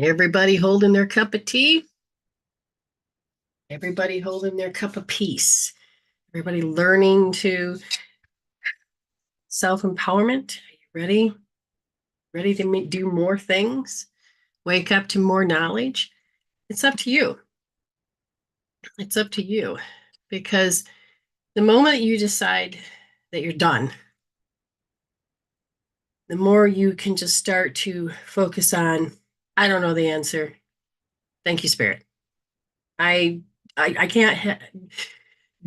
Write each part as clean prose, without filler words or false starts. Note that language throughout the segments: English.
Everybody holding their cup of tea. Everybody holding their cup of peace. Everybody learning to self-empowerment. Are you ready? Ready to do more things? Wake up to more knowledge? It's up to you. It's up to you. Because the moment you decide that you're done, the more you can just start to focus on, I don't know the answer. Thank you, Spirit. I can't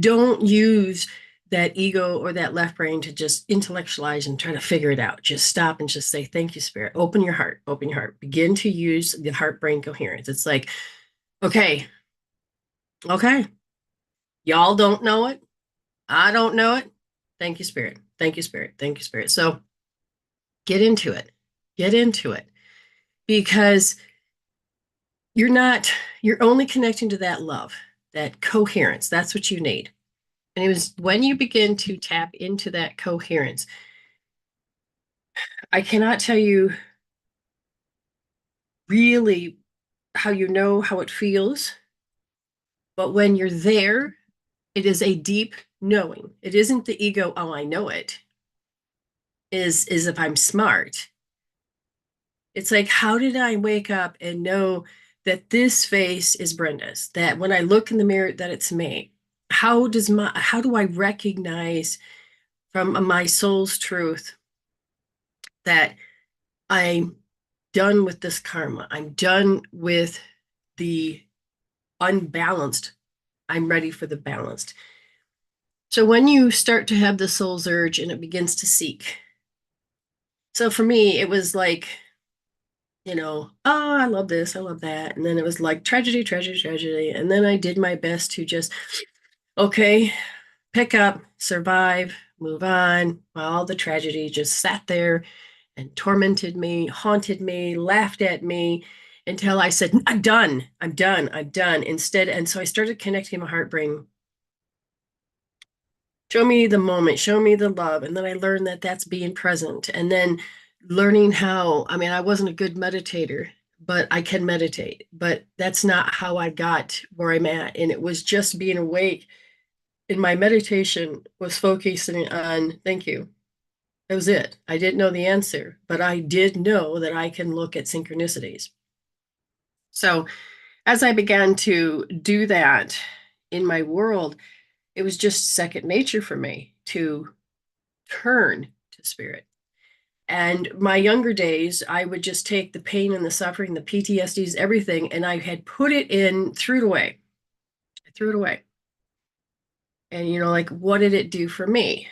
don't use that ego or that left brain to just intellectualize and try to figure it out. Just stop and just say, thank you, Spirit. Open your heart, open your heart. Begin to use the heart brain coherence. It's like, okay, okay, y'all don't know it. I don't know it. Thank you, Spirit. Thank you, Spirit. Thank you, Spirit. So get into it. Get into it because you're only connecting to that love, that coherence. That's what you need. And it was when you begin to tap into that coherence, I cannot tell you really how you know how it feels, but when you're there, it is a deep knowing. It isn't the ego, oh, I know it, is if I'm smart. It's like, how did I wake up and know that this face is Brenda's? That when I look in the mirror, that it's me? How do I recognize from my soul's truth that I'm done with this karma? I'm done with the unbalanced. I'm ready for the balanced. So when you start to have the soul's urge and it begins to seek. So for me, it was like, oh, I love this, I love that. And then it was like tragedy, tragedy, tragedy. And then I did my best to just, okay, pick up, survive, move on, while all the tragedy just sat there and tormented me, haunted me, laughed at me until I said, I'm done, I'm done, I'm done. Instead, and so I started connecting my heart brain. Show me the moment, show me the love. And then I learned that that's being present. And then learning how, I mean, I wasn't a good meditator, but I can meditate. But that's not how I got where I'm at. And it was just being awake. And my meditation was focusing on, thank you. That was it. I didn't know the answer, but I did know that I can look at synchronicities. So as I began to do that in my world, it was just second nature for me to turn to spirit. And my younger days, I would just take the pain and the suffering, the PTSDs, everything, and I had put it in, threw it away. I threw it away. And, like, what did it do for me?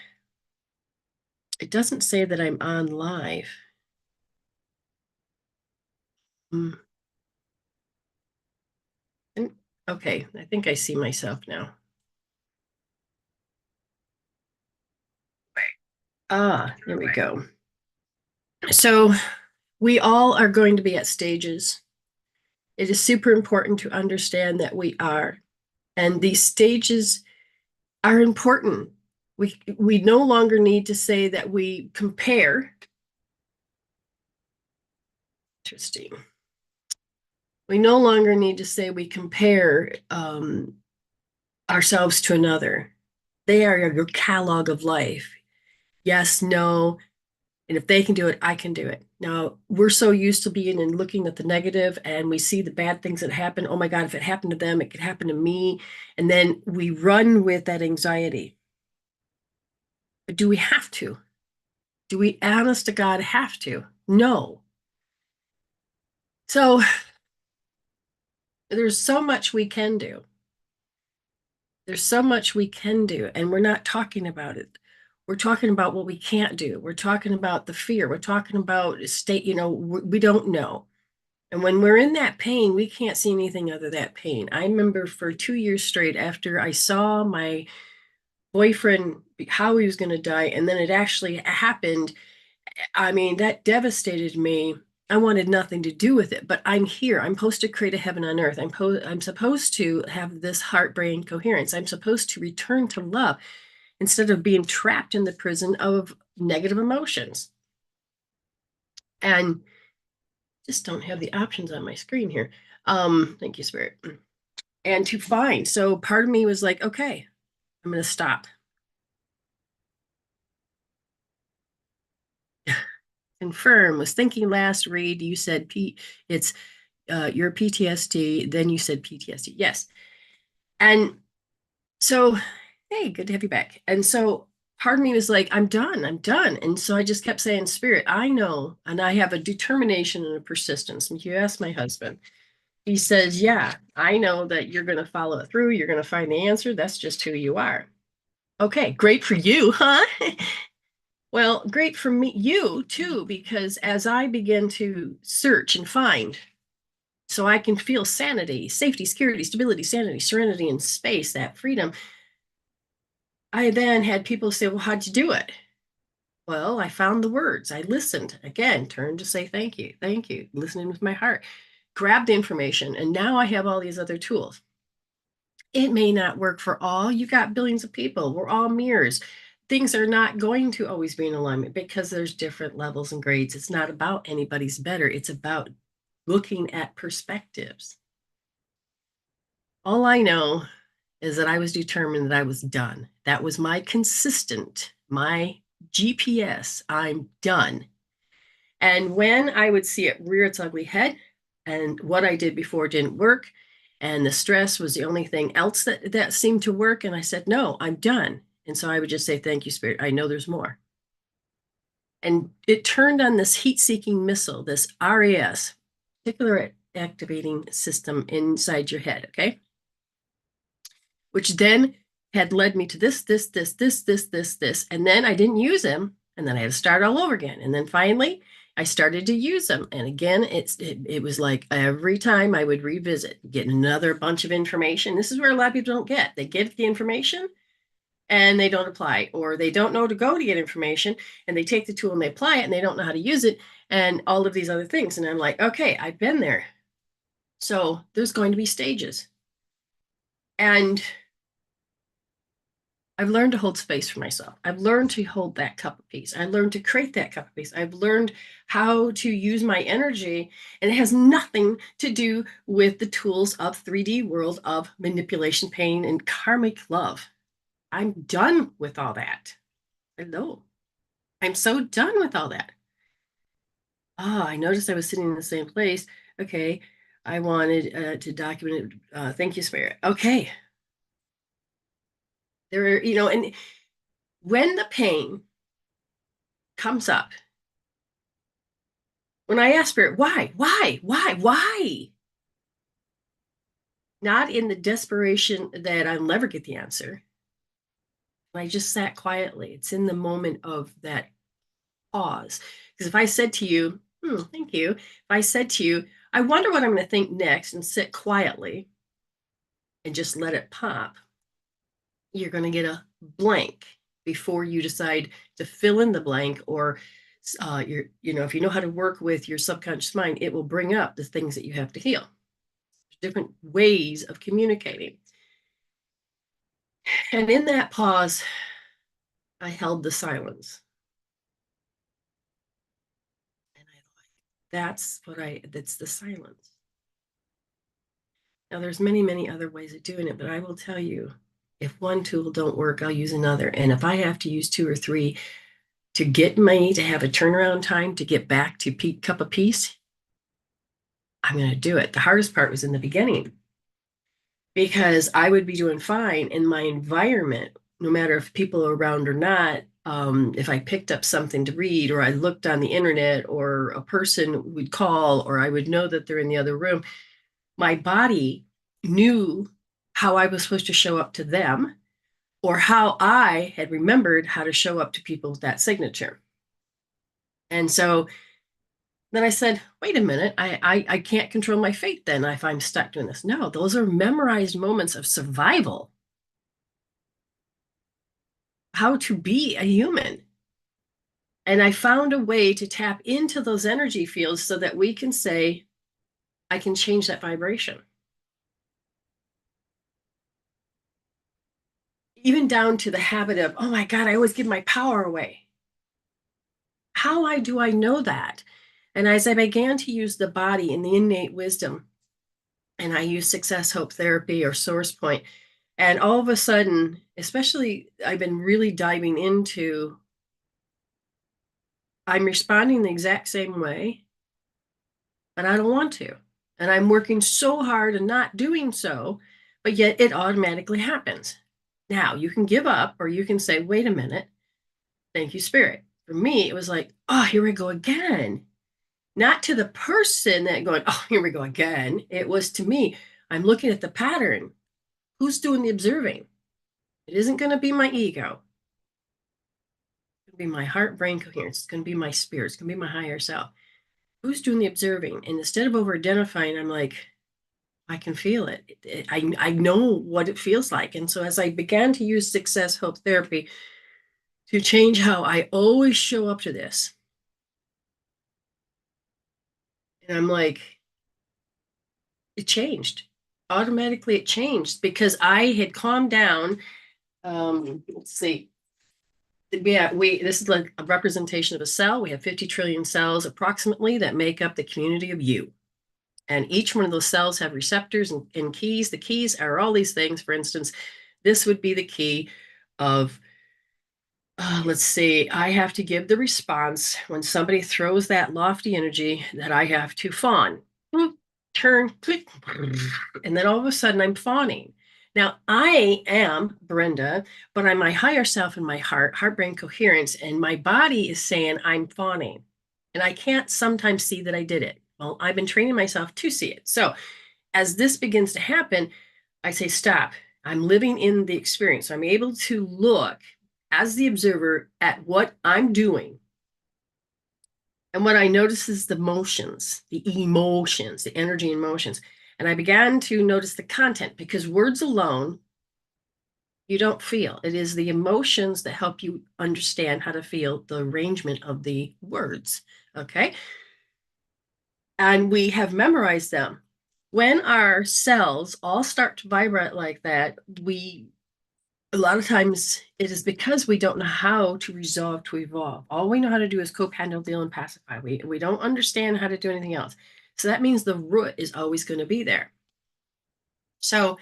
It doesn't say that I'm on live. Mm. And, okay, I think I see myself now. Ah, there we go. So we all are going to be at stages. It is super important to understand that we are. And these stages are important. We no longer need to say that we compare. Interesting. We no longer need to say we compare ourselves to another. They are your catalog of life. Yes, no, and if they can do it, I can do it. Now, we're so used to being and looking at the negative and we see the bad things that happen. Oh my God, if it happened to them, it could happen to me. And then we run with that anxiety. But do we have to? Do we, honest to God, have to? No. So there's so much we can do. There's so much we can do, and we're not talking about it. We're talking about what we can't do. We're talking about the fear. We're talking about state, we don't know. And when we're in that pain, we can't see anything other than that pain. I remember for 2 years straight after I saw my boyfriend, how he was going to die, and then it actually happened. I mean, that devastated me. I wanted nothing to do with it, but I'm here. I'm supposed to create a heaven on earth. I'm supposed to have this heart brain coherence. I'm supposed to return to love instead of being trapped in the prison of negative emotions. And just don't have the options on my screen here. Thank you, Spirit. And to find. So part of me was like, okay, I'm going to stop. Confirm. Was thinking last read, you said it's your PTSD, then you said PTSD. Yes. And so, hey, good to have you back. And so part of me was like, I'm done. I'm done. And so I just kept saying, Spirit, I know. And I have a determination and a persistence. And you ask my husband, he says, yeah, I know that you're going to follow it through. You're going to find the answer. That's just who you are. Okay, great for you, huh? Well, great for me, you too, because as I begin to search and find, so I can feel sanity, safety, security, stability, sanity, serenity, and space, that freedom, I then had people say, well, how'd you do it? Well, I found the words. I listened. Again, turned to say thank you, listening with my heart, grabbed the information, and now I have all these other tools. It may not work for all. You got billions of people. We're all mirrors. Things are not going to always be in alignment because there's different levels and grades. It's not about anybody's better. It's about looking at perspectives. All I know is that I was determined that I was done. That was my consistent, my GPS. I'm done. And when I would see it rear its ugly head, and what I did before didn't work, and the stress was the only thing else that seemed to work, and I said, no, I'm done. And so I would just say, thank you, Spirit. I know there's more. And it turned on this heat-seeking missile, this RAS, particular activating system inside your head, okay? Which then had led me to this. And then I didn't use them. And then I had to start all over again. And then finally, I started to use them. And again, it was like every time I would revisit, get another bunch of information. This is where a lot of people don't get. They get the information and they don't apply, or they don't know to go to get information, and they take the tool and they apply it and they don't know how to use it, and all of these other things. And I'm like, okay, I've been there. So there's going to be stages. And I've learned to hold space for myself. I've learned to hold that cup of peace. I learned to create that cup of peace. I've learned how to use my energy, and it has nothing to do with the tools of 3D world of manipulation, pain, and karmic love. I'm done with all that. Hello. I'm so done with all that. Ah, I noticed I was sitting in the same place. Okay. I wanted to document it. Thank you, Spirit. Okay. There are, and when the pain comes up, when I ask Spirit, why? Not in the desperation that I'll never get the answer. I just sat quietly. It's in the moment of that pause. Because if I said to you, thank you. If I said to you, I wonder what I'm going to think next, and sit quietly and just let it pop, you're going to get a blank before you decide to fill in the blank, or if you know how to work with your subconscious mind, it will bring up the things that you have to heal. Different ways of communicating. And in that pause, I held the silence. And that's the silence. Now there's many, many other ways of doing it, but I will tell you, if one tool don't work, I'll use another. And if I have to use two or three to get me to have a turnaround time to get back to cup of peace, I'm going to do it. The hardest part was in the beginning, because I would be doing fine in my environment, no matter if people are around or not. If I picked up something to read, or I looked on the internet, or a person would call, or I would know that they're in the other room, my body knew how I was supposed to show up to them, or how I had remembered how to show up to people with that signature. And so then I said, wait a minute, I can't control my fate then if I'm stuck doing this. No, those are memorized moments of survival. How to be a human. And I found a way to tap into those energy fields so that we can say, I can change that vibration. Even down to the habit of, oh my God, I always give my power away. How do I know that? And as I began to use the body and the innate wisdom, and I use success hope therapy or source point, and all of a sudden, especially I've been really diving into, I'm responding the exact same way, but I don't want to. And I'm working so hard and not doing so, but yet it automatically happens. Now you can give up or you can say, wait a minute, thank you, Spirit. For me, it was like, oh, here we go again. Not to the person that going, oh, here we go again. It was to me, I'm looking at the pattern. Who's doing the observing? It isn't going to be my ego. It's going to be my heart brain coherence. It's going to be my spirit. It's going to be my higher self. Who's doing the observing? And instead of over identifying, I'm like, I can feel it. I know what it feels like. And so as I began to use success hope therapy to change how I always show up to this, and I'm like, it changed. Automatically, it changed because I had calmed down. Let's see. Yeah, this is like a representation of a cell. We have 50 trillion cells approximately that make up the community of you. And each one of those cells have receptors and keys. The keys are all these things. For instance, this would be the key of, let's see, I have to give the response when somebody throws that lofty energy that I have to fawn. Turn, click, and then all of a sudden I'm fawning. Now I am Brenda, but I'm my higher self in my heart brain coherence, and my body is saying I'm fawning. And I can't sometimes see that I did it. Well, I've been training myself to see it. So as this begins to happen, I say, stop. I'm living in the experience. So I'm able to look as the observer at what I'm doing. And what I notice is the motions, the emotions, the energy and motions. And I began to notice the content because words alone, you don't feel. It is the emotions that help you understand how to feel the arrangement of the words. Okay. And we have memorized them. When our cells all start to vibrate like that, a lot of times it is because we don't know how to resolve to evolve. All we know how to do is cope, handle, deal, and pacify. We don't understand how to do anything else. So that means the root is always going to be there. So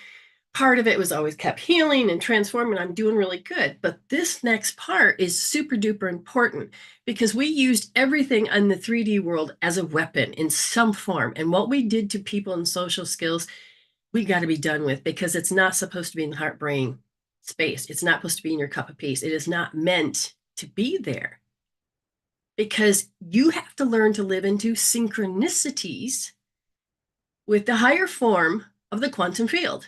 part of it was always kept healing and transforming. I'm doing really good. But this next part is super duper important because we used everything in the 3D world as a weapon in some form. And what we did to people in social skills, we got to be done with because it's not supposed to be in the heart brain space. It's not supposed to be in your cup of peace. It is not meant to be there because you have to learn to live into synchronicities with the higher form of the quantum field.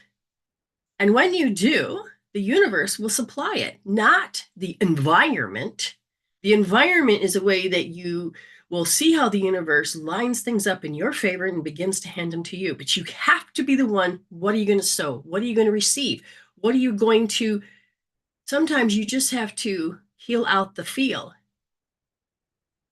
And when you do, the universe will supply it, not the environment. The environment is a way that you will see how the universe lines things up in your favor and begins to hand them to you. But you have to be the one. What are you going to sow? What are you going to receive? What are you going to? Sometimes you just have to heal out the feel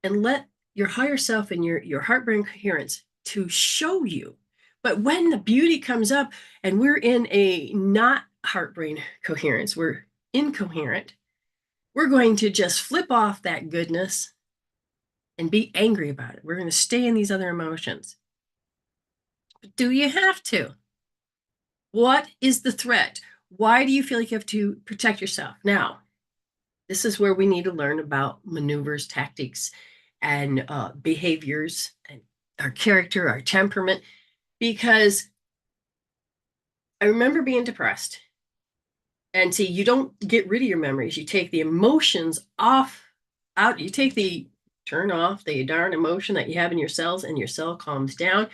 and let your higher self and your heart brain coherence to show you. But when the beauty comes up and we're in a not heart brain coherence, we're incoherent, we're going to just flip off that goodness and be angry about it. We're going to stay in these other emotions. But do you have to? What is the threat? Why do you feel like you have to protect yourself? Now, this is where we need to learn about maneuvers, tactics, and behaviors, and our character, our temperament, because I remember being depressed. And see, you don't get rid of your memories. You take the emotions out. You take turn off the darn emotion that you have in your cells, and your cell calms down.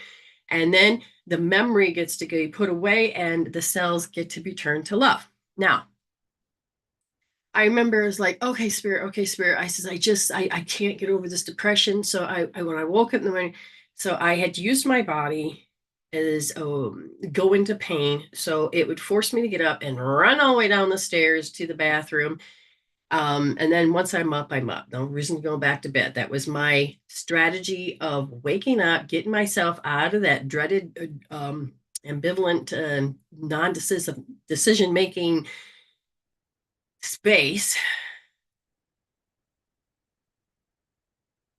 And then the memory gets to be put away, and the cells get to be turned to love. Now, I remember it was like, okay, spirit. I says, I can't get over this depression. So when I woke up in the morning, so I had used my body as go into pain. So it would force me to get up and run all the way down the stairs to the bathroom. And then once I'm up, I'm up. No reason to go back to bed. That was my strategy of waking up, getting myself out of that dreaded, ambivalent, non-decisive decision-making space.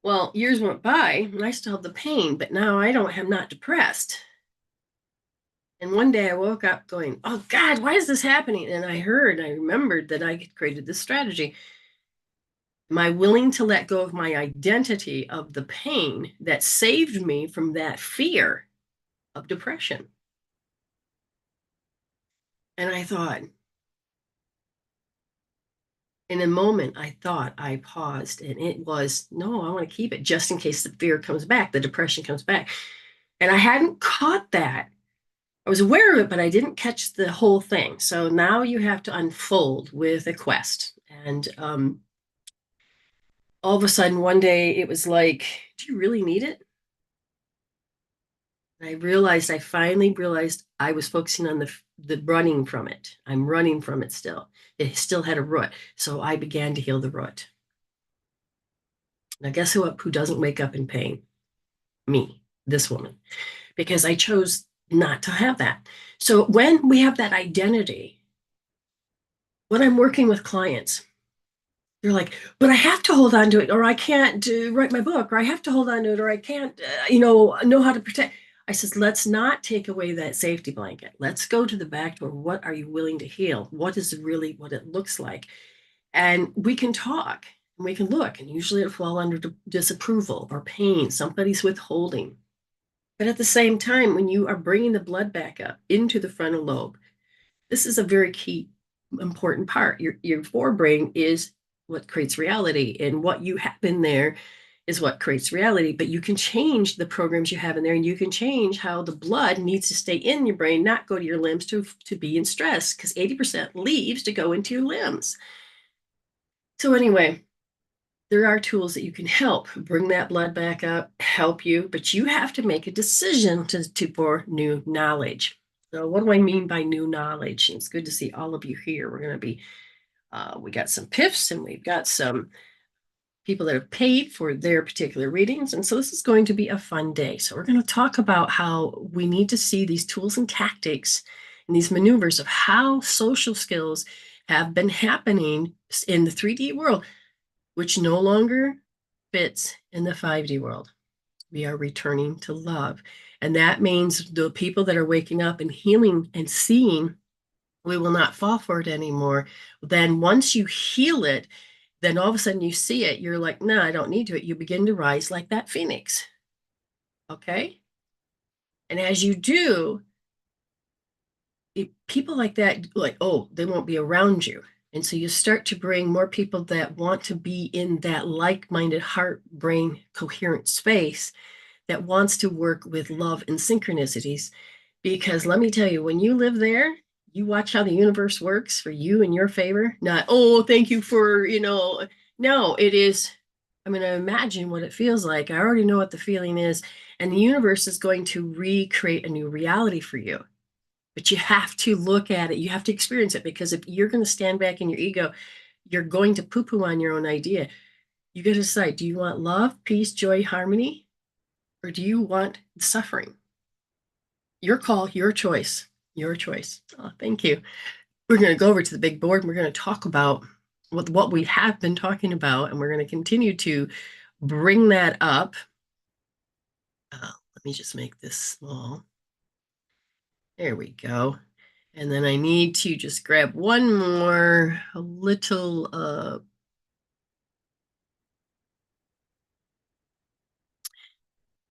Well, years went by and I still have the pain, but now I'm not depressed. And one day I woke up going, oh God, why is this happening? And I remembered that I had created this strategy. Am I willing to let go of my identity of the pain that saved me from that fear of depression? And I thought, in a moment, I thought I paused and it was, no, I want to keep it just in case the fear comes back, the depression comes back. And I hadn't caught that. I was aware of it, but I didn't catch the whole thing. So now you have to unfold with a quest. And all of a sudden, one day it was like, do you really need it? And I finally realized I was focusing on the running from it. I'm running from it still. It still had a root. So I began to heal the root. Now, guess who doesn't wake up in pain? Me, this woman, because I chose not to have that. So when we have that identity, when I'm working with clients, they're like, but I have to hold on to it, or I can't write my book, or I have to hold on to it, or I can't, know how to protect. I says, let's not take away that safety blanket. Let's go to the back door. What are you willing to heal? What is really what it looks like? And we can talk and we can look, and usually it'll fall under disapproval or pain. Somebody's withholding. But at the same time, when you are bringing the blood back up into the frontal lobe, this is a very key, important part. Your forebrain is what creates reality, and what you have in there is what creates reality. But you can change the programs you have in there, and you can change how the blood needs to stay in your brain, not go to your limbs to be in stress, because 80% leaves to go into your limbs. So anyway, there are tools that you can help bring that blood back up, help you, but you have to make a decision for new knowledge. So what do I mean by new knowledge? It's good to see all of you here. We're going to be, we got some PIFs and we've got some people that have paid for their particular readings. And so this is going to be a fun day. So we're going to talk about how we need to see these tools and tactics and these maneuvers of how social skills have been happening in the 3D world, which no longer fits in the 5D world. We are returning to love. And that means the people that are waking up and healing and seeing, we will not fall for it anymore. Then once you heal it, then all of a sudden you see it, you're like, no, I don't need to. You begin to rise like that phoenix. Okay. And as you do, people like that, like, oh, they won't be around you. And so you start to bring more people that want to be in that like-minded heart brain coherent space that wants to work with love and synchronicities. Because let me tell you, when you live there, you watch how the universe works for you in your favor. Not, oh, thank you for, no, it is, I'm going to imagine what it feels like. I already know what the feeling is. And the universe is going to recreate a new reality for you. But you have to look at it. You have to experience it, because if you're going to stand back in your ego, you're going to poo-poo on your own idea. You got to decide, do you want love, peace, joy, harmony, or do you want suffering? Your call, your choice, your choice. Oh, thank you. We're going to go over to the big board and we're going to talk about what we have been talking about, and we're going to continue to bring that up. Let me just make this small. There we go. And then I need to just grab one more little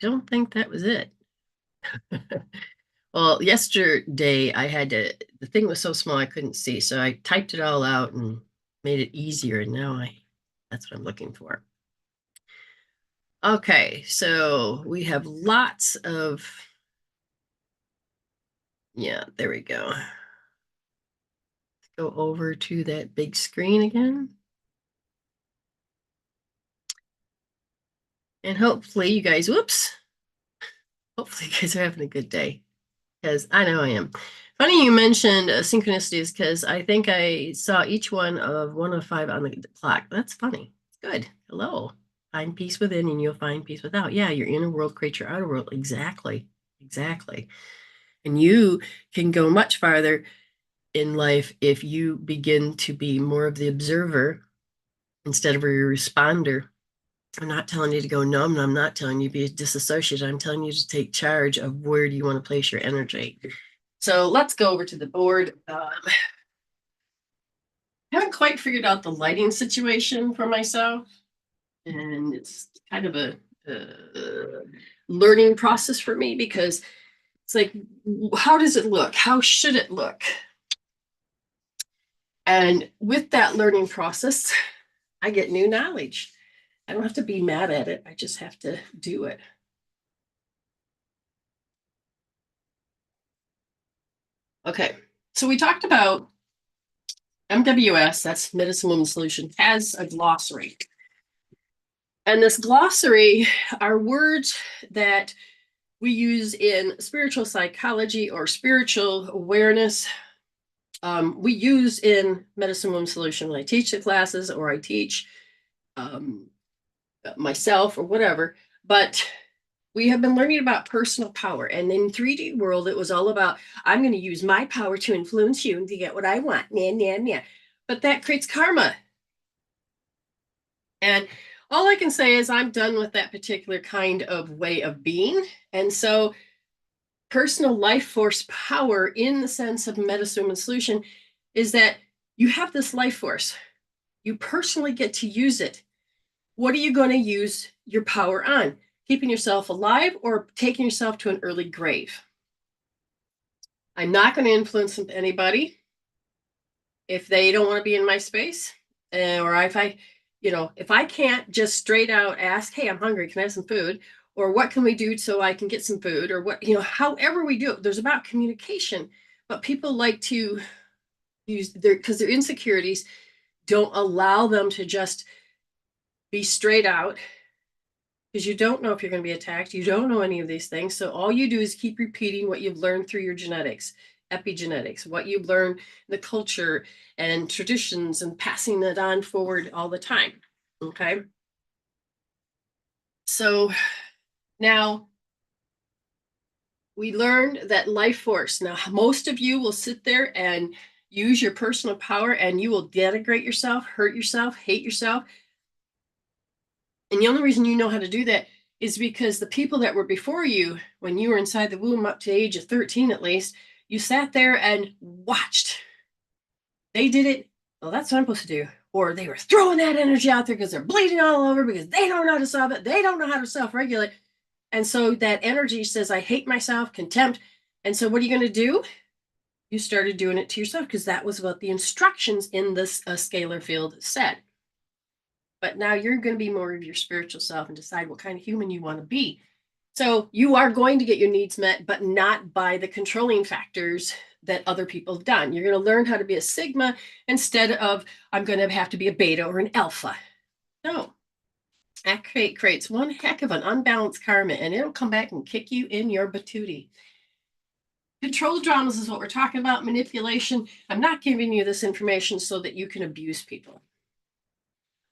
don't think that was it. Well, yesterday the thing was so small I couldn't see. So I typed it all out and made it easier. And now that's what I'm looking for. Okay, so we have lots of, yeah, there we go. Go over to that big screen again. And hopefully you guys, hopefully you guys are having a good day, because I know I am. Funny you mentioned synchronicities, because I think I saw each one of 105 on the clock. That's funny. It's good. Hello. Find peace within and you'll find peace without. Yeah, your inner world creates your outer world. Exactly. Exactly. And you can go much farther in life if you begin to be more of the observer instead of a responder I'm not telling you to go numb, and I'm not telling you to be disassociated. I'm telling you to take charge of where do you want to place your energy. So let's go over to the board. Haven't quite figured out the lighting situation for myself, and it's kind of a learning process for me, because it's like, how does it look? How should it look? And with that learning process, I get new knowledge. I don't have to be mad at it. I just have to do it. Okay, so we talked about MWS, that's Medicine Woman Solution, has a glossary. And this glossary are words that we use in spiritual psychology or spiritual awareness. We use in Medicine Woman Solution when I teach the classes, or I teach myself or whatever. But we have been learning about personal power. And in 3D world, it was all about, I'm going to use my power to influence you and to get what I want. Nah, nah, nah. But that creates karma. And all I can say is I'm done with that particular kind of way of being. And so personal life force power, in the sense of Medicine Woman Solution, is that you have this life force. You personally get to use it. What are you going to use your power on? Keeping yourself alive or taking yourself to an early grave? I'm not going to influence anybody if they don't want to be in my space, or if I can't just straight out ask, hey, I'm hungry, can I have some food? Or what can we do so I can get some food? Or what, however we do it, there's about communication. But people like to use because their insecurities don't allow them to just be straight out, because you don't know if you're going to be attacked. You don't know any of these things. So all you do is keep repeating what you've learned through your genetics, epigenetics, what you've learned, the culture and traditions, and passing it on forward all the time. Okay. So now we learned that life force. Now, most of you will sit there and use your personal power, and you will denigrate yourself, hurt yourself, hate yourself. And the only reason you know how to do that is because the people that were before you, when you were inside the womb up to the age of 13 at least, you sat there and watched. They did it. Well, that's what I'm supposed to do. Or they were throwing that energy out there because they're bleeding all over, because they don't know how to solve it. They don't know how to self-regulate. And so that energy says, I hate myself, contempt. And so what are you going to do? You started doing it to yourself, because that was what the instructions in this scalar field said. But now you're going to be more of your spiritual self and decide what kind of human you want to be. So you are going to get your needs met, but not by the controlling factors that other people have done. You're going to learn how to be a sigma instead of, I'm going to have to be a beta or an alpha. No, that creates one heck of an unbalanced karma, and it'll come back and kick you in your patootie. Control dramas is what we're talking about, manipulation. I'm not giving you this information so that you can abuse people.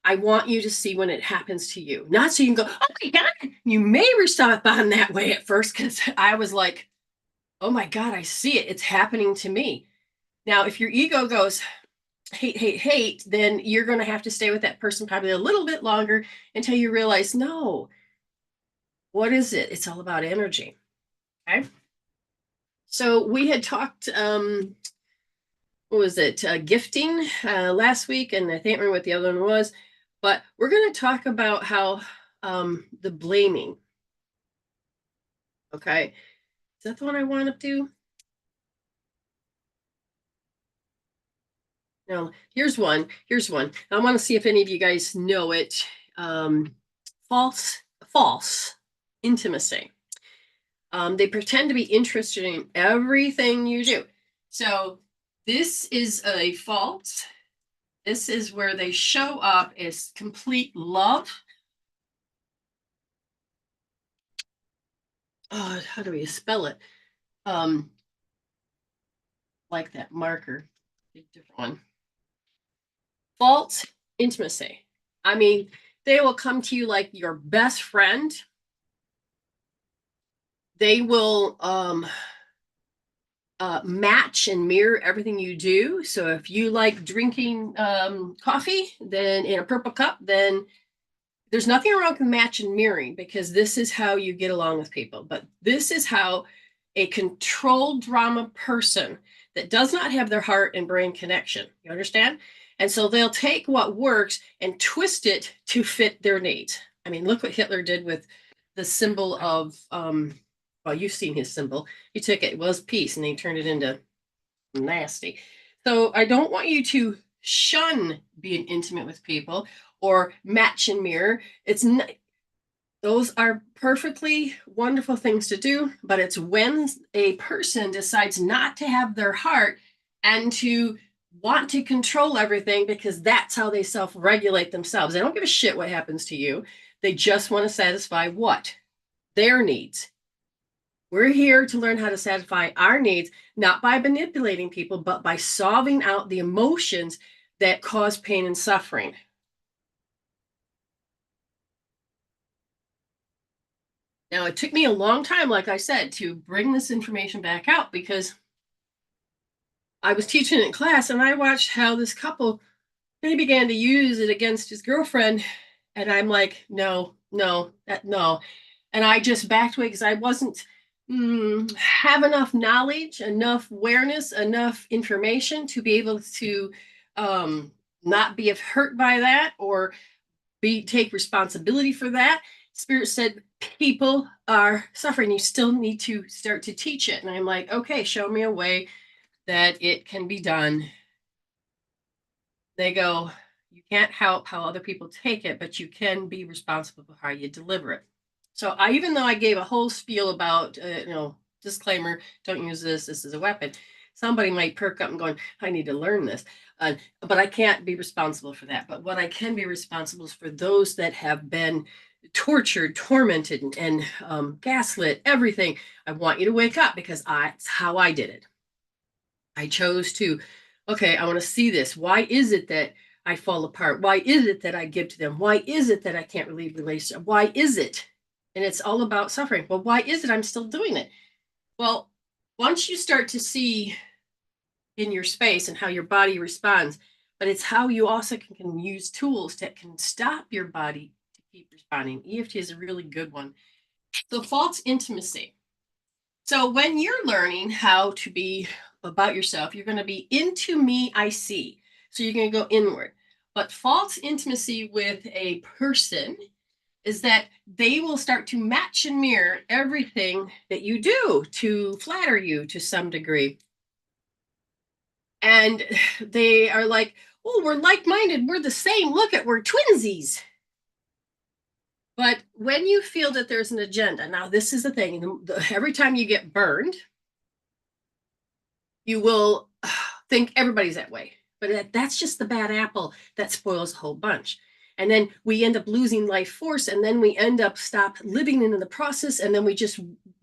I want you to see when it happens to you, not so you can go, oh my God. You may respond that way at first, because I was like, oh my God, I see it. It's happening to me. Now, if your ego goes, hate, hate, hate, then you're going to have to stay with that person probably a little bit longer until you realize, no, what is it? It's all about energy. Okay. So we had talked, what was it? Gifting last week. And I can't remember what the other one was, but we're going to talk about how the blaming. Okay. Is that the one I want to do? No, here's one. Here's one. I want to see if any of you guys know it. False intimacy. They pretend to be interested in everything you do. So this is a false. This is where they show up as complete love. Oh, how do we spell it? Like that marker. Different one. False intimacy. I mean, they will come to you like your best friend. They will match and mirror everything you do. So if you like drinking coffee, then in a purple cup, then there's nothing wrong with match and mirroring because this is how you get along with people. But this is how a controlled drama person that does not have their heart and brain connection, you understand? And so they'll take what works and twist it to fit their needs. I mean, look what Hitler did with the symbol of, well, you've seen his symbol. He took it was peace and he turned it into nasty. So I don't want you to shun being intimate with people or match and mirror. It's not, those are perfectly wonderful things to do, but it's when a person decides not to have their heart and to want to control everything because that's how they self-regulate themselves. They don't give a shit what happens to you. They just want to satisfy what? Their needs. We're here to learn how to satisfy our needs, not by manipulating people, but by solving out the emotions that cause pain and suffering. Now, it took me a long time, like I said, to bring this information back out because I was teaching it in class and I watched how this couple, they began to use it against his girlfriend. And I'm like, no, no, no. And I just backed away because I wasn't have enough knowledge, enough awareness, enough information to be able to not be hurt by that or take responsibility for that. Spirit said, people are suffering. You still need to start to teach it. And I'm like, okay, show me a way that it can be done. They go, you can't help how other people take it, but you can be responsible for how you deliver it. So even though I gave a whole spiel about, disclaimer, don't use this, this is a weapon. Somebody might perk up and going, I need to learn this. But I can't be responsible for that. But what I can be responsible is for those that have been tortured, tormented, and gaslit, everything. I want you to wake up because it's how I did it. I chose to, okay, I want to see this. Why is it that I fall apart? Why is it that I give to them? Why is it that I can't relieve the relationship? Why is it? And it's all about suffering. Well, why is it I'm still doing it? Well, once you start to see in your space and how your body responds, but it's how you also can use tools that can stop your body to keep responding. EFT is a really good one. So false intimacy. So when you're learning how to be about yourself, you're going to be into me, I see. So you're going to go inward. But false intimacy with a person is that they will start to match and mirror everything that you do to flatter you to some degree. And they are like, oh, we're like-minded. We're the same. Look at, we're twinsies. But when you feel that there's an agenda, now this is the thing, every time you get burned, you will think everybody's that way. But that's just the bad apple that spoils a whole bunch. And then we end up losing life force, and then we end up stop living in the process, and then we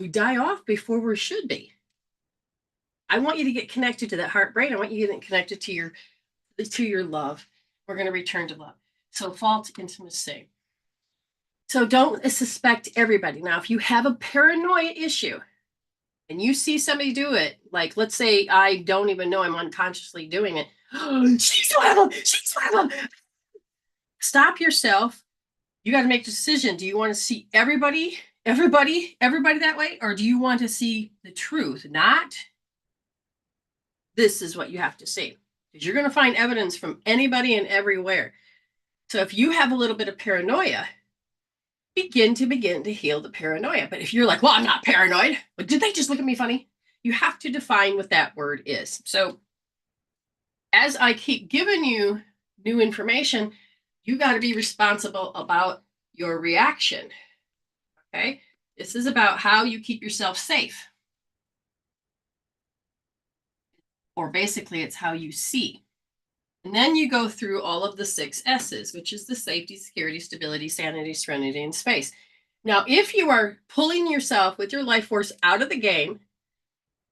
die off before we should be. I want you to get connected to that heart brain. I want you to get connected to your love. We're going to return to love. So false intimacy. So don't suspect everybody. Now, if you have a paranoia issue and you see somebody do it, like let's say I don't even know I'm unconsciously doing it. She's one of them. She's one of them. Stop yourself. You got to make a decision. Do you want to see everybody that way? Or do you want to see the truth? Not this is what you have to see. Because you're going to find evidence from anybody and everywhere. So if you have a little bit of paranoia, begin to heal the paranoia. But if you're like, well, I'm not paranoid, but did they just look at me funny? You have to define what that word is. So as I keep giving you new information, you got to be responsible about your reaction. Okay? This is about how you keep yourself safe. Or basically, it's how you see. And then you go through all of the 6 S's, which is the safety, security, stability, sanity, serenity, and space. Now, if you are pulling yourself with your life force out of the game,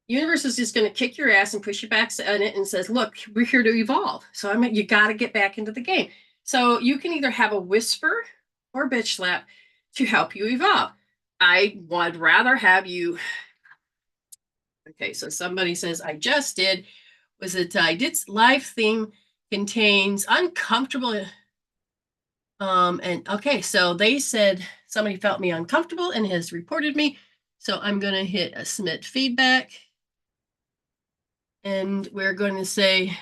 universe is just going to kick your ass and push you back on it and says, look, we're here to evolve. So you got to get back into the game. So you can either have a whisper or a bitch slap to help you evolve. I would rather have you. Okay, so somebody says, I just did. Was it I did live thing contains uncomfortable. And okay, so they said somebody felt me uncomfortable and has reported me. So I'm going to hit a submit feedback. And we're going to say,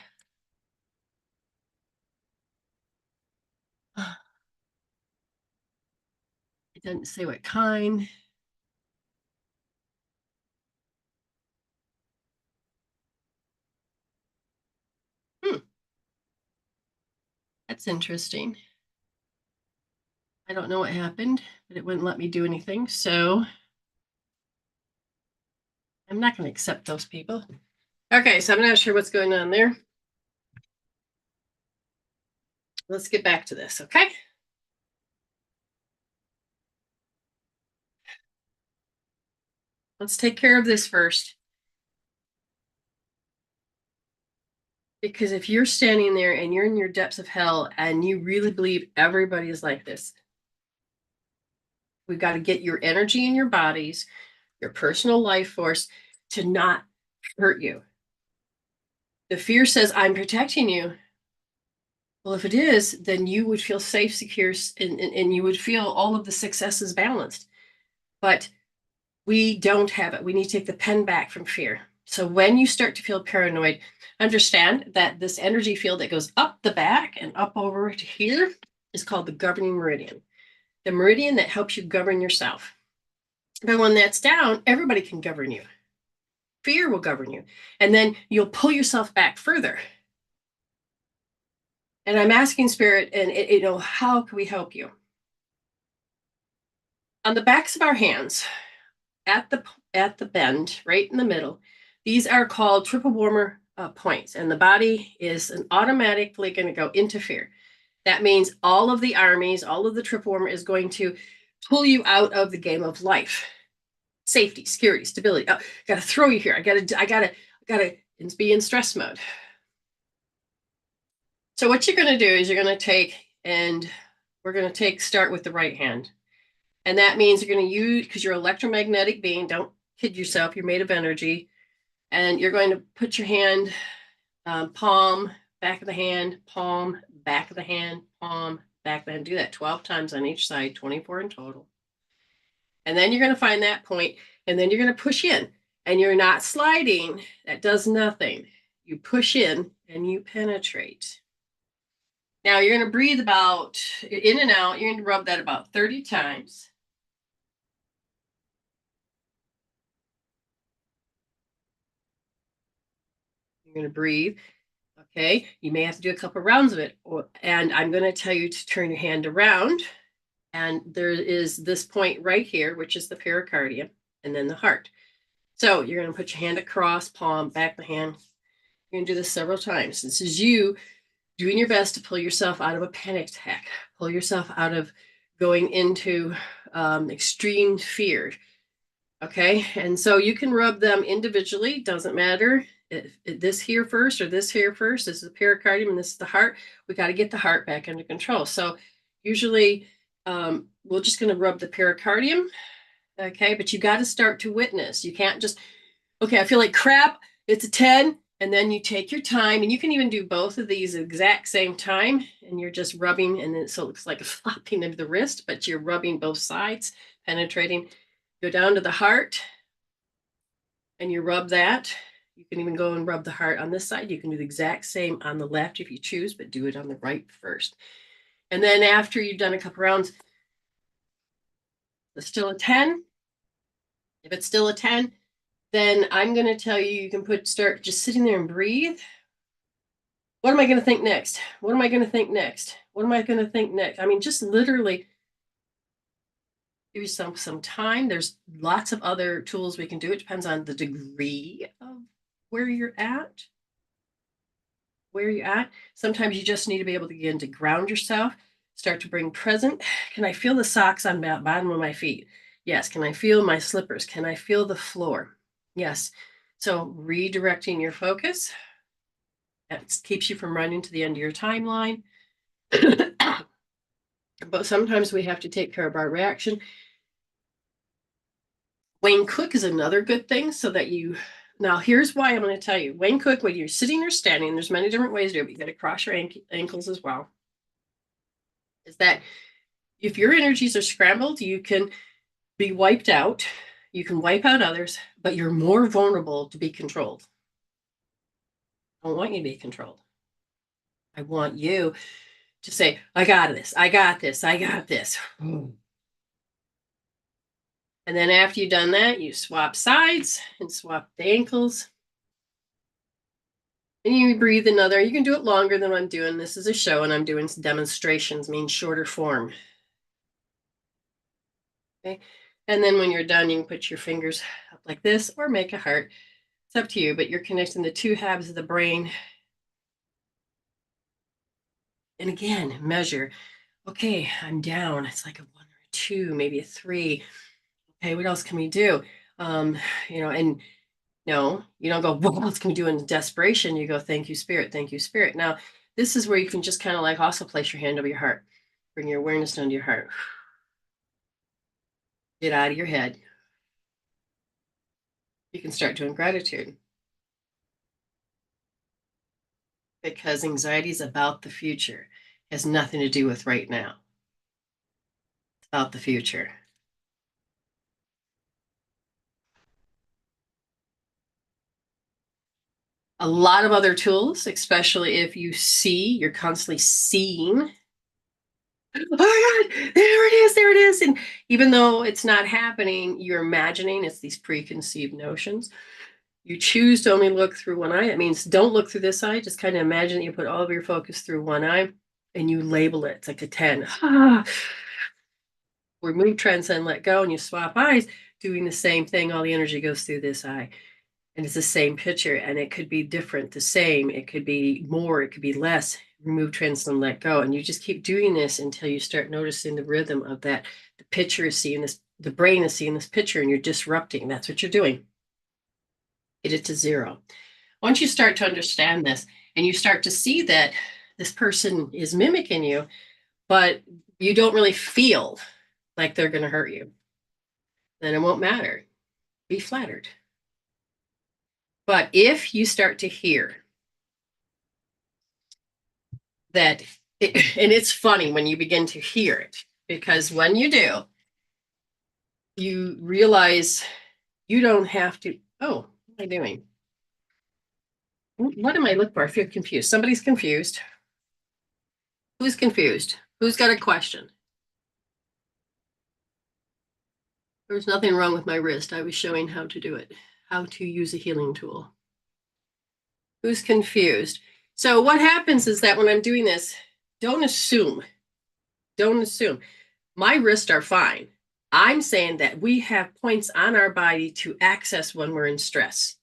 it doesn't say what kind. That's interesting. I don't know what happened, but it wouldn't let me do anything. So I'm not going to accept those people. Okay, so I'm not sure what's going on there. Let's get back to this, okay? Let's take care of this first. Because if you're standing there and you're in your depths of hell and you really believe everybody is like this, we've got to get your energy in your bodies, your personal life force to not hurt you. The fear says, I'm protecting you. Well, if it is, then you would feel safe, secure, and you would feel all of the successes balanced. But we don't have it. We need to take the pen back from fear. So when you start to feel paranoid, understand that this energy field that goes up the back and up over to here is called the governing meridian, the meridian that helps you govern yourself. But when that's down, everybody can govern you. Fear will govern you. And then you'll pull yourself back further. And I'm asking Spirit, and how can we help you? On the backs of our hands, at the bend, right in the middle, these are called triple warmer points, and the body is automatically going to go into fear. That means all of the armies, all of the triple warmer is going to pull you out of the game of life. Safety, security, stability. Oh, got to throw you here. I gotta be in stress mode. So what you're going to do is you're going to take, and we're going to start with the right hand. And that means you're going to use, because you're an electromagnetic being, don't kid yourself, you're made of energy. And you're going to put your hand, palm, back of the hand, palm, back of the hand, palm, back of the hand. Do that 12 times on each side, 24 in total. And then you're going to find that point, and then you're going to push in. And you're not sliding. That does nothing. You push in and you penetrate. Now you're going to breathe about in and out. You're going to rub that about 30 times. You're going to breathe. Okay, you may have to do a couple rounds of it. And I'm going to tell you to turn your hand around. And there is this point right here, which is the pericardium, and then the heart. So you're going to put your hand across, palm, back of the hand. You're going to do this several times. This is you doing your best to pull yourself out of a panic attack, pull yourself out of going into extreme fear. Okay, and so you can rub them individually, doesn't matter. This here first or this here first. This is the pericardium and this is the heart. We got to get the heart back under control. So usually we're just going to rub the pericardium. Okay, but you got to start to witness. You can't just, okay, I feel like crap. It's a 10. And then you take your time, and you can even do both of these exact same time. And you're just rubbing, and so it looks like a flopping of the wrist, but you're rubbing both sides, penetrating. Go down to the heart, and you rub that. You can even go and rub the heart on this side. You can do the exact same on the left if you choose, but do it on the right first. And then after you've done a couple rounds, it's still a 10. If it's still a 10, then I'm going to tell you, you can start just sitting there and breathe. What am I going to think next? What am I going to think next? What am I going to think next? I mean, just literally give you some time. There's lots of other tools we can do. It depends on the degree of where you're at. Sometimes you just need to be able to begin to ground yourself, start to bring present. Can I feel the socks on the bottom of my feet? Yes. Can I feel my slippers? Can I feel the floor? Yes. So redirecting your focus. That keeps you from running to the end of your timeline. But sometimes we have to take care of our reaction. Wayne Cook is another good thing, so that now here's why I'm going to tell you. Wayne Cook, when you're sitting or standing, there's many different ways to do it, but you got to cross your ankles as well. is that if your energies are scrambled, you can be wiped out, you can wipe out others, but you're more vulnerable to be controlled. I don't want you to be controlled. I want you to say, I got this, I got this, I got this. And then after you've done that, you swap sides and swap the ankles. And you breathe another. You can do it longer than what I'm doing. This is a show and I'm doing some demonstrations, means shorter form. Okay. And then when you're done, you can put your fingers up like this or make a heart. It's up to you, but you're connecting the two halves of the brain. And again, measure. Okay, I'm down. It's like a 1 or a 2, maybe a 3. Okay, what else can we do? And no, you don't go, what else can we do in desperation? You go, thank you, spirit, thank you, spirit. Now, this is where you can just kind of like also place your hand over your heart. Bring your awareness down to your heart. Get out of your head. You can start doing gratitude. Because anxiety is about the future. It has nothing to do with right now. It's about the future. A lot of other tools, especially if you're constantly seeing. Oh my God, there it is. And even though it's not happening, you're imagining it's these preconceived notions. You choose to only look through one eye. It means don't look through this eye. Just kind of imagine that you put all of your focus through one eye and you label it. It's like a 10. Remove, transcend, let go, and you swap eyes, doing the same thing. All the energy goes through this eye. And it's the same picture, and it could be different, the same. It could be more, it could be less. Remove, transcend, let go. And you just keep doing this until you start noticing the rhythm of that. The picture is seeing this, the brain is seeing this picture, and you're disrupting. That's what you're doing. Get it to 0. Once you start to understand this, and you start to see that this person is mimicking you, but you don't really feel like they're going to hurt you, then it won't matter. Be flattered. But if you start to hear that, and it's funny when you begin to hear it, because when you do, you realize you don't have to. Oh, what am I doing? What am I looking for? I feel confused. Somebody's confused. Who's confused? Who's got a question? There's nothing wrong with my wrist. I was showing how to do it, how to use a healing tool. Who's confused? So what happens is that when I'm doing this, don't assume. Don't assume. My wrists are fine. I'm saying that we have points on our body to access when we're in stress,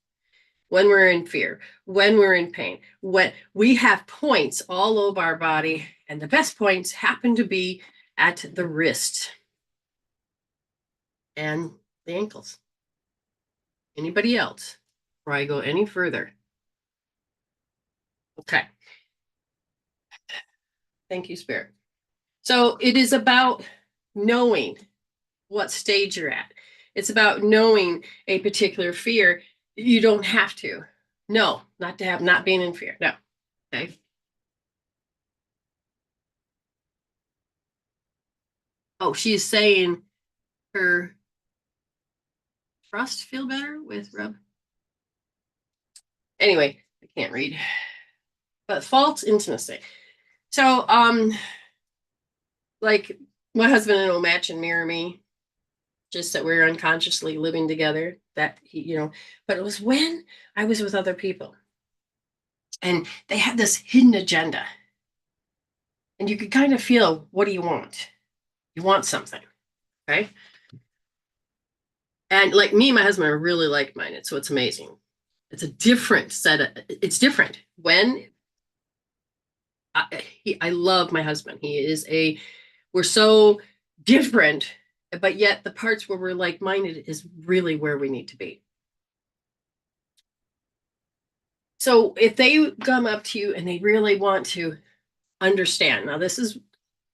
when we're in fear, when we're in pain, when we have points all over our body, and the best points happen to be at the wrist and the ankles. Anybody else? Before I go any further. Okay. Thank you, Spirit. So it is about knowing what stage you're at. It's about knowing a particular fear. You don't have to. No, not being in fear. No. Okay. Oh, she's saying her trust feel better with rub. Anyway, I can't read. But false intimacy. So, like my husband and I will match and mirror me, just that we're unconsciously living together. That he, but it was when I was with other people. And they had this hidden agenda. And you could kind of feel, what do you want? You want something, okay? And like me and my husband are really like-minded, so it's amazing. It's a different it's different. When I love my husband. We're so different, but yet the parts where we're like-minded is really where we need to be. So if they come up to you and they really want to understand, now this is,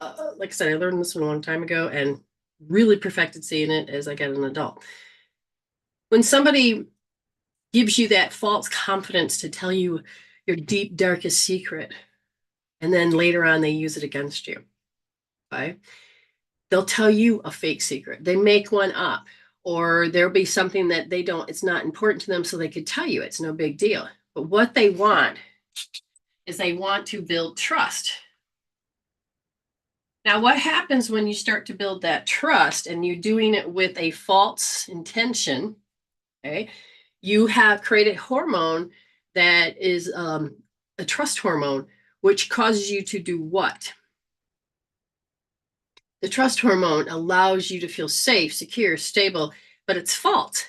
like I said, I learned this one a long time ago and really perfected seeing it as I got an adult. When somebody gives you that false confidence to tell you your deep, darkest secret, and then later on they use it against you. Okay. They'll tell you a fake secret. They make one up, or there'll be something that they don't, it's not important to them, so they could tell you it's no big deal. But what they want is they want to build trust. Now, what happens when you start to build that trust and you're doing it with a false intention? Okay, you have created hormone that is a trust hormone, which causes you to do what? The trust hormone allows you to feel safe, secure, stable, but it's false.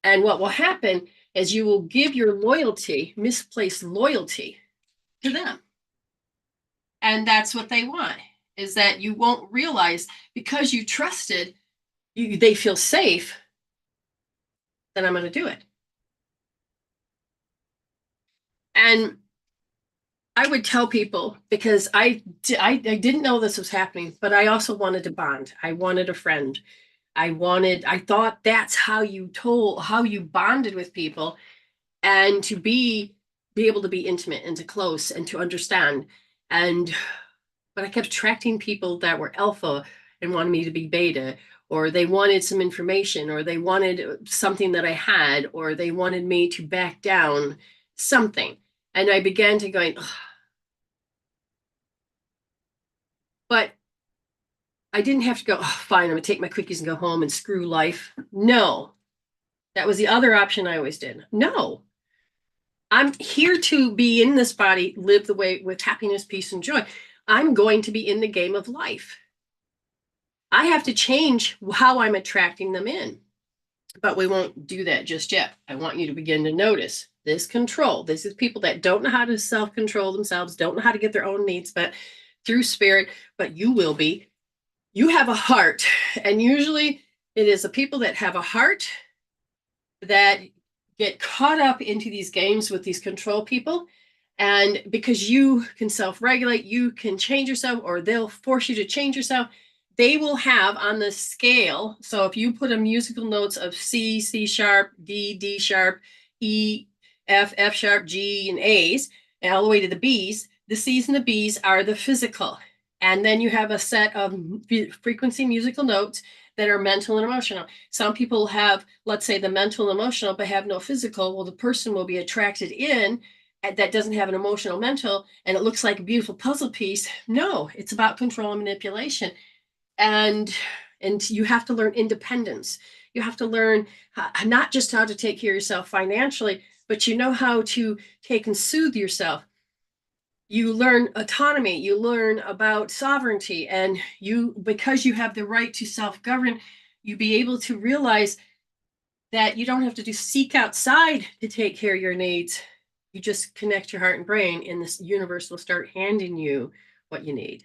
And what will happen is you will give your loyalty, misplaced loyalty, to them. And that's what they want, is that you won't realize because you trusted, they feel safe, then I'm going to do it. And I would tell people, because I didn't know this was happening, but I also wanted to bond. I wanted a friend. I thought that's how you bonded with people, and to be able to be intimate and to close and to understand. But I kept attracting people that were alpha and wanted me to be beta, or they wanted some information, or they wanted something that I had, or they wanted me to back down something. And I began to going, ugh. But I didn't have to go, oh, fine, I'm gonna take my quickies and go home and screw life. No, that was the other option I always did. No, I'm here to be in this body, live the way with happiness, peace, and joy. I'm going to be in the game of life. I have to change how I'm attracting them in, but we won't do that just yet. I want you to begin to notice this control. This is people that don't know how to self-control themselves, don't know how to get their own needs, but through spirit, but you will be. You have a heart, and usually it is the people that have a heart that get caught up into these games with these control people. And because you can self-regulate, you can change yourself, or they'll force you to change yourself. They will have on the scale. So if you put a musical notes of C, C sharp, D, D sharp, E, F, F sharp, G, and A's, and all the way to the B's, the C's and the B's are the physical. And then you have a set of frequency musical notes that are mental and emotional. Some people have, let's say, the mental and emotional, but have no physical. Well, the person will be attracted in that doesn't have an emotional mental, and it looks like a beautiful puzzle piece. No, it's about control and manipulation. And you have to learn independence. You have to learn not just how to take care of yourself financially, but you know how to take and soothe yourself. You learn autonomy, you learn about sovereignty, and because you have the right to self-govern, you be able to realize that you don't have to seek outside to take care of your needs. You just connect your heart and brain, and this universe will start handing you what you need.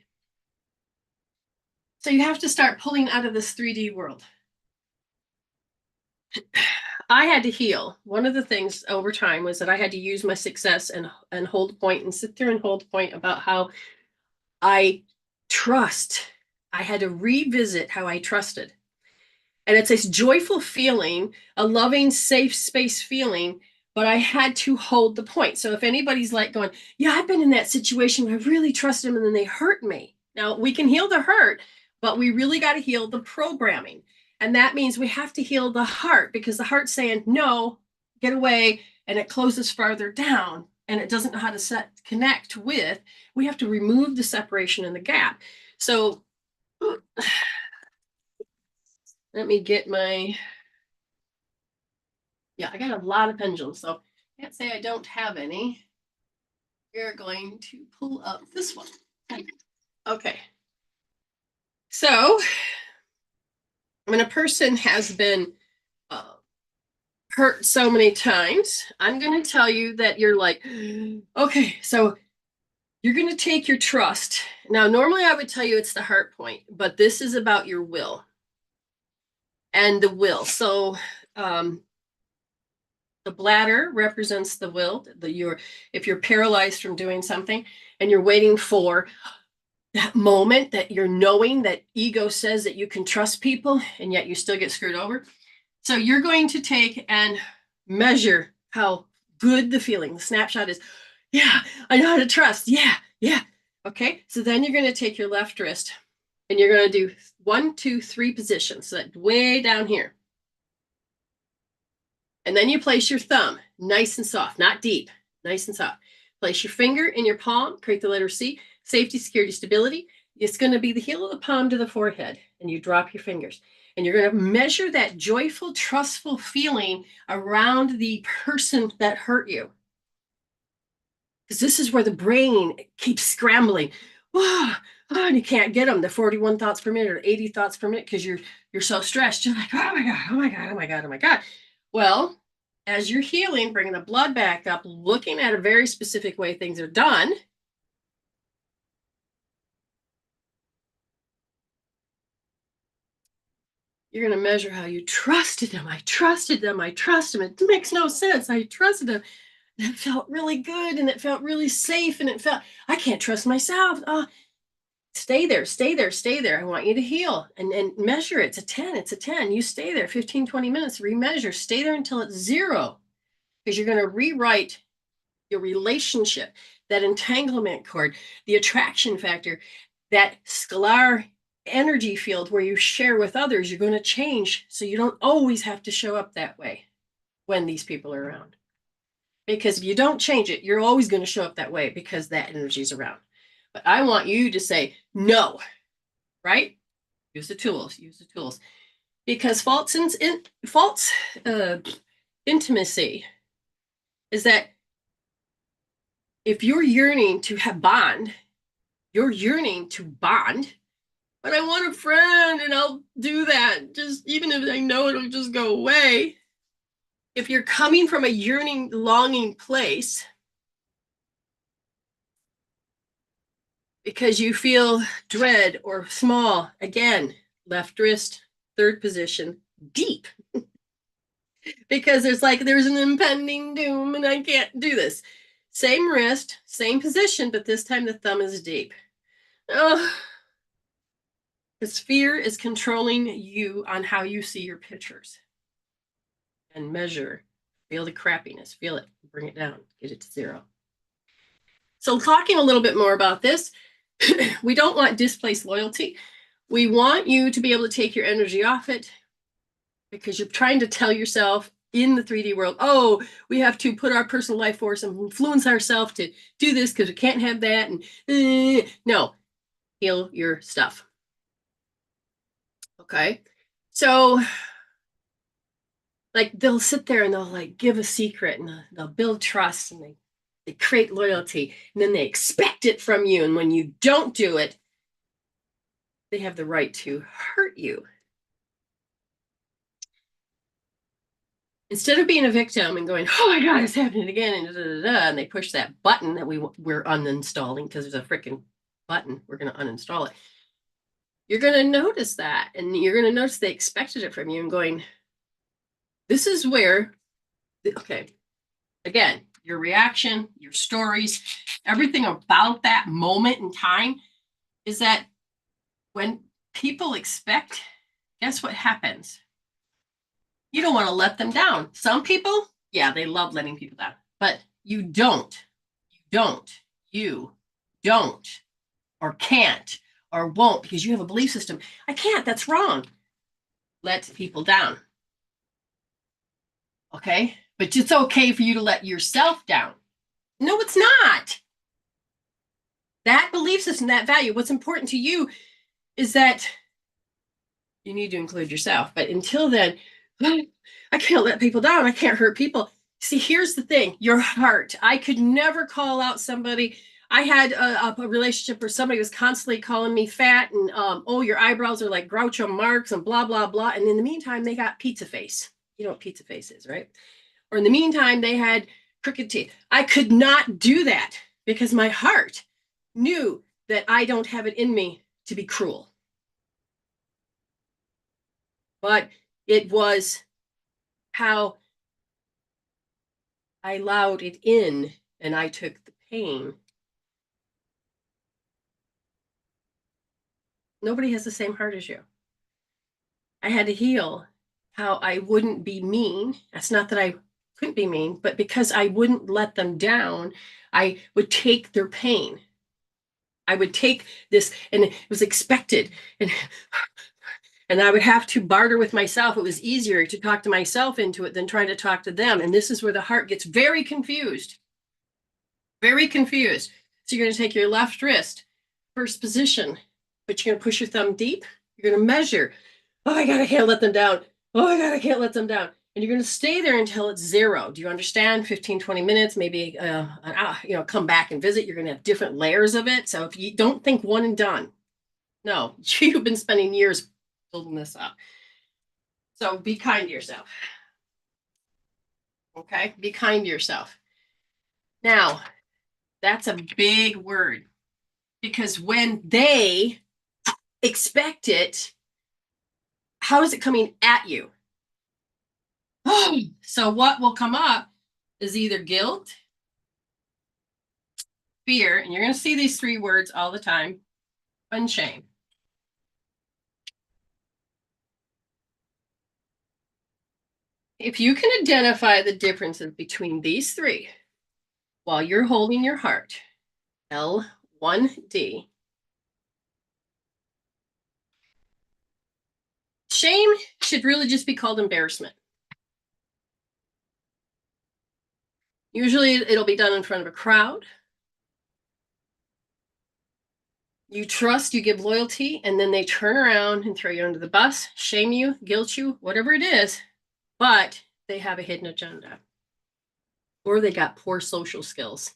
So you have to start pulling out of this 3D world. I had to heal. One of the things over time was that I had to use my success and hold a point and sit there and hold a point about how I trust. I had to revisit how I trusted. And it's this joyful feeling, a loving, safe space feeling, but I had to hold the point. So if anybody's like going, yeah, I've been in that situation where I really trusted them and then they hurt me. Now we can heal the hurt, but we really got to heal the programming. And that means we have to heal the heart, because the heart's saying, no, get away. And it closes farther down and it doesn't know how to connect with. We have to remove the separation and the gap. So let me get my, yeah, I got a lot of pendulums, so I can't say I don't have any. We're going to pull up this one. Okay. So when a person has been hurt so many times, I'm going to tell you that you're like, okay, so you're going to take your trust. Now, normally I would tell you it's the heart point, but this is about your will and the will. So the bladder represents the will. If you're paralyzed from doing something and you're waiting for that moment that you're knowing that ego says that you can trust people and yet you still get screwed over. So you're going to take and measure how good the feeling, the snapshot is. Yeah, I know how to trust. Yeah, yeah. Okay. So then you're going to take your left wrist And you're going to do 1, 2, 3 positions. So that way down here. And then you place your thumb nice and soft, not deep, nice and soft. Place your finger in your palm, create the letter C, safety, security, stability. It's going to be the heel of the palm to the forehead, and you drop your fingers. And you're going to measure that joyful, trustful feeling around the person that hurt you. Because this is where the brain keeps scrambling. And you can't get them, the 41 thoughts per minute or 80 thoughts per minute, because you're so stressed. You're like, oh my God, oh my God, oh my God, oh my God. Well, as you're healing, bringing the blood back up, looking at a very specific way things are done, you're going to measure how you trusted them. I trusted them. I trusted them. It makes no sense. I trusted them. That felt really good, and it felt really safe, and it felt, I can't trust myself. Stay there, stay there, stay there. I want you to heal and measure it. It's a 10, it's a 10. You stay there 15, 20 minutes, remeasure, stay there until it's 0, because you're going to rewrite your relationship, that entanglement cord, the attraction factor, that scalar energy field where you share with others. You're going to change so you don't always have to show up that way when these people are around. Because if you don't change it, you're always going to show up that way because that energy is around. But I want you to say no, right? Use the tools, use the tools. Because false intimacy is that if you're yearning to have bond, you're yearning to bond, but I want a friend and I'll do that, just even if I know it'll just go away. If you're coming from a yearning, longing place because you feel dread or small, again, left wrist, third position, deep. Because there's an impending doom and I can't do this. Same wrist, same position, but this time the thumb is deep. Oh, because fear is controlling you on how you see your pictures. And measure, feel the crappiness, feel it, bring it down, get it to 0. So talking a little bit more about this, we don't want displaced loyalty. We want you to be able to take your energy off it, because you're trying to tell yourself in the 3D world, oh, we have to put our personal life force and influence ourselves to do this because we can't have that. And no, heal your stuff. Okay. So like they'll sit there and they'll like give a secret and they'll build trust and they create loyalty, and then they expect it from you. And when you don't do it, they have the right to hurt you. Instead of being a victim and going, oh my God, it's happening again, and they push that button that we're uninstalling because there's a freaking button, we're going to uninstall it. You're going to notice that, and you're going to notice they expected it from you and going, this is where, okay, again, your reaction, your stories, everything about that moment in time is that when people expect, guess what happens? You don't want to let them down. Some people, yeah, they love letting people down, but you don't, or can't, or won't, because you have a belief system. I can't, that's wrong. Let people down. Okay? But it's okay for you to let yourself down. No, it's not. That belief system, that value, what's important to you is that you need to include yourself. But until then, I can't let people down. I can't hurt people. See, here's the thing, your heart. I could never call out somebody. I had a relationship where somebody was constantly calling me fat and, oh, your eyebrows are like Groucho Marx and blah, blah, blah. And in the meantime, they got pizza face. You know what pizza face is, right? Or in the meantime, they had crooked teeth. I could not do that because my heart knew that I don't have it in me to be cruel. But it was how I allowed it in and I took the pain. Nobody has the same heart as you. I had to heal how I wouldn't be mean. That's not that I couldn't be mean, but because I wouldn't let them down, I would take their pain. I would take this, and it was expected, and I would have to barter with myself. It was easier to talk to myself into it than trying to talk to them. And this is where the heart gets very confused, very confused. So you're going to take your left wrist, first position, but you're going to push your thumb deep. You're going to measure. Oh my God, I can't let them down. Oh my God, I can't let them down. And you're going to stay there until it's 0. Do you understand? 15, 20 minutes, maybe, come back and visit. You're going to have different layers of it. So if you don't think one and done, no, you've been spending years building this up. So be kind to yourself. Okay? Be kind to yourself. Now, that's a big word, because when they expect it, how is it coming at you? So what will come up is either guilt, fear, and you're going to see these 3 words all the time, and shame. If you can identify the differences between these 3 while you're holding your heart, L1D, shame should really just be called embarrassment. Usually it'll be done in front of a crowd. You trust, you give loyalty, and then they turn around and throw you under the bus, shame you, guilt you, whatever it is, but they have a hidden agenda. Or they got poor social skills.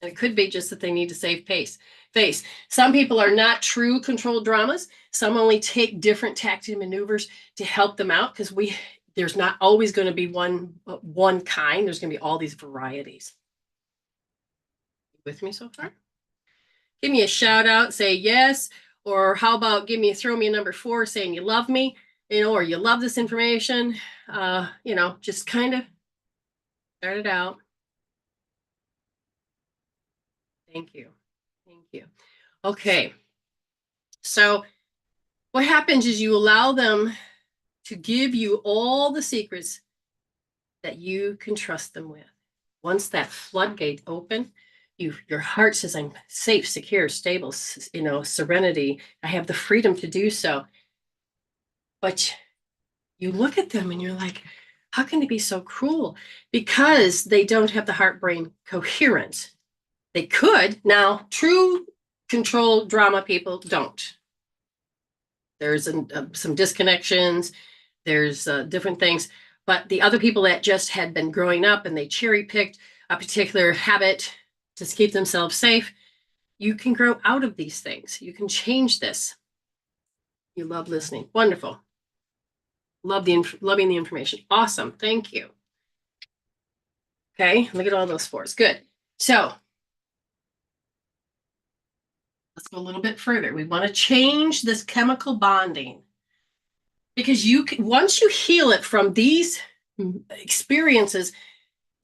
And it could be just that they need to save face. Some people are not true controlled dramas. Some only take different tactics and maneuvers to help them out, because there's not always going to be one kind. There's going to be all these varieties. With me so far? Give me a shout out, say yes, or how about throw me a number 4 saying you love me, or you love this information. Just kind of start it out. Thank you. Thank you. Okay. So what happens is you allow them to give you all the secrets that you can trust them with. Once that floodgate open, your heart says, I'm safe, secure, stable, serenity. I have the freedom to do so. But you look at them and you're like, how can they be so cruel? Because they don't have the heart-brain coherence. They could. Now, true control drama people don't. There's some disconnections. There's different things. But the other people that just had been growing up and they cherry-picked a particular habit to keep themselves safe, you can grow out of these things. You can change this. You love listening. Wonderful. Loving the information. Awesome. Thank you. Okay, look at all those 4s. Good. So let's go a little bit further. We want to change this chemical bonding, because once you heal it from these experiences,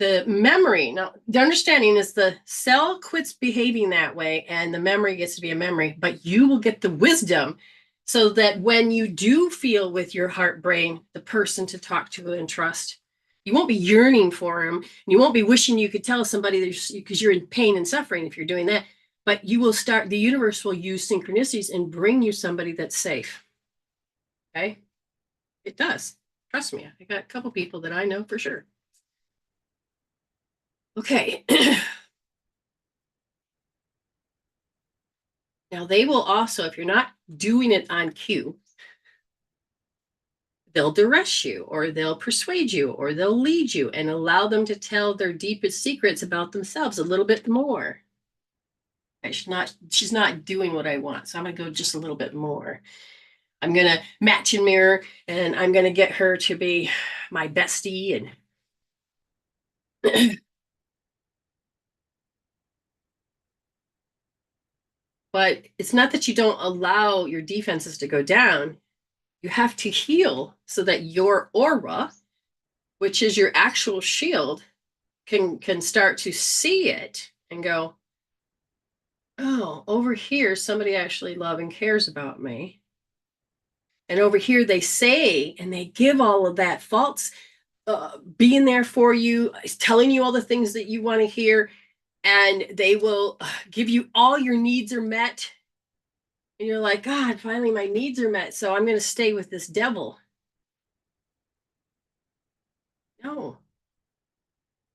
the memory, now the understanding is the cell quits behaving that way and the memory gets to be a memory, but you will get the wisdom so that when you do feel with your heart brain the person to talk to and trust, you won't be yearning for him, and you won't be wishing you could tell somebody because you're in pain and suffering if you're doing that, but the universe will use synchronicities and bring you somebody that's safe. Okay? It does. Trust me. I got a couple people that I know for sure. Okay. Now they will also, if you're not doing it on cue, they'll duress you, or they'll persuade you, or they'll lead you and allow them to tell their deepest secrets about themselves a little bit more. Okay, she's not doing what I want, so I'm going to go just a little bit more. I'm going to match and mirror, and I'm going to get her to be my bestie. And but it's not that you don't allow your defenses to go down. You have to heal so that your aura, which is your actual shield, can start to see it and go, oh, over here, somebody actually loves and cares about me. And over here, they say, and they give all of that false being there for you, telling you all the things that you want to hear. and they will give you all your needs are met. And you're like, God, finally my needs are met. So I'm going to stay with this devil. No,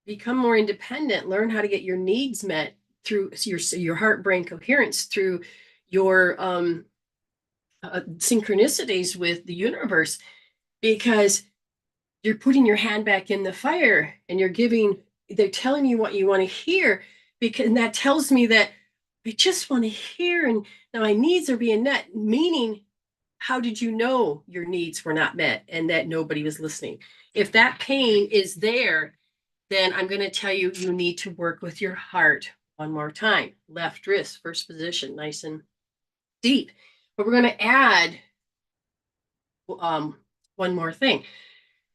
become more independent, learn how to get your needs met through your heart brain coherence, through your synchronicities with the universe, because you're putting your hand back in the fire and you're giving, they're telling you what you want to hear, because and that tells me that I just want to hear, and now my needs are being met, meaning how did you know your needs were not met and that nobody was listening? If that pain is there, then I'm going to tell you, you need to work with your heart one more time. Left wrist, first position, nice and deep. But we're going to add one more thing.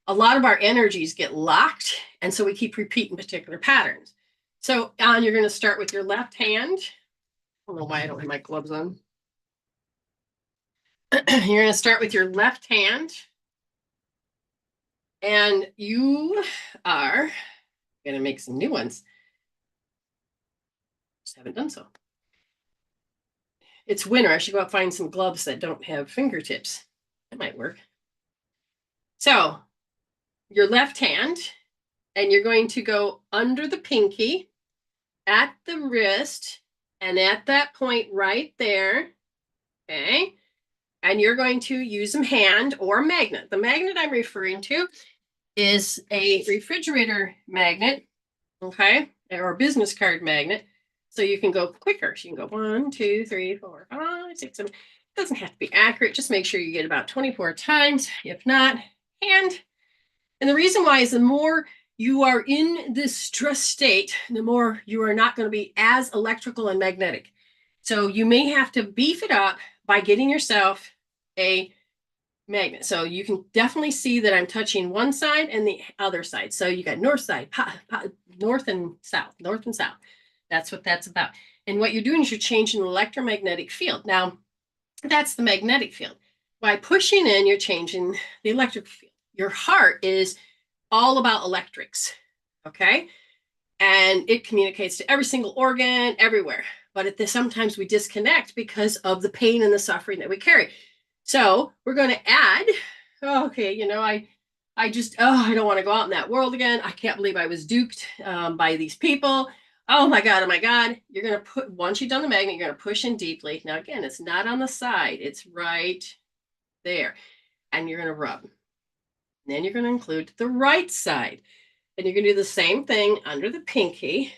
A lot of our energies get locked, and so we keep repeating particular patterns. So you're going to start with your left hand. I don't know why I don't have my gloves on. You're going to start with your left hand, and you are going to make some new ones. Just haven't done so. It's winter. I should go out and find some gloves that don't have fingertips. That might work. So your left hand, and you're going to go under the pinky, at the wrist, and at that point right there, okay? And you're going to use a hand or a magnet. The magnet I'm referring to is a refrigerator magnet, okay? Or a business card magnet. So you can go quicker. So you can go 1, 2, 3, 4, 5, 6, 7. It doesn't have to be accurate. Just make sure you get about 24 times. If not, hand. And the reason why is the more you are in this stress state, the more you are not going to be as electrical and magnetic. So you may have to beef it up by getting yourself a magnet. So you can definitely see that I'm touching one side and the other side. So you got north side, north and south, north and south. That's what that's about. And what you're doing is you're changing the electromagnetic field. Now, that's the magnetic field. By pushing in, you're changing the electric field. Your heart is all about electrics, okay? And it communicates to every single organ, everywhere. But sometimes we disconnect because of the pain and the suffering that we carry. So we're going to add, okay, you know, I don't want to go out in that world again. I can't believe I was duped by these people. Oh my God, oh my God. You're going to put, once you've done the magnet, you're going to push in deeply. Now, again, it's not on the side. It's right there. And you're going to rub. And then you're going to include the right side. And you're going to do the same thing under the pinky,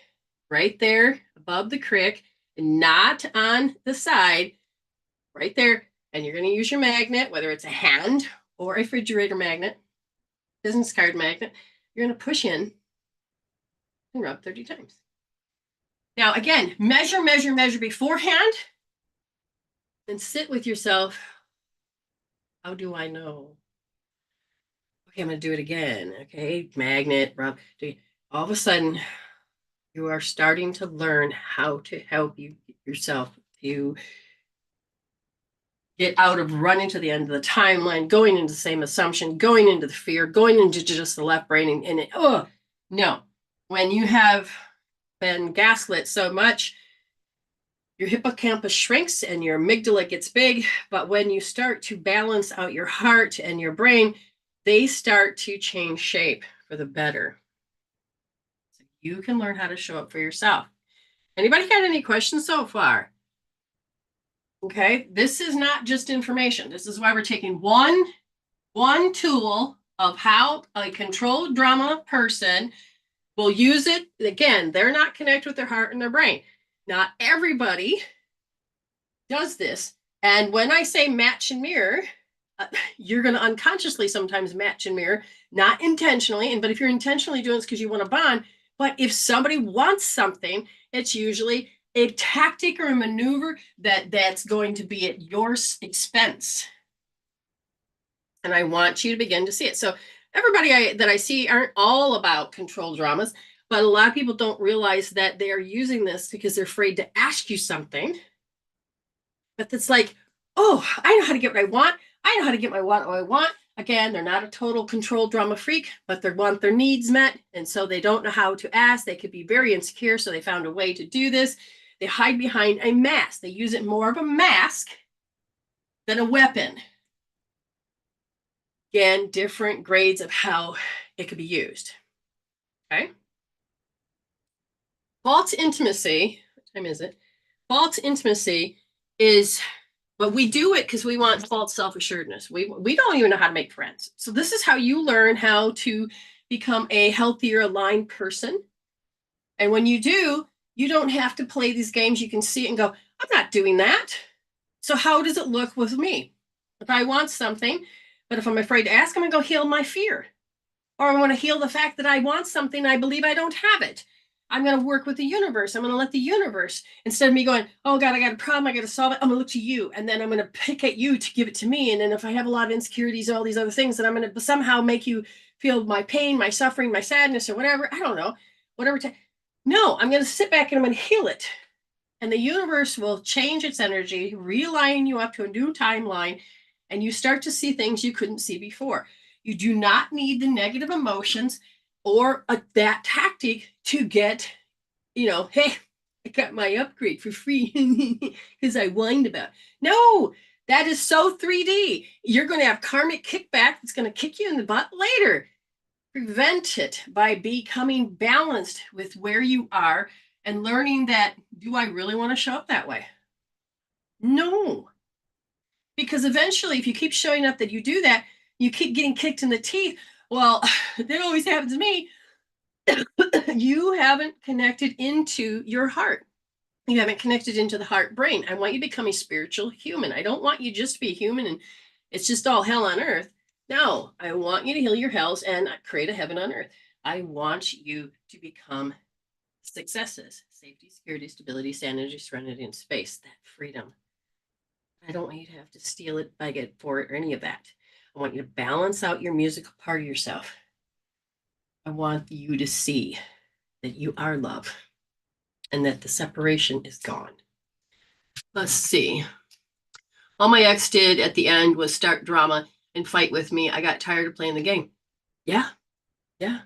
right there above the crick, and not on the side, right there. And you're going to use your magnet, whether it's a hand or a refrigerator magnet, business card magnet. You're going to push in and rub 30 times. Now, again, measure, measure, measure beforehand, and sit with yourself. How do I know? Okay, I'm going to do it again. Okay, magnet, rub. All of a sudden, you are starting to learn how to help yourself to get out of running to the end of the timeline, going into the same assumption, going into the fear, going into just the left brain. No. When you have been gaslit so much, your hippocampus shrinks and your amygdala gets big. But when you start to balance out your heart and your brain, they start to change shape for the better. So you can learn how to show up for yourself. Anybody got any questions so far? Okay, this is not just information. This is why we're taking one tool of how a controlled drama person will use it. Again, they're not connected with their heart and their brain. Not everybody does this. And when I say match and mirror, you're going to unconsciously sometimes match and mirror, not intentionally. But if you're intentionally doing this because you want to bond, but if somebody wants something, it's usually a tactic or a maneuver that's going to be at your expense. And I want you to begin to see it. So everybody that I see aren't all about control dramas, but a lot of people don't realize that they are using this because they're afraid to ask you something. But it's like, oh, I know how to get what I want. I know how to get what I want. Again, they're not a total control drama freak, but they want their needs met. And so they don't know how to ask. They could be very insecure. So they found a way to do this. They hide behind a mask. They use it more of a mask than a weapon. Again, different grades of how it could be used. Okay. False intimacy. What time is it? False intimacy is, but we do it because we want false self-assuredness. We don't even know how to make friends. So this is how you learn how to become a healthier, aligned person. And when you do, you don't have to play these games. You can see it and go, I'm not doing that. So how does it look with me? If I want something, but if I'm afraid to ask, I'm going to go heal my fear. Or I want to heal the fact that I want something, I believe I don't have it. I'm going to work with the universe. I'm going to let the universe, instead of me going, oh God, I got a problem, I got to solve it, I'm going to look to you. And then I'm going to pick at you to give it to me. And then if I have a lot of insecurities and all these other things, then I'm going to somehow make you feel my pain, my suffering, my sadness, or whatever. I don't know. Whatever. No, I'm going to sit back and I'm going to heal it. And the universe will change its energy, realign you up to a new timeline, and you start to see things you couldn't see before. You do not need the negative emotions or that tactic to get, hey, I got my upgrade for free because I whined about it. No, that is so 3D. You're going to have karmic kickback that's going to kick you in the butt later. Prevent it by becoming balanced with where you are and learning that, do I really want to show up that way? No. Because eventually, if you keep showing up that you do that, you keep getting kicked in the teeth. Well, that always happens to me. You haven't connected into your heart. You haven't connected into the heart brain. I want you to become a spiritual human. I don't want you just to be a human and it's just all hell on earth. No, I want you to heal your hells and create a heaven on earth. I want you to become successes: safety, security, stability, sanity, serenity, and space. That freedom. I don't want you to have to steal it, beg it for it, or any of that. I want you to balance out your musical part of yourself. I want you to see that you are love and that the separation is gone. Let's see. All my ex did at the end was start drama and fight with me. I got tired of playing the game. Yeah, yeah,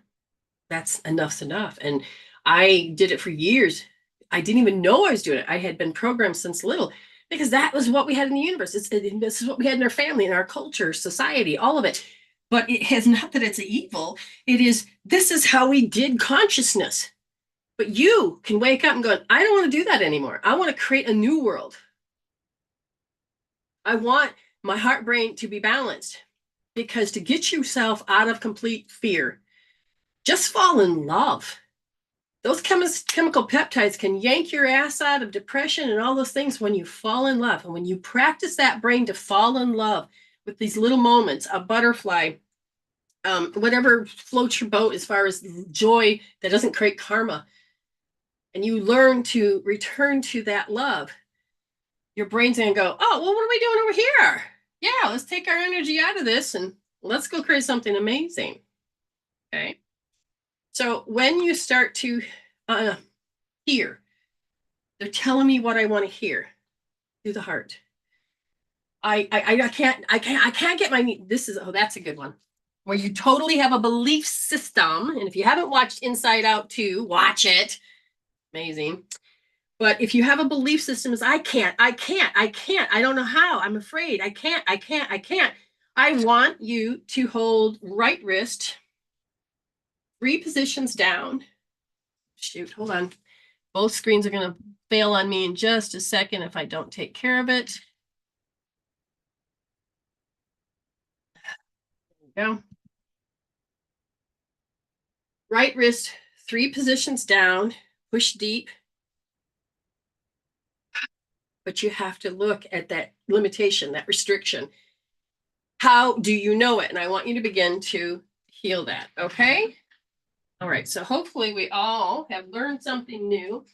that's enough's enough. And I did it for years. I didn't even know I was doing it. I had been programmed since little because that was what we had in the universe. This is what we had in our family, in our culture, society, all of it. But it has not that it's evil. It is, this is how we did consciousness. But you can wake up and go, I don't want to do that anymore. I want to create a new world. I want my heart brain to be balanced, because to get yourself out of complete fear, just fall in love. Those chemical peptides can yank your ass out of depression and all those things when you fall in love. And when you practice that brain to fall in love with these little moments, a butterfly, whatever floats your boat as far as joy that doesn't create karma, and you learn to return to that love, your brain's going to go, oh, well, what are we doing over here? Yeah, let's take our energy out of this and let's go create something amazing. Okay. So when you start to hear, they're telling me what I want to hear through the heart. I can't get my, this is, oh, that's a good one, where you totally have a belief system. And if you haven't watched Inside Out 2, watch it. Amazing. But if you have a belief system as I can't, I don't know how, I'm afraid, I can't. I want you to hold right wrist 3 positions down. Shoot, hold on. Both screens are going to fail on me in just a second if I don't take care of it. There we go. Right wrist 3 positions down, push deep. But you have to look at that limitation, that restriction. How do you know it? And I want you to begin to heal that, okay? All right, so hopefully we all have learned something new.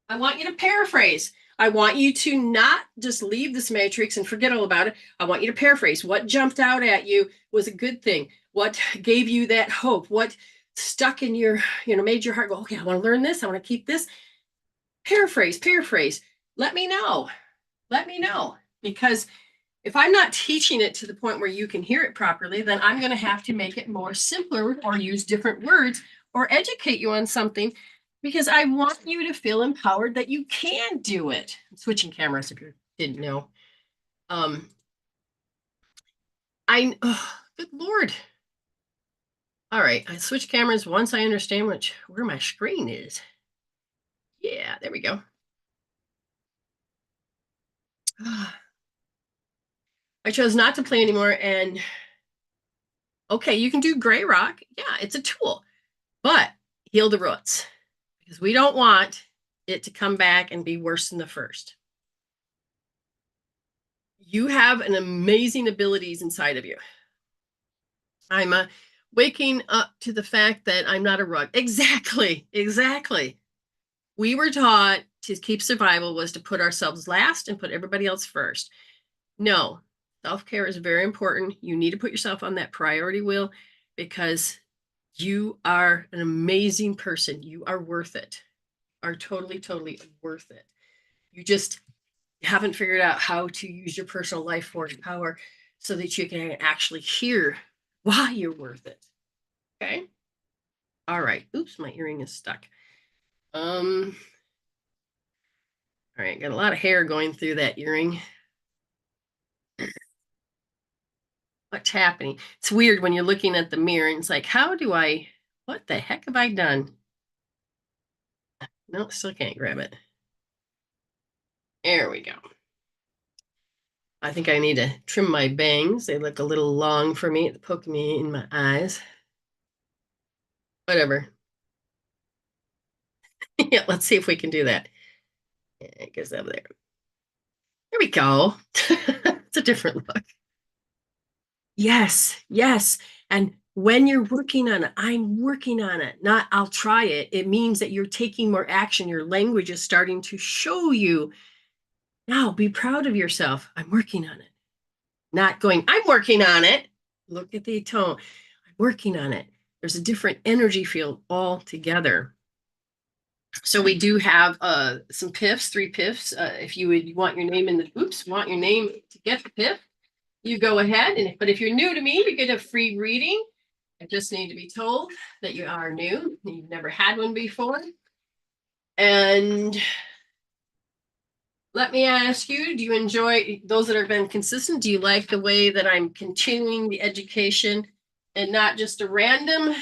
I want you to paraphrase. I want you to not just leave this matrix and forget all about it. I want you to paraphrase. What jumped out at you was a good thing. What gave you that hope? What stuck in your, made your heart go, okay, I want to learn this. I want to keep this. Paraphrase. Let me know. Because If I'm not teaching it to the point where you can hear it properly, then I'm going to have to make it more simpler or use different words or educate you on something because I want you to feel empowered that you can do it. I'm switching cameras if you didn't know. Um, good Lord. All right, I switch cameras once I understand where my screen is. Yeah, there we go. I chose not to play anymore. And okay, you can do gray rock. Yeah, it's a tool, but heal the roots because we don't want it to come back and be worse than the first. You have an amazing abilities inside of you. I'm waking up to the fact that I'm not a rug. Exactly, exactly. We were taught to keep survival was to put ourselves last and put everybody else first. No, self-care is very important. You need to put yourself on that priority wheel because you are an amazing person. You are worth it. Are totally, totally worth it. You just haven't figured out how to use your personal life force power so that you can actually hear why you're worth it. Okay. All right. Oops, my earring is stuck. All right, got a lot of hair going through that earring. What's happening? It's weird when you're looking at the mirror and it's like, what the heck have I done? No, still can't grab it. There we go. I think I need to trim my bangs. They look a little long for me. It's poking me in my eyes. Whatever. Yeah, let's see if we can do that. Yeah, it goes over there. There we go. It's a different look. Yes, yes. And when you're working on it, I'm working on it, not I'll try it. It means that you're taking more action. Your language is starting to show you. Now be proud of yourself. I'm working on it. Not going, I'm working on it. Look at the tone. I'm working on it. There's a different energy field altogether. So we do have some piffs, 3 piffs. If you would want your name in the want your name to get the piff, you go ahead. But if you're new to me, you get a free reading. I just need to be told that you are new. You've never had one before. And let me ask you, do you enjoy those that have been consistent? Do you like the way that I'm continuing the education and not just a random?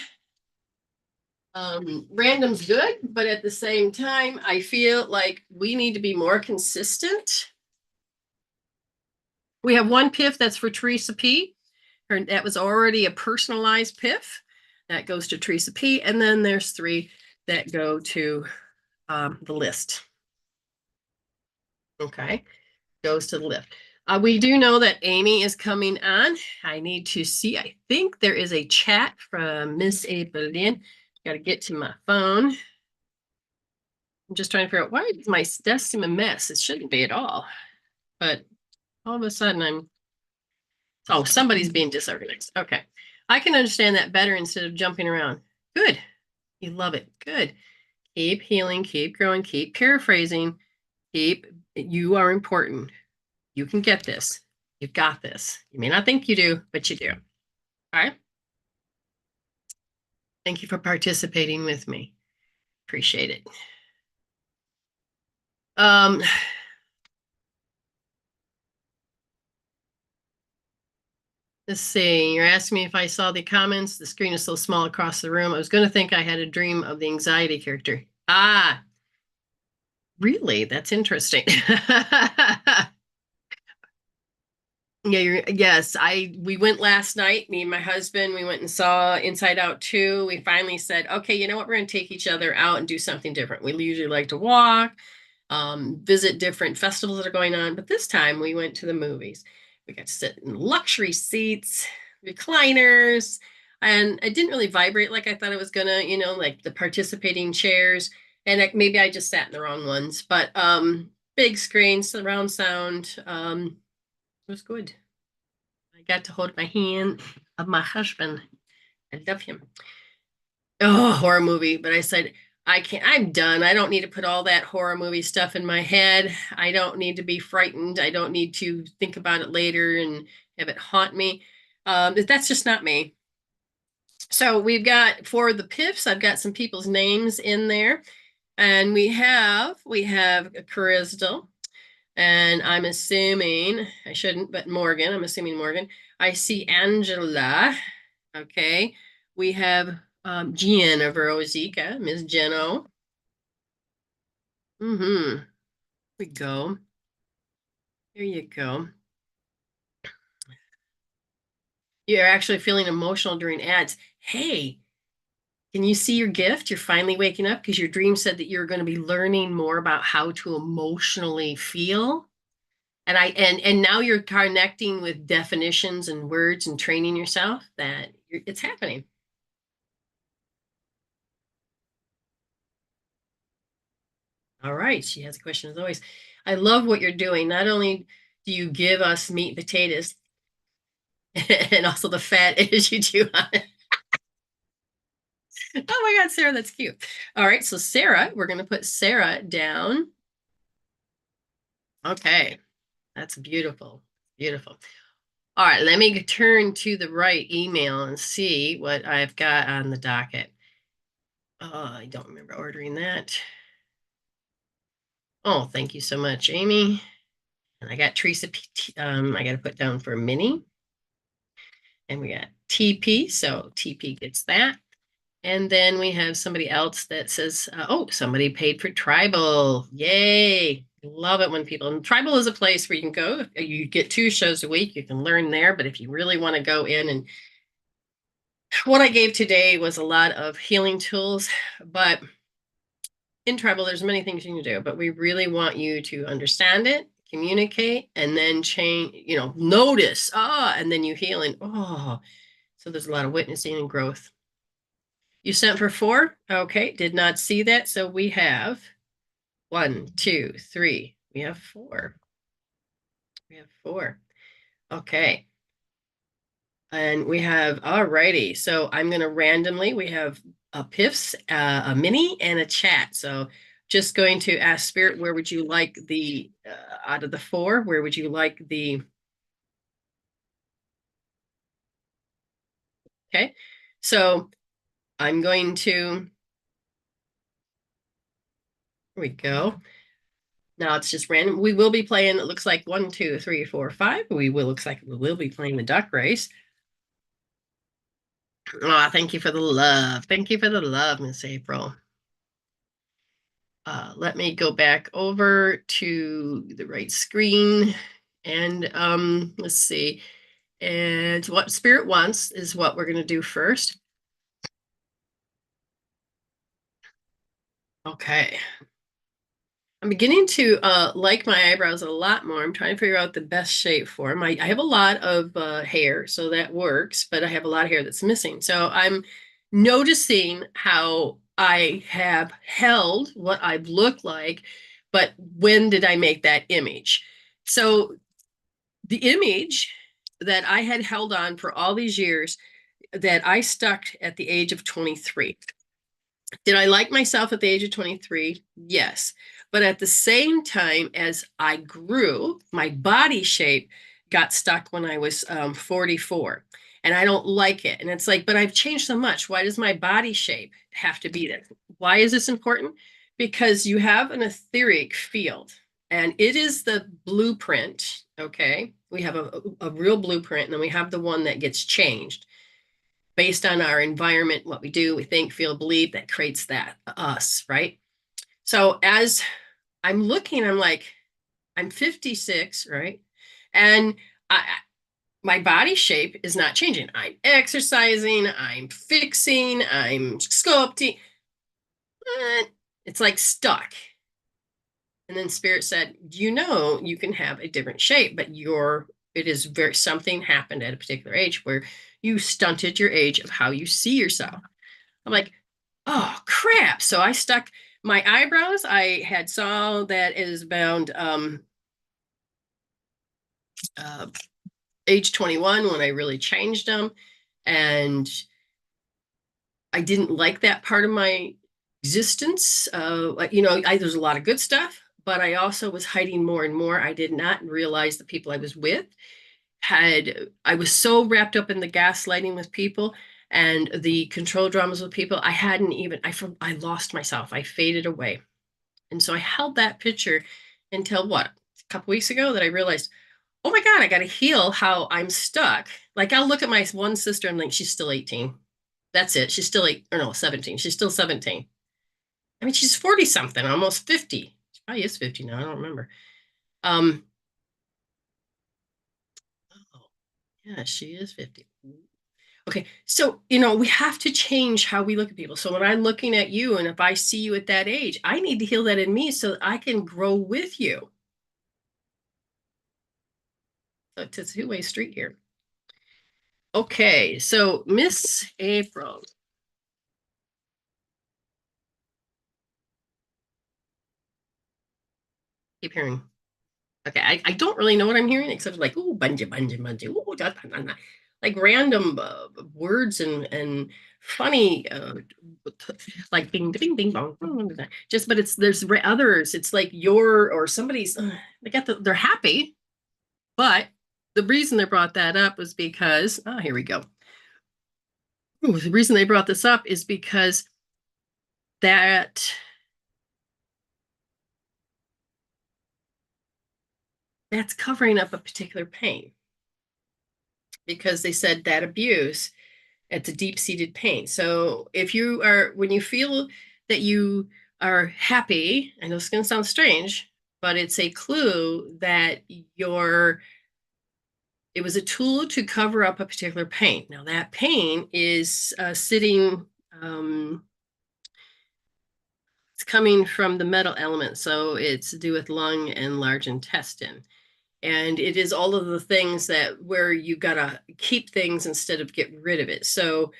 Random's good, but at the same time, I feel like we need to be more consistent. We have one piff that's for Theresa P. That was already a personalized piff. That goes to Theresa P. And then there's 3 that go to the list. Okay, goes to the list. We do know that Ayme is coming on. I need to see. I think there is a chat from Miss Lynn. Got to get to my phone. I'm just trying to figure out why is my desk a mess. It shouldn't be at all. But all of a sudden somebody's being disorganized. Okay. I can understand that better instead of jumping around. Good. You love it. Good. Keep healing, keep growing, keep paraphrasing, you are important. You can get this. You've got this. You may not think you do, but you do. All right. Thank you for participating with me. Appreciate it. Let's see. You're asking me if I saw the comments. The screen is so small across the room. I was going to think I had a dream of the anxiety character. Ah, really? That's interesting. Yeah, yes. We went last night, me and my husband, we went and saw Inside Out 2. We finally said, okay, you know what? We're going to take each other out and do something different. We usually like to walk, visit different festivals that are going on, but this time we went to the movies. We got to sit in luxury seats, recliners, and it didn't really vibrate like I thought it was gonna, like the participating chairs. And maybe I just sat in the wrong ones, but big screen, surround sound. It was good. I got to hold my hand of my husband. I love him. Oh, horror movie. But I said, I can't, I'm done. I don't need to put all that horror movie stuff in my head. I don't need to be frightened. I don't need to think about it later and have it haunt me. That's just not me. So we've got for the PIFs, I've got some people's names in there. And we have a Crystal, and I'm assuming I shouldn't, but Morgan. I'm assuming Morgan. I see Angela. Okay. We have Gianna Verozika, Miss Jeno. Mm-hmm. We go. There you go. You're actually feeling emotional during ads. Hey, can you see your gift? You're finally waking up because your dream said that you're going to be learning more about how to emotionally feel. And now you're connecting with definitions and words and training yourself that it's happening. All right. She has a question as always. I love what you're doing. Not only do you give us meat and potatoes and also the fat as you do on it. Oh my God, Sarah, that's cute. All right. So Sarah, we're going to put Sarah down. Okay. That's beautiful. Beautiful. All right. Let me turn to the right email and see what I've got on the docket. I don't remember ordering that. Oh, thank you so much, Ayme. And I got Theresa. I got to put down for Minnie. And we got TP, so TP gets that. And then we have somebody else that says, oh, somebody paid for Tribal. Yay. Love it when people, and Tribal is a place where you can go. You get 2 shows a week. You can learn there. But if you really want to go in, and what I gave today was a lot of healing tools, but in Tribal, there's many things you can do, but we really want you to understand it, communicate, and then change, notice, and then you heal, and so there's a lot of witnessing and growth. You sent for 4? Okay, did not see that. So we have 1, 2, 3. We have 4. We have 4. Okay. And we have, alrighty. So I'm going to randomly, we have a PIFs, a mini, and a chat. So just going to ask Spirit, where would you like the, out of the 4, where would you like the, okay. So I'm going to, here we go. Now it's just random. We will be playing, it looks like 1, 2, 3, 4, 5. Looks like we will be playing the duck race. Oh, thank you for the love. Thank you for the love, Miss April. Let me go back over to the right screen and let's see. And what Spirit wants is what we're going to do first. Okay. I'm beginning to like my eyebrows a lot more. I'm trying to figure out the best shape for them. I have a lot of hair, so that works, but I have a lot of hair that's missing. So I'm noticing how I have held what I've looked like, but when did I make that image? So the image that I had held on for all these years that I stuck at the age of 23. Did I like myself at the age of 23? Yes. But at the same time as I grew, my body shape got stuck when I was 44. And I don't like it. And it's like, but I've changed so much. Why does my body shape have to be there? Why is this important? Because you have an etheric field and it is the blueprint. Okay. We have a real blueprint, and then we have the one that gets changed based on our environment, what we do, we think, feel, believe, that creates that us, right? So as I'm looking, I'm like, I'm 56, right? And I, my body shape is not changing. I'm exercising, I'm fixing, I'm sculpting. It's like stuck. And then Spirit said, you can have a different shape, but it is very, something happened at a particular age where you stunted your age of how you see yourself. I'm like, oh crap. So I stuck my eyebrows. I had saw that is bound uh, age 21 when I really changed them. And I didn't like that part of my existence. There's a lot of good stuff, but I also was hiding more and more. I did not realize the people I was with I was so wrapped up in the gaslighting with people and the control dramas with people. I hadn't even, I lost myself. I faded away. And so I held that picture until what, a couple weeks ago that I realized, oh my God, I got to heal how I'm stuck. Like I'll look at my one sister and like, she's still 18. That's it. She's still 17. She's still 17. I mean, she's 40 something, almost 50. She probably is 50 now. I don't remember. Um, oh, yeah, she is 50. Okay, so we have to change how we look at people. So when I'm looking at you, and if I see you at that age, I need to heal that in me so that I can grow with you. So it's a two-way street here. Okay, so Miss April. Keep hearing. Okay, I don't really know what I'm hearing except like, ooh, bungee, bungee, bungee, ooh, da, da, da, da. Like random words and funny, like bing, bing, bing, bong. Just, but there's others. It's like your or somebody's. They're happy, but the reason they brought that up was because, here we go. Ooh, the reason they brought this up is because that that's covering up a particular pain because they said that abuse, it's a deep-seated pain. So when you feel that you are happy, I know it's going to sound strange, but it's a clue that it was a tool to cover up a particular pain. Now that pain is sitting, it's coming from the metal element. So it's to do with lung and large intestine. And it is all of the things where you gotta keep things instead of get rid of it. So,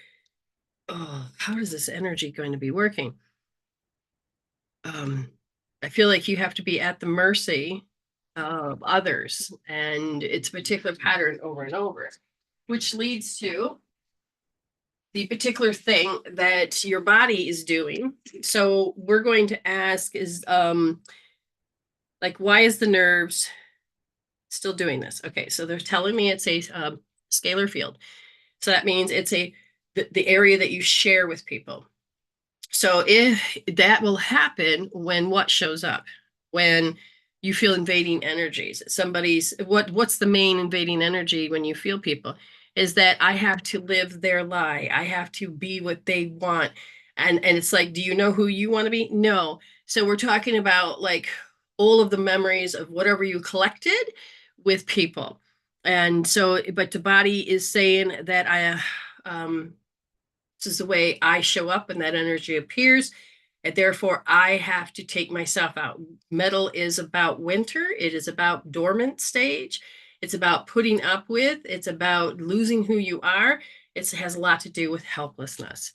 how is this energy going to be working? I feel like you have to be at the mercy of others, and it's a particular pattern over and over, which leads to the particular thing that your body is doing. So we're going to ask is like, why is the nerves still doing this? Okay, so they're telling me it's a scalar field. So that means it's the area that you share with people. So if that will happen when what shows up? When you feel invading energies. What's the main invading energy when you feel people? Is that I have to live their lie. I have to be what they want. And it's like, do you know who you want to be? No. So we're talking about like all of the memories of whatever you collected with people. And so, but the body is saying that this is the way I show up and that energy appears. And therefore, I have to take myself out. Metal is about winter. It is about dormant stage. It's about putting up with. It's about losing who you are. It has a lot to do with helplessness.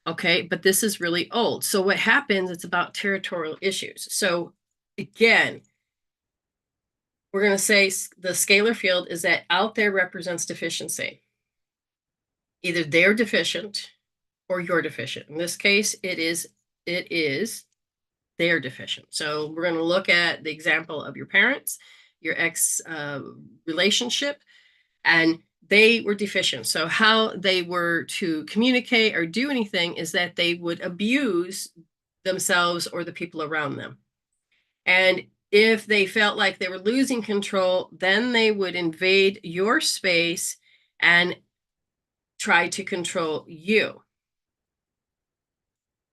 Okay, but this is really old. So what happens, it's about territorial issues. So again, we're going to say the scalar field is that out there represents deficiency. Either they're deficient or you're deficient. In this case, it is they're deficient. So we're going to look at the example of your parents, your ex relationship, and they were deficient. So how they were to communicate or do anything is that they would abuse themselves or the people around them. And if they felt like they were losing control, then they would invade your space and try to control you.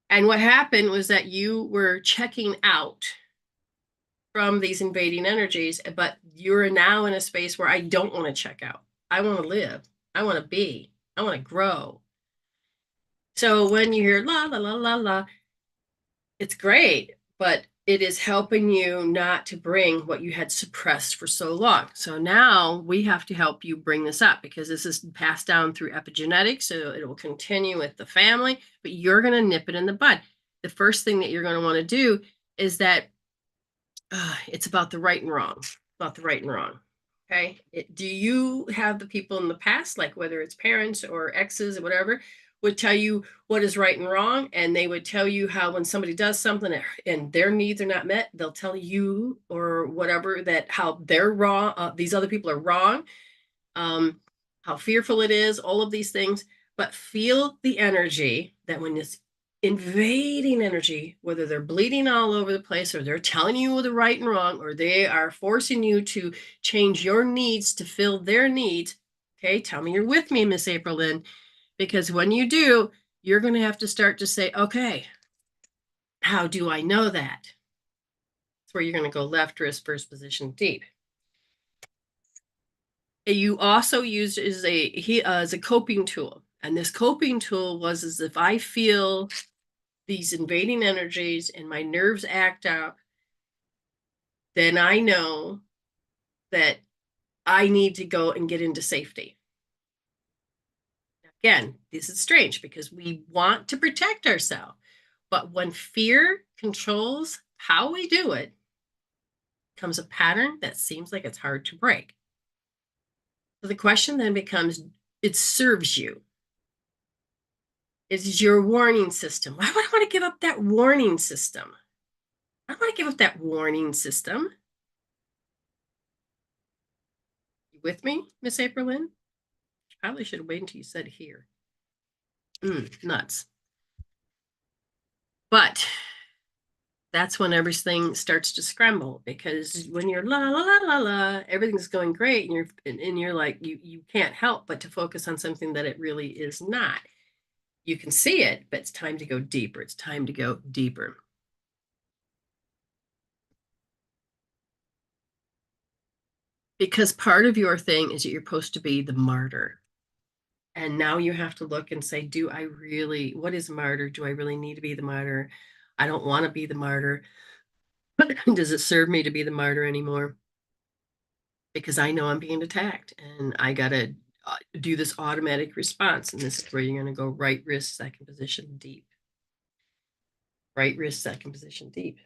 And what happened was that you were checking out from these invading energies, but you're now in a space where I don't want to check out. I want to live. I want to be. I want to grow. So when you hear la, la, la, la, la, it's great, but it is helping you not to bring what you had suppressed for so long. So now we have to help you bring this up because this is passed down through epigenetics. So it will continue with the family, but you're going to nip it in the bud. The first thing that you're going to want to do is that it's about the right and wrong. About the right and wrong. Okay. Do you have the people in the past, like whether it's parents or exes or whatever, would tell you what is right and wrong, and they would tell you how when somebody does something and their needs are not met, they'll tell you or whatever that how they're wrong, these other people are wrong, how fearful it is, all of these things. But feel the energy that when this invading energy, whether they're bleeding all over the place or they're telling you the right and wrong, or they are forcing you to change your needs to fill their needs. Okay, tell me you're with me, Miss April Lynn, because when you do, you're going to have to start to say, okay, how do I know that? That's where you're going to go left wrist, first position, deep. You also used as a coping tool. And this coping tool was as if I feel these invading energies and my nerves act out, then I know that I need to go and get into safety. Again, this is strange because we want to protect ourselves. But when fear controls how we do it, becomes a pattern that seems like it's hard to break. So the question then becomes, it serves you. It's your warning system. Why would I want to give up that warning system? I don't want to give up that warning system. You with me, Miss April Lynn? Probably should have waited until you said here. Nuts. But that's when everything starts to scramble, because when you're la la la la la, everything's going great, and you're like you can't help but to focus on something that it really is not. You can see it, but it's time to go deeper. It's time to go deeper. Because part of your thing is that you're supposed to be the martyr. And now you have to look and say, what is martyr? Do I really need to be the martyr? I don't want to be the martyr. Does it serve me to be the martyr anymore? Because I know I'm being attacked and I got to do this automatic response. And this is where you're going to go right wrist, second position, deep. Right wrist, second position, deep.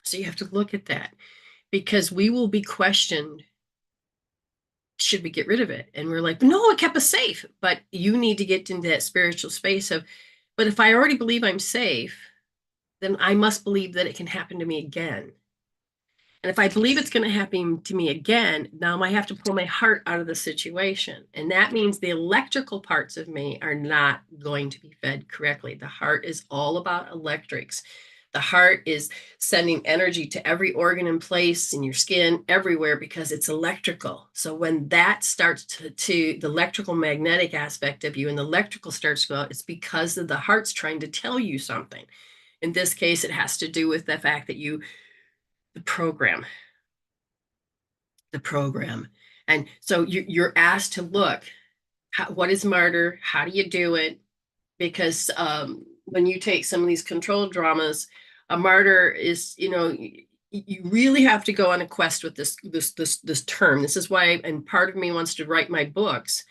So you have to look at that, because we will be questioned. Should we get rid of it? And we're like, no, it kept us safe. But you need to get into that spiritual space of, but if I already believe I'm safe, then I must believe that it can happen to me again. And if I believe it's going to happen to me again, now I have to pull my heart out of the situation. And that means the electrical parts of me are not going to be fed correctly. The heart is all about electrics. The heart is sending energy to every organ and place in your skin, everywhere, because it's electrical. So when that starts to the electrical magnetic aspect of you and the electrical starts to go out, it's because of the heart's trying to tell you something. In this case, it has to do with the fact that the program. And so you're asked to look, what is martyr? How do you do it? Because when you take some of these control dramas, a martyr is, you really have to go on a quest with this term. This is why, and part of me wants to write my books.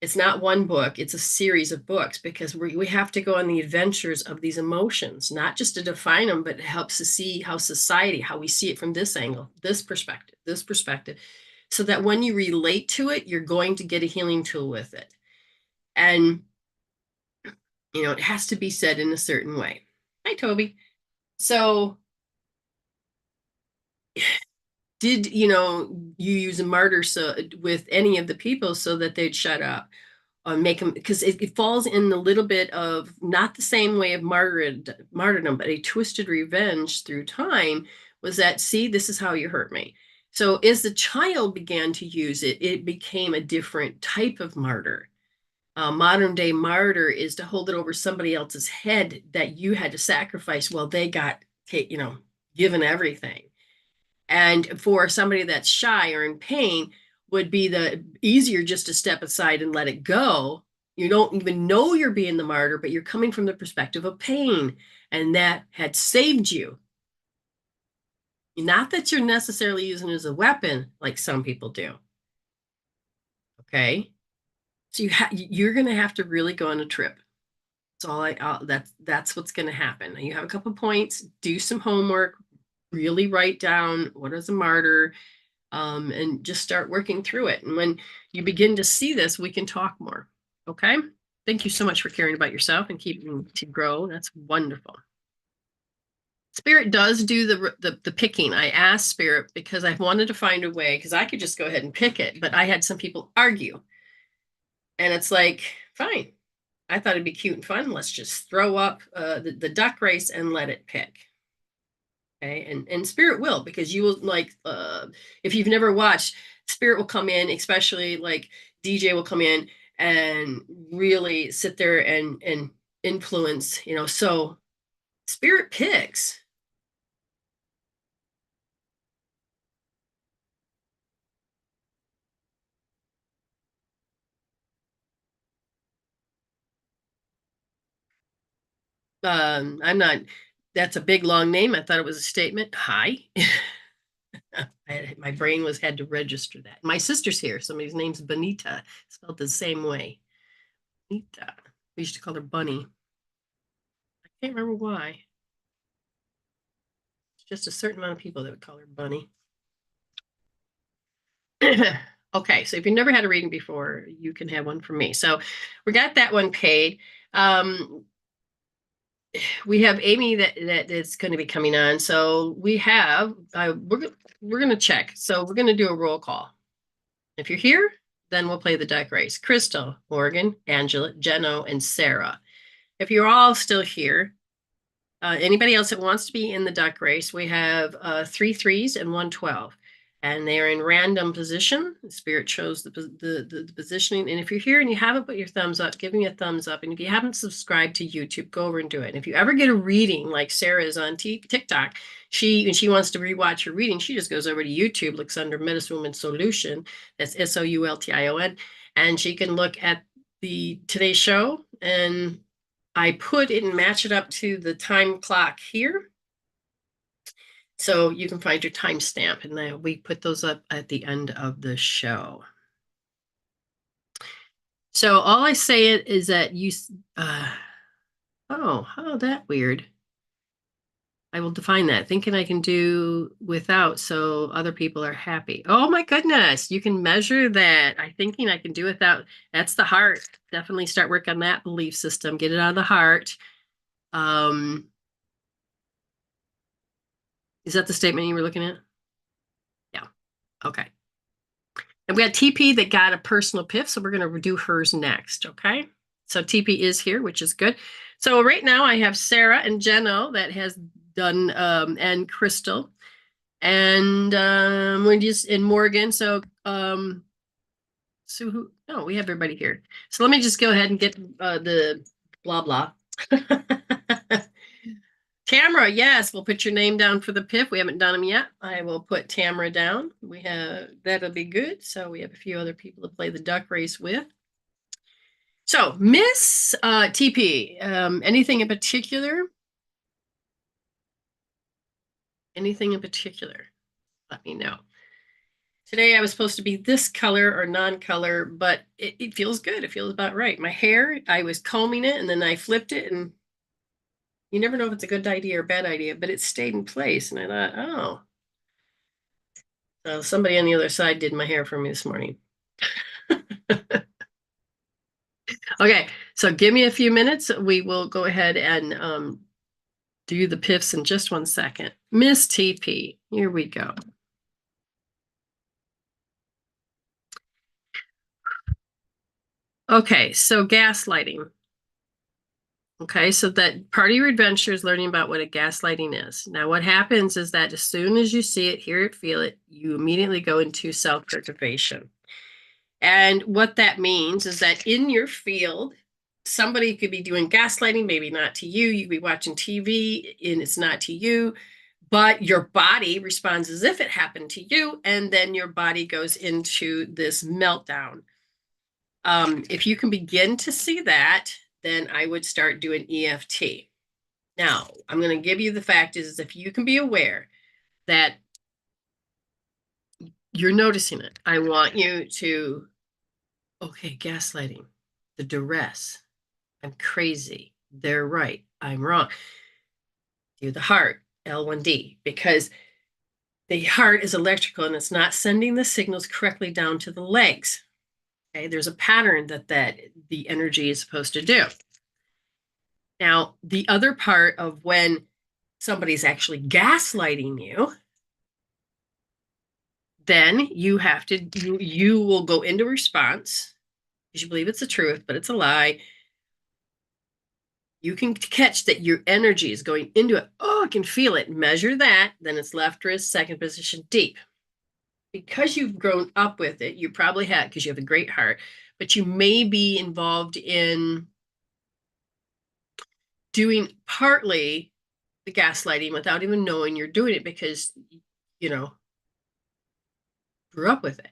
It's not one book, it's a series of books, because we have to go on the adventures of these emotions, not just to define them, but it helps to see how we see it from this angle, this perspective, so that when you relate to it, you're going to get a healing tool with it. And, it has to be said in a certain way. Hi, Toby. So did, you use a martyr with any of the people so that they'd shut up? Make them, because it falls in a little bit of not the same way of martyrdom, but a twisted revenge through time, was that, see, this is how you hurt me. So as the child began to use it, it became a different type of martyr. Modern day martyr is to hold it over somebody else's head that you had to sacrifice while they got, given everything. And for somebody that's shy or in pain, would be the easier just to step aside and let it go. You don't even know you're being the martyr, but you're coming from the perspective of pain, and that had saved you. Not that you're necessarily using it as a weapon like some people do. Okay, so you're going to have to really go on a trip. That's what's going to happen. You have a couple points. Do some homework. Really write down what is a martyr. And just start working through it. And when you begin to see this, we can talk more. Okay. Thank you so much for caring about yourself and keeping to grow. That's wonderful. Spirit does do the picking. I asked Spirit because I wanted to find a way because I could just go ahead and pick it, but I had some people argue. And it's like, fine. I thought it'd be cute and fun. Let's just throw up the duck race and let it pick. Okay. And Spirit will, because you will like if you've never watched, Spirit will come in, especially like DJ will come in and really sit there and influence, you know. So Spirit picks. I'm not, that's a big long name. I thought it was a statement. Hi. My brain was had to register that. My sister's here. Somebody's name's Bonita, spelled the same way. Bonita. We used to call her Bunny. I can't remember why. It's just a certain amount of people that would call her Bunny. Okay, so if you've never had a reading before, you can have one from me. So we got that one paid. Um, we have Ayme that is going to be coming on. So we have we're going to check. So we're going to do a roll call. If you're here, then we'll play the deck race. Crystal, Morgan, Angela, Jeno, and Sarah. If you're all still here, anybody else that wants to be in the duck race, we have 3 3s and 1 12. And they're in random position. The Spirit chose the positioning. And if you're here and you haven't put your thumbs up, give me a thumbs up. And if you haven't subscribed to YouTube, go over and do it. And if you ever get a reading like Sarah is on TikTok, when she wants to rewatch her reading, she just goes over to YouTube, looks under Medicine Soultion. That's Soultion. And she can look at the today's show, and I put it and match it up to the time clock here. So you can find your timestamp, and then we put those up at the end of the show. So all I say is that how that weird. I will define that. Thinking I can do without so other people are happy. Oh my goodness, you can measure that. I thinking I can do without. That's the heart. Definitely start work on that belief system. Get it out of the heart. Is that the statement you were looking at? Yeah. Okay. And we got TP that got a personal piff, so we're going to do hers next. Okay. So TP is here, which is good. So right now I have Sarah and Jeno that has done, and Crystal, and we're just in Morgan. So who? No, we have everybody here. So let me just go ahead and get the blah blah. Tamara, yes, we'll put your name down for the PIF. We haven't done them yet. I will put Tamara down. We have, that'll be good. So we have a few other people to play the duck race with. So Miss TP, anything in particular? Anything in particular? Let me know. Today I was supposed to be this color or non-color, but it feels good. It feels about right. My hair, I was combing it and then I flipped it, and you never know if it's a good idea or bad idea, but it stayed in place. And I thought, oh, so somebody on the other side did my hair for me this morning. Okay, so give me a few minutes. We will go ahead and do the piffs in just 1 second. Miss TP, here we go. Okay, so gaslighting. Okay, so that part of your adventure is learning about what a gaslighting is. Now, what happens is that as soon as you see it, hear it, feel it, you immediately go into self-preservation. And what that means is that in your field, somebody could be doing gaslighting, maybe not to you. You could be watching TV and it's not to you, but your body responds as if it happened to you. And then your body goes into this meltdown. If you can begin to see that, then I would start doing EFT. Now, I'm going to give you the fact is if you can be aware that you're noticing it, I want you to, okay, gaslighting, the duress. I'm crazy. They're right. I'm wrong. Do the heart, L1D, because the heart is electrical and it's not sending the signals correctly down to the legs. Okay, there's a pattern that the energy is supposed to do. Now, the other part of when somebody's actually gaslighting you, then you have to you will go into response because you believe it's the truth, but it's a lie. You can catch that your energy is going into it. Oh, I can feel it. Measure that. Then it's left wrist, second position, deep. Because you've grown up with it, you probably had, because you have a great heart, but you may be involved in doing partly the gaslighting without even knowing you're doing it because, you know, grew up with it.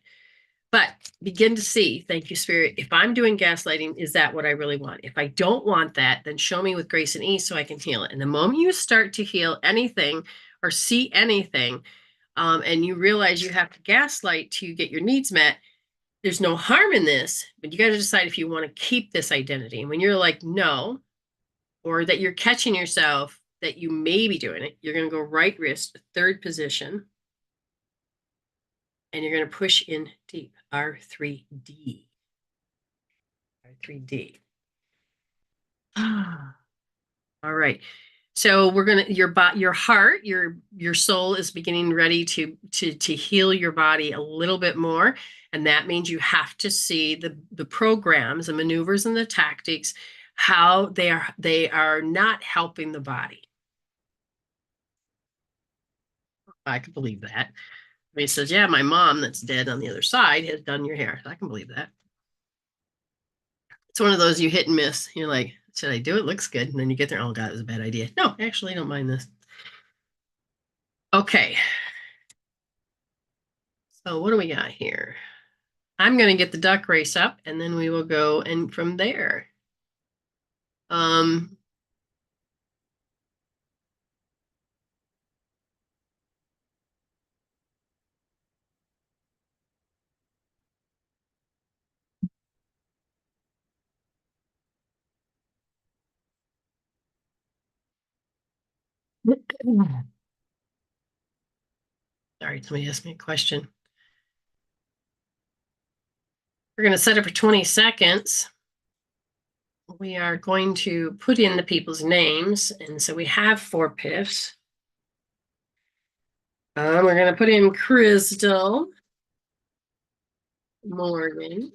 But begin to see, thank you, Spirit, if I'm doing gaslighting, is that what I really want? If I don't want that, then show me with grace and ease so I can heal it. And the moment you start to heal anything or see anything, and you realize you have to gaslight to get your needs met, there's no harm in this, but you got to decide if you want to keep this identity. And when you're like, no, or that you're catching yourself that you may be doing it, you're going to go right wrist, third position, and you're going to push in deep, R3D. R3D. All right. So we're gonna your heart, your soul is beginning ready to heal your body a little bit more. And that means you have to see the programs, the maneuvers, and the tactics, how they are not helping the body. I can believe that. He says, yeah, my mom that's dead on the other side has done your hair. I can believe that. It's one of those you hit and miss. You're like, should I do it? Looks good. And then you get there, oh God, it was a bad idea. No, actually, I don't mind this. Okay. So what do we got here? I'm going to get the duck race up and then we will go and from there. Um, sorry, somebody asked me a question. We're going to set it for 20 seconds. We are going to put in the people's names. And so we have 4 piffs. We're going to put in Crystal, Morgan,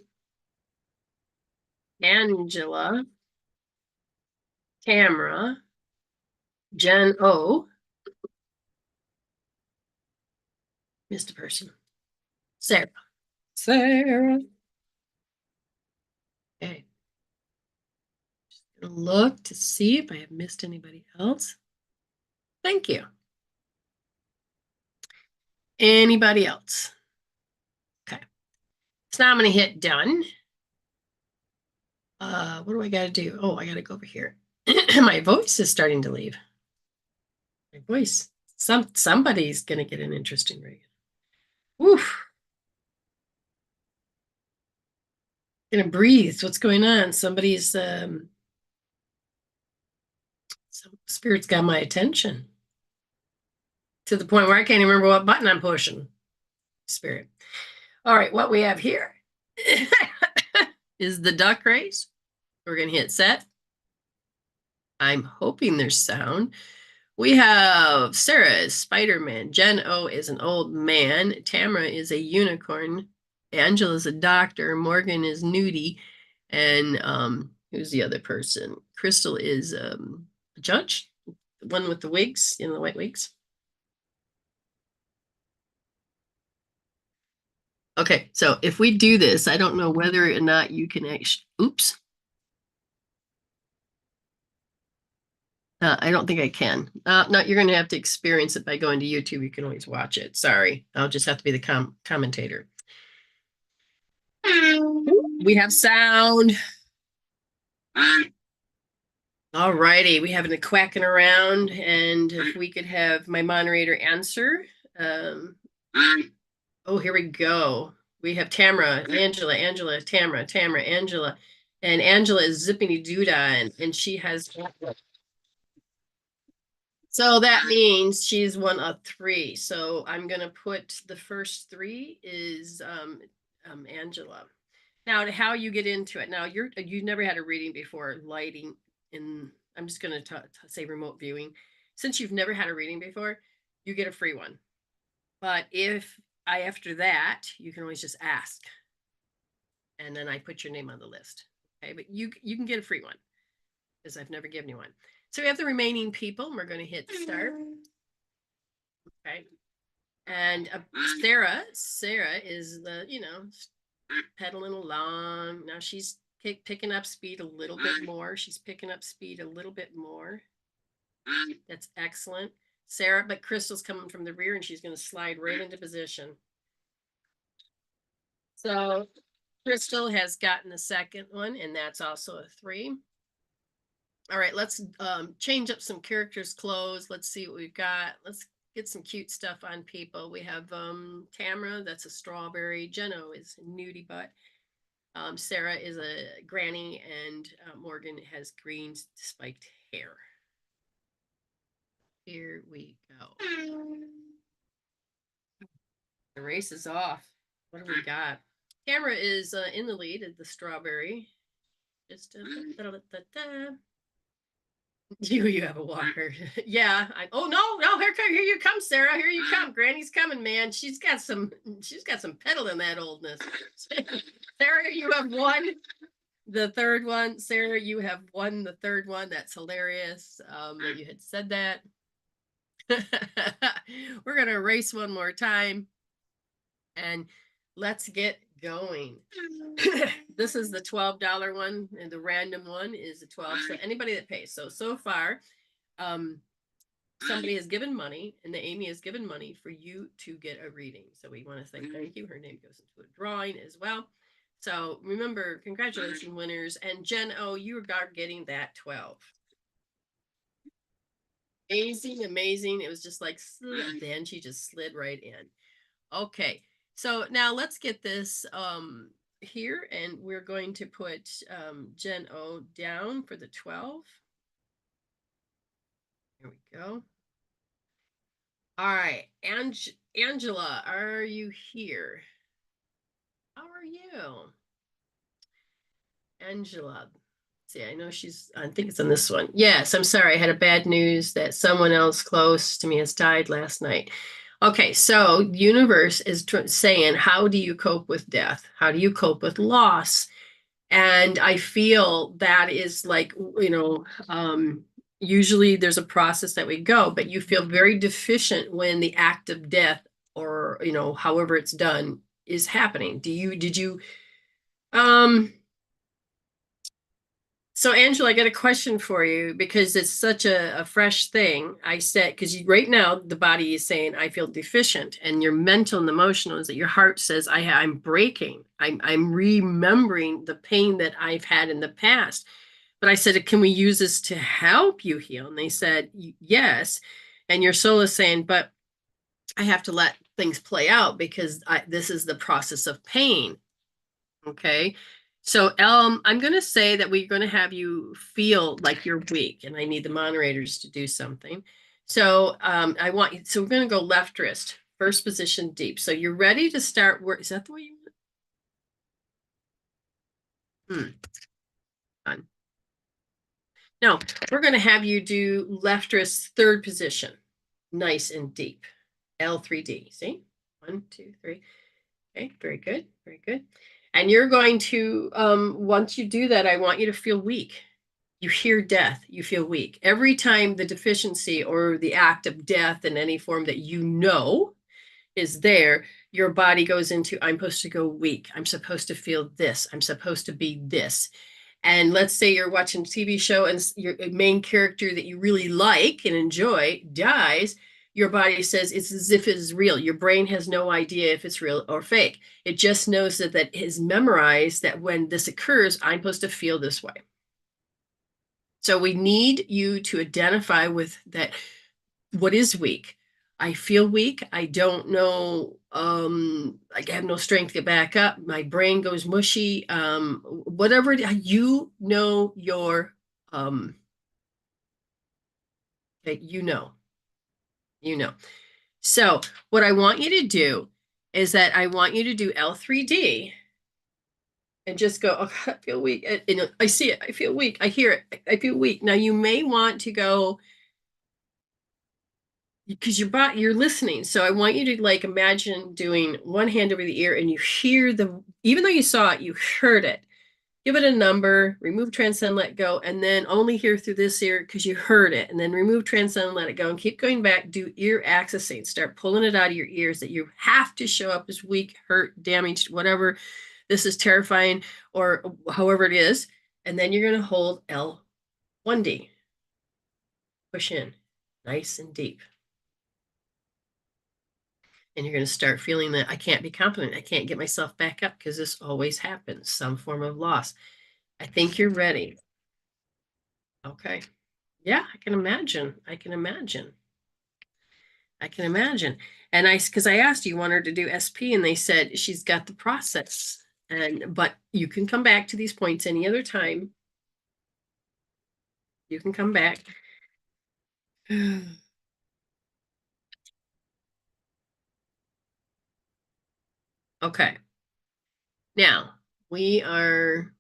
Angela, Tamara, Jen O, missed a person, Sarah. Sarah. Okay. Just gonna look to see if I have missed anybody else. Thank you. Anybody else? Okay. So now I'm going to hit done. What do I got to do? Oh, I got to go over here. My voice is starting to leave. My voice. Somebody's going to get an interesting rig. Oof. Gonna breathe. What's going on? Somebody's some spirit's got my attention to the point where I can't even remember what button I'm pushing. Spirit. All right, what we have here is the duck race. We're gonna hit set. I'm hoping there's sound. We have Sarah is Spider-Man. Jen O is an old man. Tamara is a unicorn. Angela is a doctor. Morgan is Nudie. And who's the other person? Crystal is a judge, the one with the wigs, the white wigs. Okay, so if we do this, I don't know whether or not you can actually, oops. I don't think I can. No, you're going to have to experience it by going to YouTube. You can always watch it. Sorry, I'll just have to be the commentator. We have sound. All righty, we have a quacking around, and if we could have my moderator answer. Oh, here we go. We have Tamara, Angela, Tamara, Angela, and Angela is zippity doodah, and she has. So that means she's one of 3. So I'm gonna put the first 3 is Angela. Now, how you get into it. Now, you've never had a reading before, lighting in, I'm just going to say remote viewing. Since you've never had a reading before, you get a free one. But after that, you can always just ask. And then I put your name on the list. Okay, but you can get a free one because I've never given you one. So we have the remaining people. And we're going to hit start. Okay. And Sarah is the, pedaling along. Now she's picking up speed a little bit more. She's picking up speed a little bit more. That's excellent. Sarah, but Crystal's coming from the rear and she's going to slide right into position. So Crystal has gotten the second one, and that's also a 3. All right, let's change up some characters' clothes. Let's see what we've got. Let's get some cute stuff on people. We have Tamara, that's a strawberry. Jeno is nudie butt. Sarah is a granny, and Morgan has green spiked hair. Here we go. The race is off. What do we got? Tamara is in the lead at the strawberry. Just you have a walker. Yeah. Oh no, here you come, Sarah. Here you come. Granny's coming, man. She's got some pedal in that oldness. Sarah, you have won the third one. Sarah, you have won the third one. That's hilarious. That you had said that. We're gonna race one more time. And let's get going. This is the $12 one, and the random one is the 12. So anybody that pays. So far, somebody has given money, and the Ayme has given money for you to get a reading. So we want to say thank you. Her name goes into a drawing as well. So remember, congratulations, winners. And Jen, you are getting that 12. Amazing. It was just like, then she just slid right in. Okay. So now let's get this here, and we're going to put Jen O down for the 12. Here we go. All right, Angela, are you here? How are you? Angela. See, I know I think it's on this one. Yes, I'm sorry. I had a bad news that someone else close to me has died last night. Okay, so universe is saying, how do you cope with death? How do you cope with loss? And I feel that is like, usually there's a process that we go, but you feel very deficient when the act of death or, however it's done is happening. So Angela, I got a question for you because it's such a fresh thing. I said, because right now the body is saying, I feel deficient, and your mental and emotional is that your heart says, I'm breaking. I'm remembering the pain that I've had in the past. But I said, can we use this to help you heal? And they said, yes. And your soul is saying, but I have to let things play out because this is the process of pain. Okay. So I'm going to say that we're going to have you feel like you're weak, and I need the moderators to do something. So so we're going to go left wrist, first position deep. So you're ready to start work. Is that the way you want? Fun. No, we're going to have you do left wrist, third position, nice and deep. L3D. See? 1, 2, 3. Okay, very good. Very good. And you're going to, once you do that, I want you to feel weak. You hear death, you feel weak. Every time the deficiency or the act of death in any form that is there, your body goes into, I'm supposed to go weak. I'm supposed to feel this. I'm supposed to be this. And let's say you're watching a TV show and your main character that you really like and enjoy dies. Your body says it's as if it is real. Your brain has no idea if it's real or fake. It just knows that is memorized that when this occurs, I'm supposed to feel this way. So we need you to identify with that. What is weak? I feel weak. I don't know. I have no strength to get back up. My brain goes mushy. Whatever your okay, So what I want you to do is that I want you to do L3D. and just go, oh, I feel weak. And I see it. I feel weak. I hear it. I feel weak. Now you may want to go because you're listening. So I want you to like imagine doing one hand over the ear and you hear even though you saw it, you heard it. Give it a number, remove, transcend, let go, and then only hear through this ear because you heard it. And then remove, transcend, let it go, and keep going back. Do ear accessing. Start pulling it out of your ears that you have to show up as weak, hurt, damaged, whatever. This is terrifying, or however it is. And then you're going to hold L1D. Push in nice and deep. And you're going to start feeling that I can't be confident. I can't get myself back up because this always happens, some form of loss. I think you're ready. Okay. Yeah, I can imagine. I can imagine. I can imagine. And because I asked, you want her to do SP? And they said she's got the process. But you can come back to these points any other time. You can come back. Okay. Now we are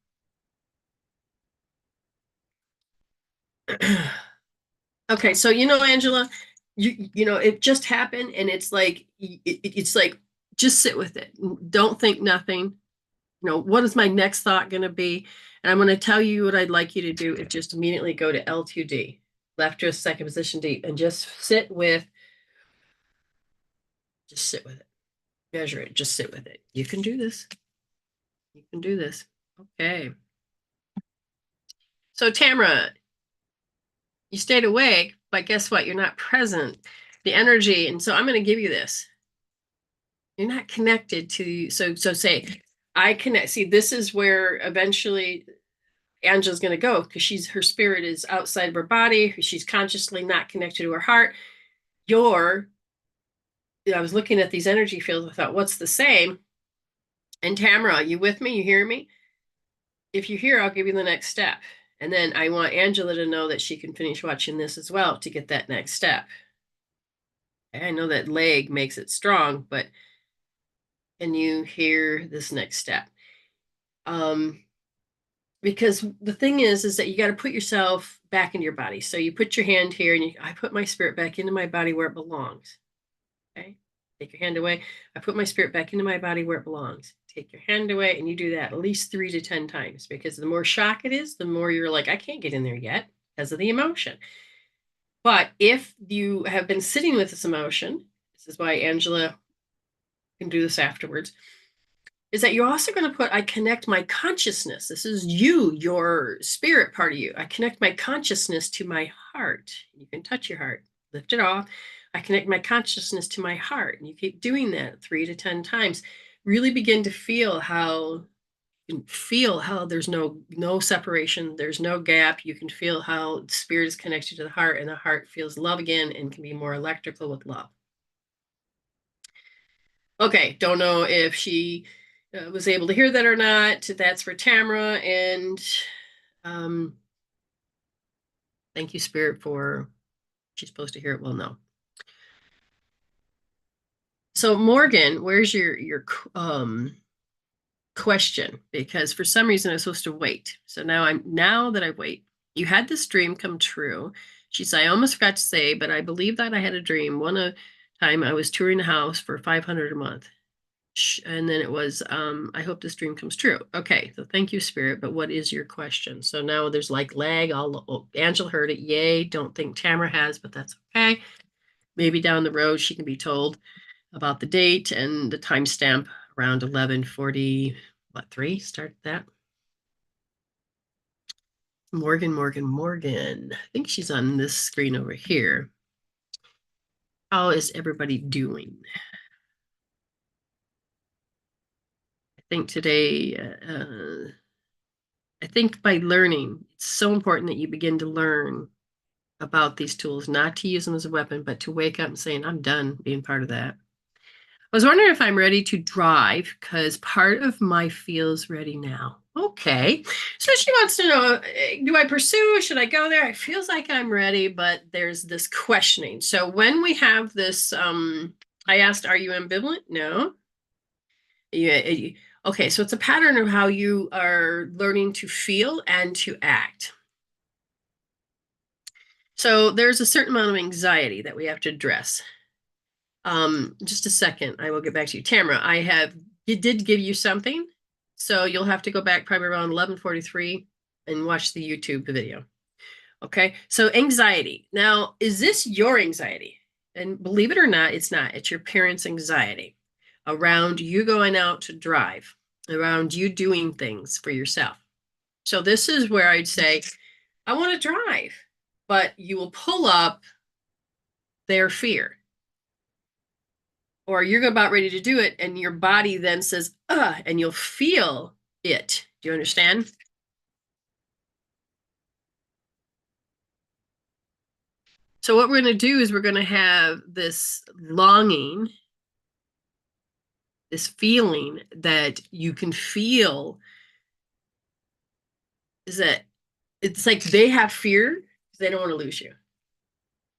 okay. So Angela, it just happened, and it's like it's like just sit with it. Don't think nothing. What is my next thought going to be? And I'm going to tell you what I'd like you to do is just immediately go to L2D, left wrist, second position deep, and just sit with it. Measure it. Just sit with it. You can do this. You can do this. Okay. So Tamara, you stayed awake, but guess what? You're not present. The energy, and so I'm going to give you this. You're not connected to, so say, I connect. See, this is where eventually Angela's going to go because her spirit is outside of her body. She's consciously not connected to her heart. I was looking at these energy fields. I thought, what's the same? And Tamara, you with me? You hear me? If you hear, I'll give you the next step. And then I want Angela to know that she can finish watching this as well to get that next step. I know that leg makes it strong, but can you hear this next step? Because the thing is that you got to put yourself back into your body. So you put your hand here and I put my spirit back into my body where it belongs. Okay. Take your hand away. I put my spirit back into my body where it belongs. Take your hand away, and you do that at least 3 to 10 times because the more shock it is, the more you're like, I can't get in there yet because of the emotion. But if you have been sitting with this emotion, this is why Angela can do this afterwards, is that you're also going to I connect my consciousness. This is your spirit part of you. I connect my consciousness to my heart. You can touch your heart, lift it off. I connect my consciousness to my heart. And you keep doing that 3 to 10 times. Really begin to feel how there's no separation. There's no gap. You can feel how spirit is connected to the heart, and the heart feels love again and can be more electrical with love. Okay, don't know if she was able to hear that or not. That's for Tamara. And thank you, Spirit, for she's supposed to hear it. Well, no. So Morgan, where's your question? Because for some reason I was supposed to wait. So now that I wait, you had this dream come true. She said, I almost forgot to say, but I believe that I had a dream. One time I was touring a house for $500 a month. And then it was, I hope this dream comes true. Okay, so thank you, Spirit. But what is your question? So now there's like lag. Angela heard it. Yay. Don't think Tamara has, but that's okay. Maybe down the road she can be told about the date and the timestamp around 11:40. What, 3? Start that. Morgan. I think she's on this screen over here. How is everybody doing? I think today, I think by learning, it's so important that you begin to learn about these tools, not to use them as a weapon, but to wake up and saying, I'm done being part of that. I was wondering if I'm ready to drive because part of my feels ready now. Okay. So she wants to know, do I pursue? Should I go there? It feels like I'm ready, but there's this questioning. So when we have this, I asked, are you ambivalent? No. Okay, so it's a pattern of how you are learning to feel and to act. So there's a certain amount of anxiety that we have to address. Just a second, I will get back to you. Tamara, it did give you something, so you'll have to go back probably around 11:43 and watch the YouTube video. Okay, so anxiety. Now, is this your anxiety? And believe it or not, it's not. It's your parents' anxiety around you going out to drive, around you doing things for yourself. So this is where I'd say, I want to drive, but you will pull up their fear. Or you're about ready to do it, and your body then says, and you'll feel it. Do you understand? So what we're going to do is we're going to have this longing, this feeling that you can feel is that it's like they have fear because they don't want to lose you.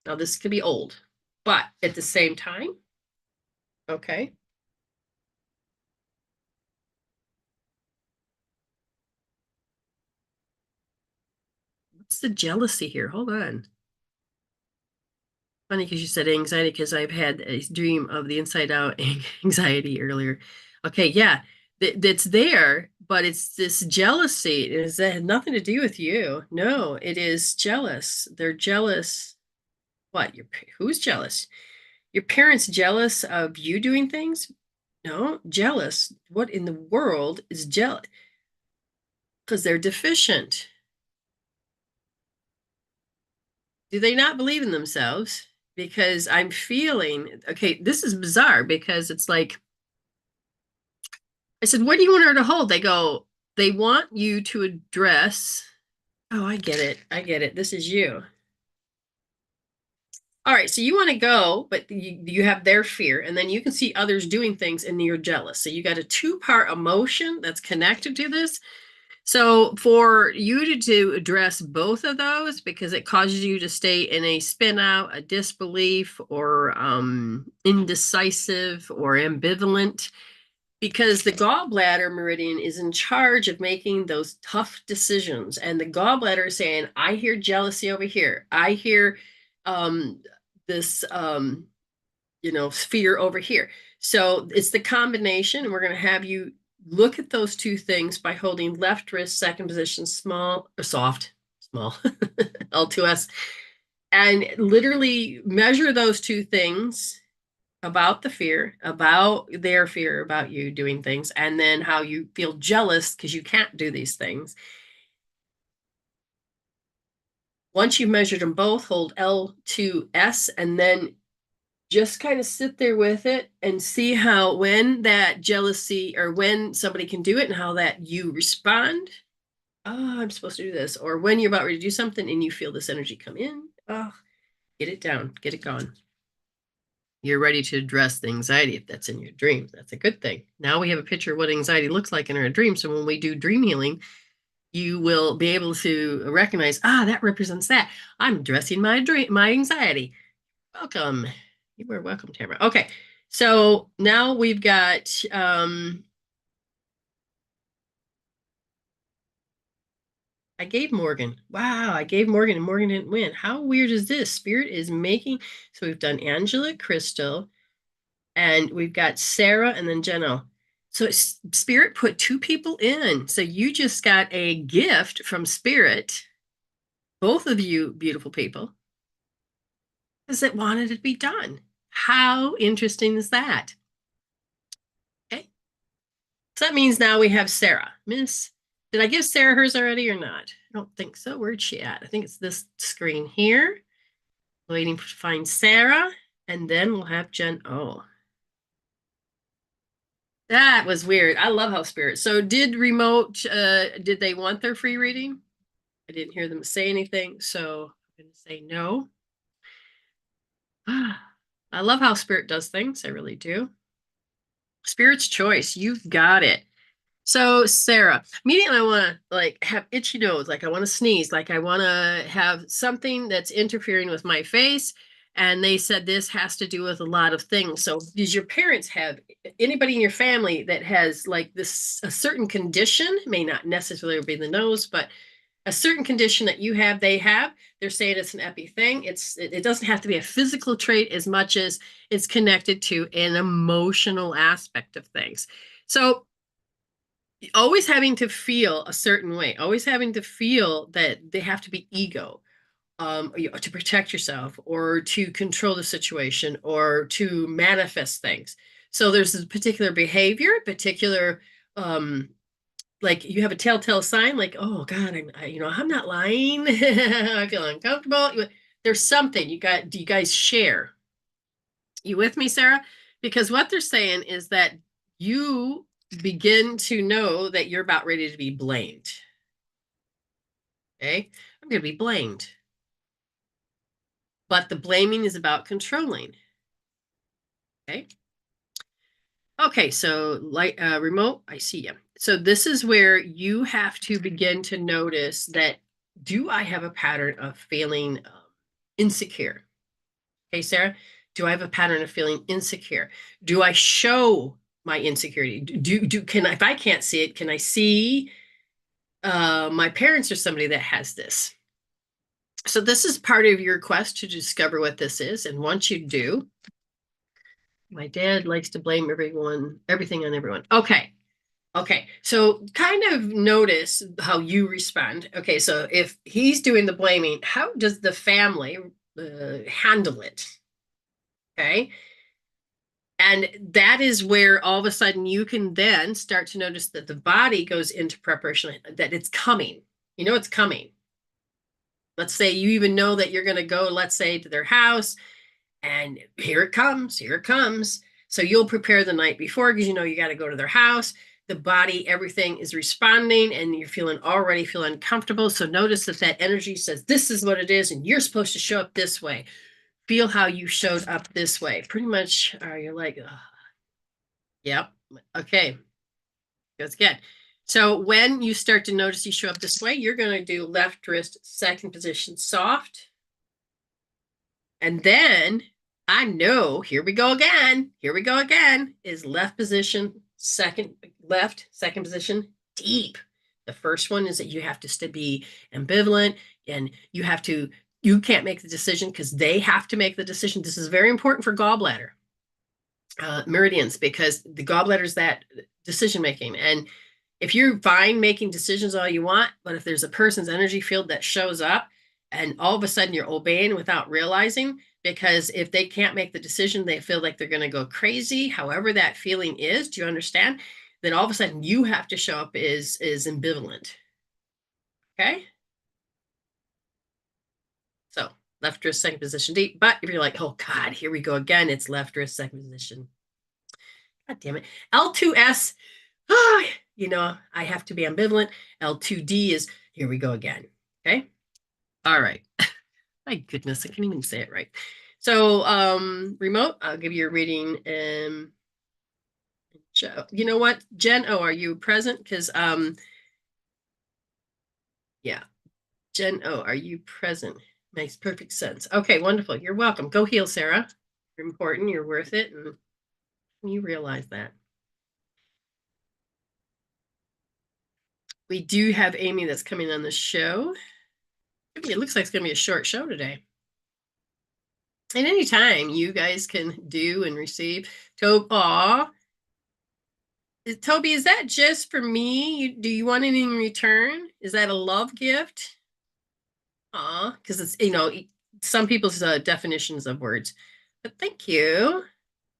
Now, this could be old, but at the same time, okay, what's the jealousy here? Hold on. Funny because you said anxiety because I've had a dream of the inside out anxiety earlier. Okay, yeah, that's there, but it's this jealousy. Is that had nothing to do with you? No, it is jealous. They're jealous. What? Who's jealous? Your parents jealous of you doing things? No, jealous. What in the world is jealous? Because they're deficient. Do they not believe in themselves? Because I'm feeling, okay, this is bizarre because it's like, I said, what do you want her to hold? They go, they want you to address. Oh, I get it. I get it. This is you. All right, so you want to go, but you have their fear, and then you can see others doing things and you're jealous. So you got a two-part emotion that's connected to this. So for you to address both of those, because it causes you to stay in a spin out, a disbelief, or indecisive or ambivalent, because the gallbladder meridian is in charge of making those tough decisions. And the gallbladder is saying, I hear jealousy over here. I hear um, this, fear over here. So it's the combination. And we're going to have you look at those two things by holding left wrist, second position, small or soft, small, L2S, and literally measure those two things about the fear, about their fear about you doing things, and then how you feel jealous because you can't do these things. Once you've measured them both, hold L2S and then just kind of sit there with it and see how when that jealousy or when somebody can do it and how that you respond. Oh, I'm supposed to do this. Or when you're about ready to do something and you feel this energy come in, oh, get it down, get it gone. You're ready to address the anxiety if that's in your dreams. That's a good thing. Now we have a picture of what anxiety looks like in our dreams. So when we do dream healing, you will be able to recognize, that represents that. I'm addressing my anxiety. Welcome. You are welcome, Tamara. Okay. So now we've got I gave Morgan. Wow, I gave Morgan and Morgan didn't win. How weird is this? Spirit is making. So we've done Angela, Crystal, and we've got Sarah and then Jenna. So Spirit put two people in. So you just got a gift from Spirit, both of you beautiful people, because it wanted it to be done. How interesting is that? Okay. So that means now we have Sarah. Did I give Sarah hers already or not? I don't think so. Where's she at? I think it's this screen here. Waiting to find Sarah. And then we'll have Jen. Oh, that was weird. I love how spirit. So did they want their free reading? I didn't hear them say anything. So I'm going to say no. I love how spirit does things. I really do. Spirit's choice. You've got it. So Sarah, immediately I want to like have itchy nose, like I want to sneeze, like I want to have something that's interfering with my face. And they said this has to do with a lot of things. So does your parents have anybody in your family that has like this, a certain condition, may not necessarily be the nose, but a certain condition that you have, they have, they're saying it's an epi thing. It doesn't have to be a physical trait as much as it's connected to an emotional aspect of things. So always having to feel a certain way, always having to feel that they have to be ego, to protect yourself or to control the situation or to manifest things. So there's this particular behavior, particular, like you have a telltale sign, like, oh God, I'm not lying. I feel uncomfortable. There's something do you guys share? You with me, Sarah? Because what they're saying is that you begin to know that you're about ready to be blamed. Okay. I'm going to be blamed. But the blaming is about controlling. Okay. Okay. So like remote, I see you. So this is where you have to begin to notice that, do I have a pattern of feeling insecure? Okay, Sarah, do I have a pattern of feeling insecure? Do I show my insecurity? Can I, if I can't see it, can I see my parents or somebody that has this? So this is part of your quest to discover what this is. And once you do, my dad likes to blame everything on everyone. Okay. Okay. So kind of notice how you respond. Okay. So if he's doing the blaming, how does the family handle it? Okay. And that is where all of a sudden you can then start to notice that the body goes into preparation, that it's coming. You know, it's coming. Let's say you even know that you're going to go, let's say, to their house, and here it comes, here it comes. So you'll prepare the night before because you know you got to go to their house. The body, everything is responding, and you're already feeling uncomfortable. So notice that that energy says, this is what it is, and you're supposed to show up this way. Feel how you showed up this way. Pretty much, you're like, ugh. Yep. Okay. That's good. So when you start to notice you show up this way, you're going to do left wrist, second position, soft. And then I know, here we go again. Here we go again, is left position, second position, deep. The first one is that you have to be ambivalent, and you can't make the decision because they have to make the decision. This is very important for gallbladder meridians, because the gallbladder is that decision making. And if you're fine making decisions all you want, but if there's a person's energy field that shows up and all of a sudden you're obeying without realizing, because if they can't make the decision, they feel like they're going to go crazy, however that feeling is, do you understand? Then all of a sudden you have to show up is ambivalent. Okay. So left wrist, second position, deep. But if you're like, oh God, here we go again, it's left wrist, second position. God damn it. L2S, I have to be ambivalent. L2D is, here we go again. Okay. All right. My goodness, I can't even say it right. So, remote, I'll give you a reading. You know what, Jen? Oh, are you present? Because, yeah, Jen. Oh, are you present? Makes perfect sense. Okay, wonderful. You're welcome. Go heal, Sarah. You're important. You're worth it, and you realize that. We do have Ayme that's coming on the show. It looks like it's going to be a short show today. And anytime you guys can do and receive. Toby, is that just for me? Do you want it in return? Is that a love gift? Because it's, some people's definitions of words. But thank you.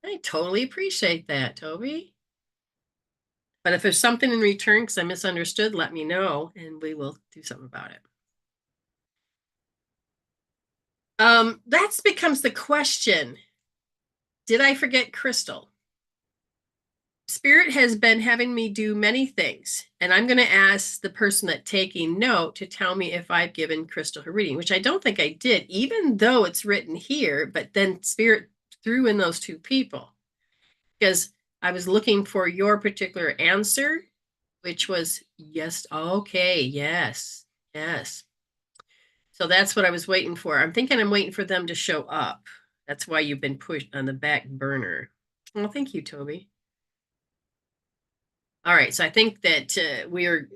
I totally appreciate that, Toby. But if there's something in return because I misunderstood, let me know and we will do something about it. That becomes the question. Did I forget Crystal? Spirit has been having me do many things, and I'm going to ask the person that's taking note to tell me if I've given Crystal her reading, which I don't think I did, even though it's written here, but then Spirit threw in those two people because I was looking for your particular answer, which was yes. Okay, yes, yes. So that's what I was waiting for. I'm thinking I'm waiting for them to show up. That's why you've been pushed on the back burner. Well, thank you, Toby. All right, so I think that we are.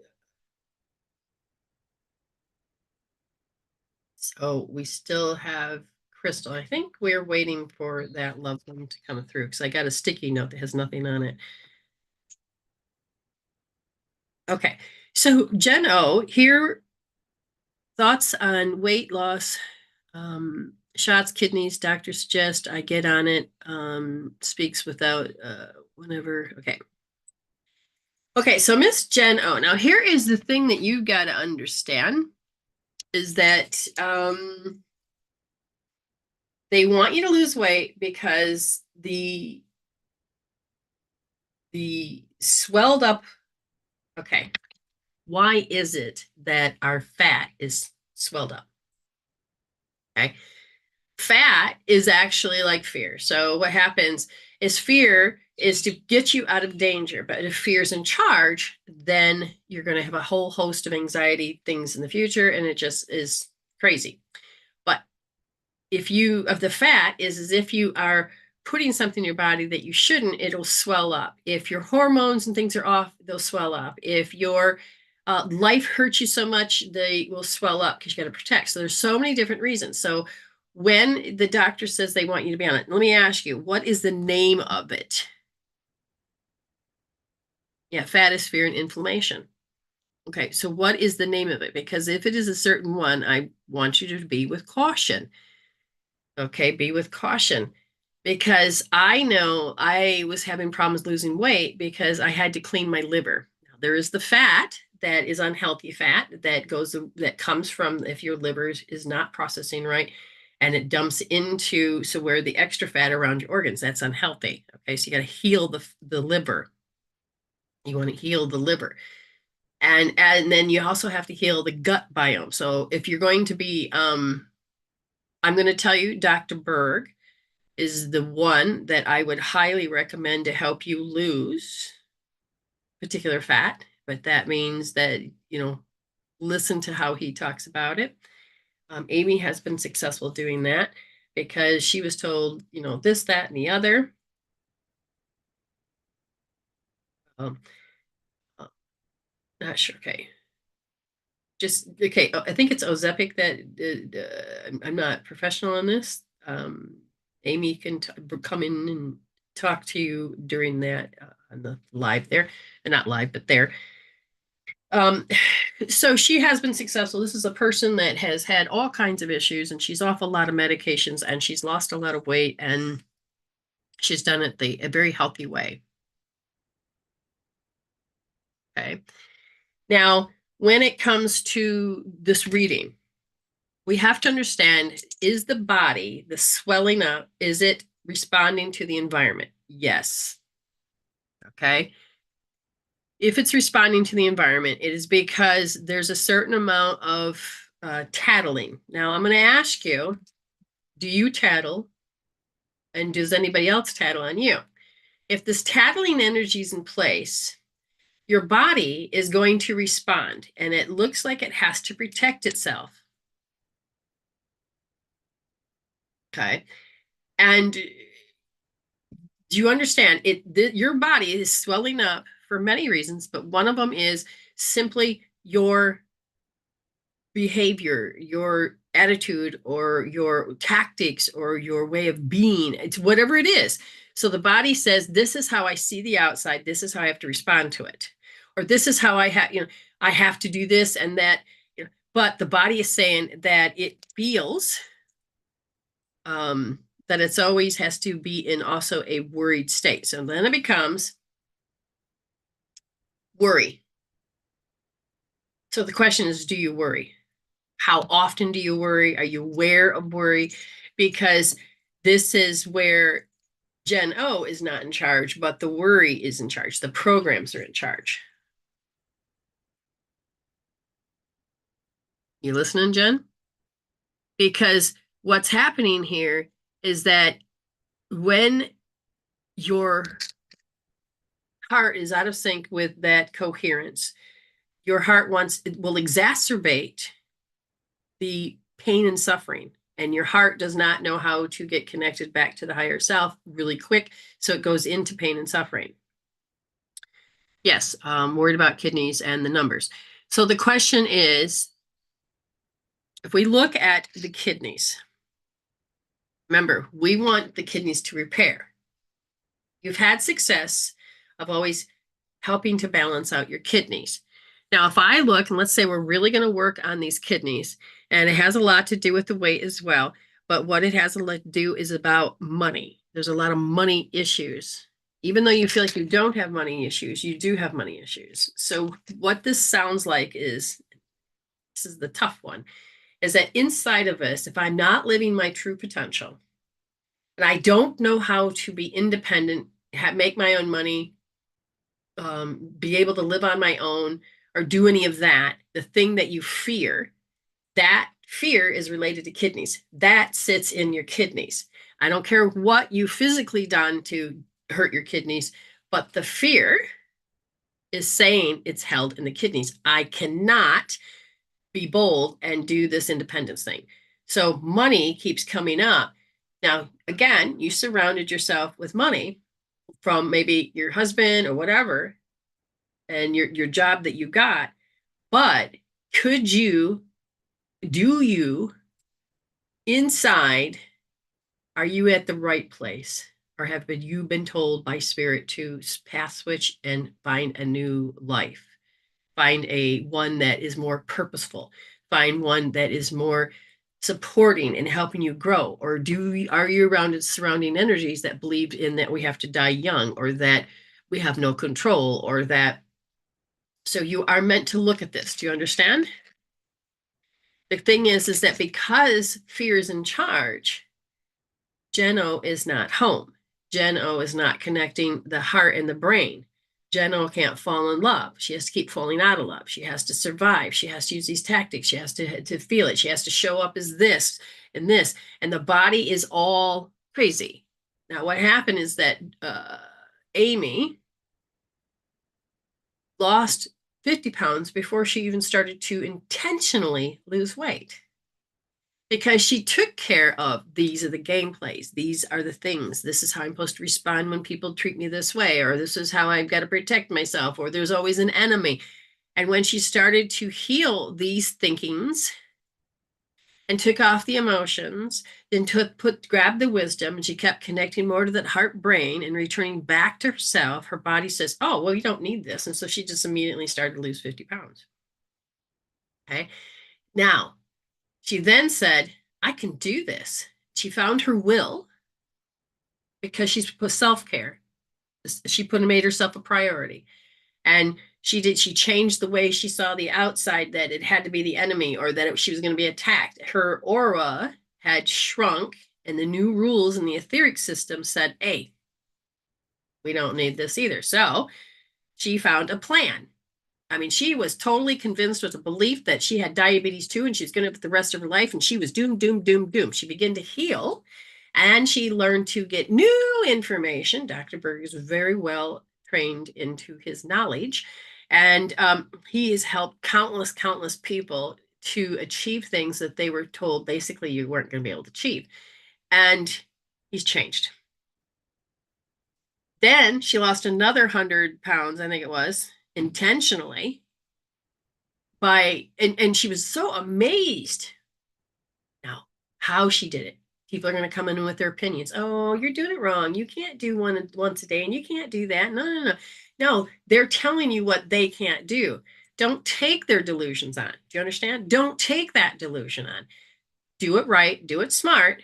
So we still have Crystal. I think we're waiting for that loved one to come through because I got a sticky note that has nothing on it. Okay, so Jen O, here thoughts on weight loss, shots, kidneys, doctor suggest I get on it, speaks without whenever. Okay. Okay, so Miss Jen O. Now here is the thing that you've got to understand is that they want you to lose weight because the swelled up. Okay, why is it that our fat is swelled up? Okay, fat is actually like fear. So what happens is fear is to get you out of danger, but if fear's in charge, then you're going to have a whole host of anxiety things in the future, and it just is crazy. But if you of the fat is as if you are putting something in your body that you shouldn't, it'll swell up. If your hormones and things are off, they'll swell up. If your life hurts you so much, they will swell up because you got to protect. So there's so many different reasons. So when the doctor says they want you to be on it, let me ask you, what is the name of it? Yeah, fat is fear and inflammation. Okay, so what is the name of it? Because if it is a certain one, I want you to be with caution. Okay, be with caution. Because I know I was having problems losing weight because I had to clean my liver. Now, there is the fat that is unhealthy fat that comes from if your liver is not processing right and it dumps into so where the extra fat around your organs, that's unhealthy. Okay, so you got to heal the liver. You want to heal the liver. And then you also have to heal the gut biome. So if you're going to be I'm going to tell you Dr. Berg is the one that I would highly recommend to help you lose particular fat. But that means that, listen to how he talks about it. Ayme has been successful doing that because she was told, this, that, and the other. Um, not sure. Okay. Just, okay. I think it's Ozepic that I'm not professional on this. Ayme can come in and talk to you during that on the live there, and not live, but there. So she has been successful. This is a person that has had all kinds of issues, and she's off a lot of medications, and she's lost a lot of weight, and she's done it a very healthy way. Okay. Now, when it comes to this reading, we have to understand, is the body, the swelling up, is it responding to the environment? Yes. Okay. If it's responding to the environment, it is because there's a certain amount of tattling. Now, I'm going to ask you, do you tattle? And does anybody else tattle on you? If this tattling energy is in place, your body is going to respond, and it looks like it has to protect itself. Okay. And do you understand your body is swelling up for many reasons, but one of them is simply your behavior, your attitude, or your tactics, or your way of being. It's whatever it is. So the body says, this is how I see the outside. This is how I have to respond to it. Or this is how I have to do this and that. But the body is saying that it feels that it's always has to be in also a worried state. So then it becomes worry. So the question is, do you worry? How often do you worry? Are you aware of worry? Because this is where Gen O is not in charge, but the worry is in charge. The programs are in charge. You listening, Jen? Because what's happening here is that when your heart is out of sync with that coherence, your heart will exacerbate the pain and suffering. and your heart does not know how to get connected back to the higher self really quick. So it goes into pain and suffering. Yes, worried about kidneys and the numbers. So the question is, if we look at the kidneys, remember, we want the kidneys to repair. You've had success of always helping to balance out your kidneys. Now, if I look, and let's say we're really going to work on these kidneys, and it has a lot to do with the weight as well, but what it has a lot to do is about money. There's a lot of money issues. Even though you feel like you don't have money issues, you do have money issues. So what this sounds like is, this is the tough one, is that inside of us, if I'm not living my true potential, and I don't know how to be independent, make my own money, be able to live on my own, or do any of that, the thing that you fear, that fear is related to kidneys. That sits in your kidneys. I don't care what you physically done to hurt your kidneys, but the fear is saying it's held in the kidneys. I cannot be bold and do this independence thing. So money keeps coming up. Now, again, you surrounded yourself with money from maybe your husband or whatever, and your job that you got, but could you, do you, inside, are you at the right place? Or have you been told by spirit to path switch and find a new life? Find one that is more purposeful. Find one that is more supporting and helping you grow. Or are you around surrounding energies that believed in that we have to die young, or that we have no control, or that, so you are meant to look at this. Do you understand? The thing is that because fear is in charge, Gen O is not home. Gen O is not connecting the heart and the brain. Gen O can't fall in love. She has to keep falling out of love. She has to survive. She has to use these tactics. She has to feel it. She has to show up as this and this. And the body is all crazy. Now, what happened is that Ayme lost 50 pounds before she even started to intentionally lose weight, because she took care of, these are the game plays, these are the things, this is how I'm supposed to respond when people treat me this way, or this is how I've got to protect myself, or there's always an enemy. And when she started to heal these thinkings and took off the emotions, then grabbed the wisdom, and she kept connecting more to that heart brain and returning back to herself, her body says, oh, well, you don't need this. And so she just immediately started to lose 50 pounds. Okay. Now, she then said, I can do this. She found her will because she's put self-care. She made herself a priority. And she changed the way she saw the outside, that it had to be the enemy, or that she was going to be attacked. Her aura had shrunk, and the new rules in the etheric system said, hey, we don't need this either. So she found a plan. I mean, she was totally convinced with a belief that she had diabetes too, and she's going to have the rest of her life, and she was doomed, doomed, doomed, doomed. She began to heal, and she learned to get new information. Dr. Berg is very well trained into his knowledge, and he has helped countless, countless people to achieve things that they were told basically you weren't going to be able to achieve. And he's changed. Then she lost another 100 pounds, I think it was, intentionally, and she was so amazed now how she did it. People are going to come in with their opinions. Oh, you're doing it wrong. You can't do once a day, and you can't do that. No, they're telling you what they can't do. Don't take their delusions on. Do you understand? Don't take that delusion on. Do it right, do it smart,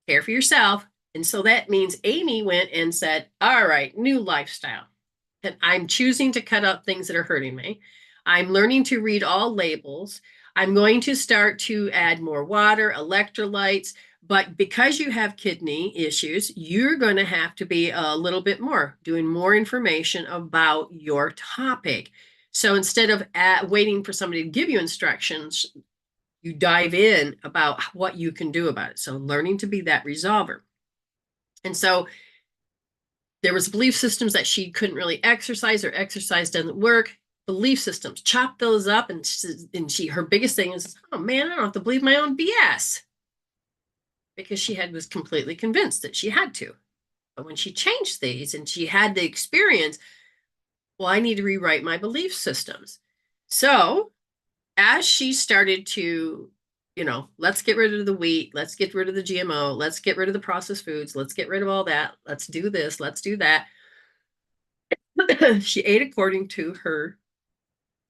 care for yourself. And so that means Ayme went and said, all right, new lifestyle. And I'm choosing to cut out things that are hurting me. I'm learning to read all labels. I'm going to start to add more water, electrolytes. But because you have kidney issues, you're going to have to be a little bit more, doing more information about your topic. So instead of waiting for somebody to give you instructions, you dive in about what you can do about it. So learning to be that resolver. And so there was belief systems that she couldn't really exercise, or exercise doesn't work. Belief systems, chop those up. And her biggest thing is, oh man, I don't have to believe my own BS. because she was completely convinced that she had to. But when she changed these and she had the experience, well, I need to rewrite my belief systems. So as she started to, let's get rid of the wheat, let's get rid of the GMO, let's get rid of the processed foods, let's get rid of all that, let's do this, let's do that. She ate according to her,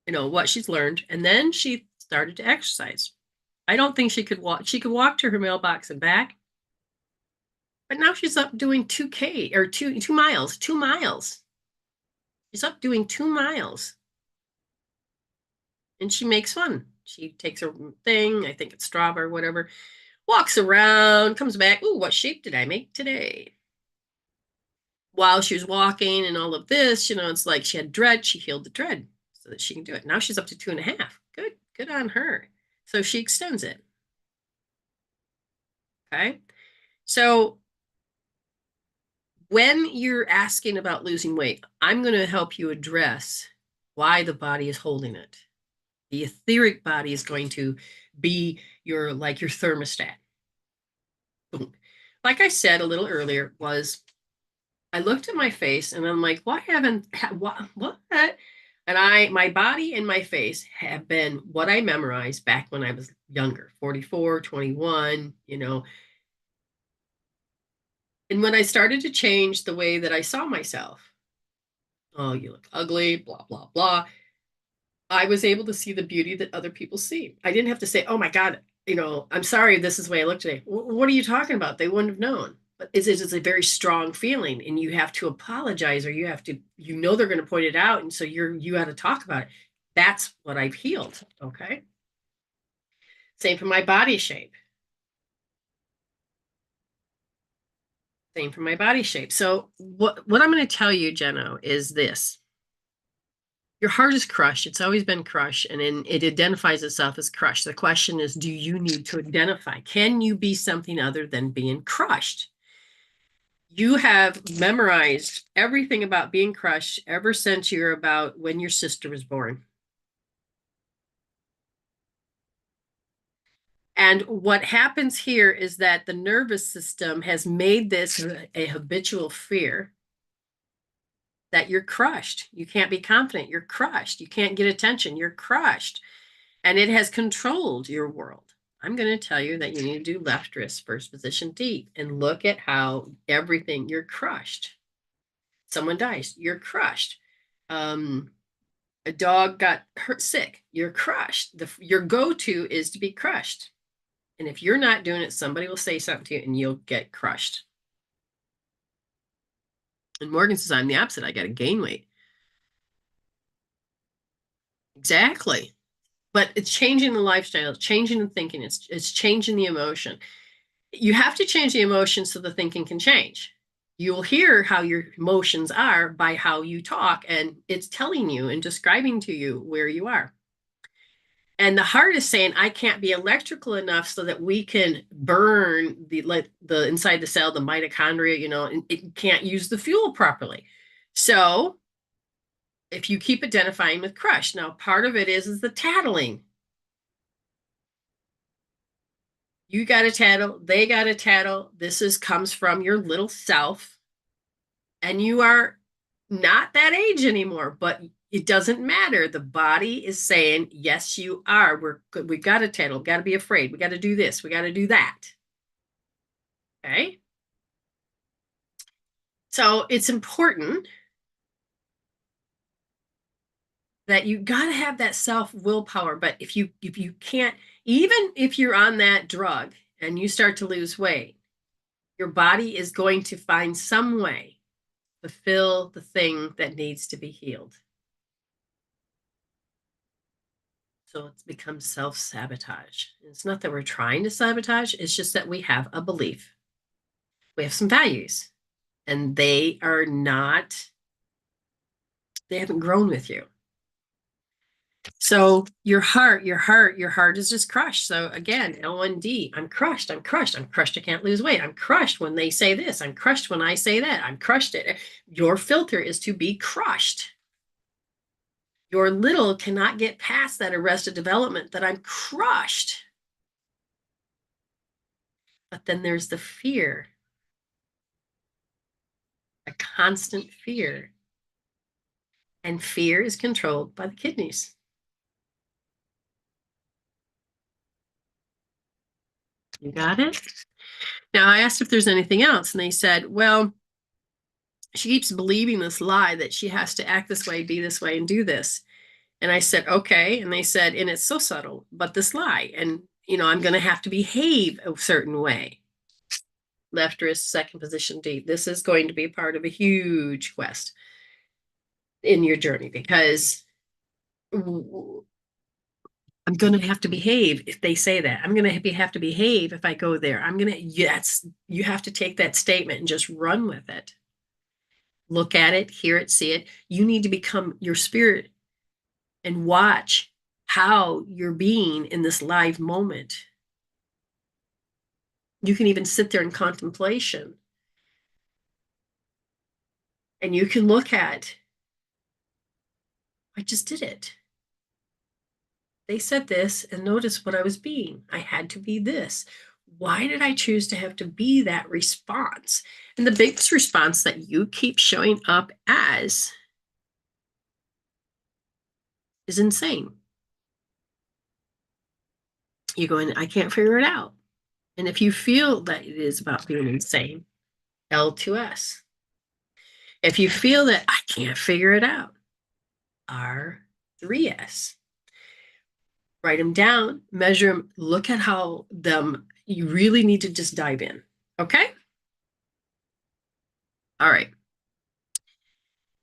what she's learned, and then she started to exercise. I don't think she could walk. She could walk to her mailbox and back, but now she's up doing 2K or 2 miles, 2 miles. She's up doing 2 miles. And she makes fun. She takes her thing, I think it's Strava or whatever, walks around, comes back. Ooh, what shape did I make today? While she was walking and all of this, it's like she had dread. She healed the dread so that she can do it. Now she's up to 2.5. Good on her. So she extends it. Okay. So when you're asking about losing weight, I'm going to help you address why the body is holding it. The etheric body is going to be your thermostat. Boom. Like I said a little earlier, I looked at my face and I'm like, why haven't what? And my body and my face have been what I memorized back when I was younger, 44, 21, And when I started to change the way that I saw myself, oh, you look ugly, blah, blah, blah, I was able to see the beauty that other people see. I didn't have to say, oh my God, I'm sorry, this is the way I look today. What are you talking about? They wouldn't have known. But it's a very strong feeling, and you have to apologize, or you have to, they're going to point it out. And so you got to talk about it. That's what I've healed. Okay. Same for my body shape. Same for my body shape. So what I'm going to tell you, Jenno, is this. Your heart is crushed. It's always been crushed, and it identifies itself as crushed. The question is, do you need to identify? Can you be something other than being crushed? You have memorized everything about being crushed ever since you're about when your sister was born. And what happens here is that the nervous system has made this a habitual fear that you're crushed. You can't be confident. You're crushed. You can't get attention. You're crushed. And it has controlled your world. I'm going to tell you that you need to do left wrist, first position deep, and look at how everything, you're crushed. Someone dies, you're crushed. A dog got sick, you're crushed. Your go-to is to be crushed. And if you're not doing it, somebody will say something to you and you'll get crushed. And Morgan says, I'm the opposite. I got to gain weight. Exactly. But it's changing the lifestyle, it's changing the thinking, it's changing the emotion. You have to change the emotion so the thinking can change. You'll hear how your emotions are by how you talk, and it's telling you and describing to you where you are. And the heart is saying, I can't be electrical enough so that we can burn the inside the cell, the mitochondria, and it can't use the fuel properly. So if you keep identifying with crush, now part of it is the tattling. You got to tattle, they got to tattle. This comes from your little self. And you are not that age anymore, but it doesn't matter. The body is saying, yes, you are. We got to tattle, got to be afraid. We got to do this. We got to do that. Okay. So it's important that you got to have that self willpower. But if you can't, even if you're on that drug and you start to lose weight, your body is going to find some way to fill the thing that needs to be healed. So it becomes self-sabotage. It's not that we're trying to sabotage, it's just that we have a belief. We have some values, and they haven't grown with you. So your heart is just crushed. So again, L1D, I'm crushed. I can't lose weight. I'm crushed when they say this. I'm crushed when I say that. I'm crushed. Your filter is to be crushed. Your little cannot get past that arrested development that I'm crushed. But then there's the fear, a constant fear. And fear is controlled by the kidneys. You got it? Now, I asked if there's anything else, and they said, well, she keeps believing this lie that she has to act this way, be this way, and do this. And I said, okay. And they said, and it's so subtle, but this lie. And, I'm going to have to behave a certain way. Left wrist, second position D. This is going to be part of a huge quest in your journey because I'm going to have to behave if they say that. I'm going to have to behave if I go there. Yes, you have to take that statement and just run with it. Look at it, hear it, see it. You need to become your spirit and watch how you're being in this live moment. You can even sit there in contemplation and you can look at, I just did it. They said this and notice what I was being. I had to be this. Why did I choose to have to be that response? And the biggest response that you keep showing up as is insane. You're going, I can't figure it out. And if you feel that it is about being insane, L2S. If you feel that I can't figure it out, R3S. Write them down, measure them, look at how them, you really need to just dive in. Okay? All right.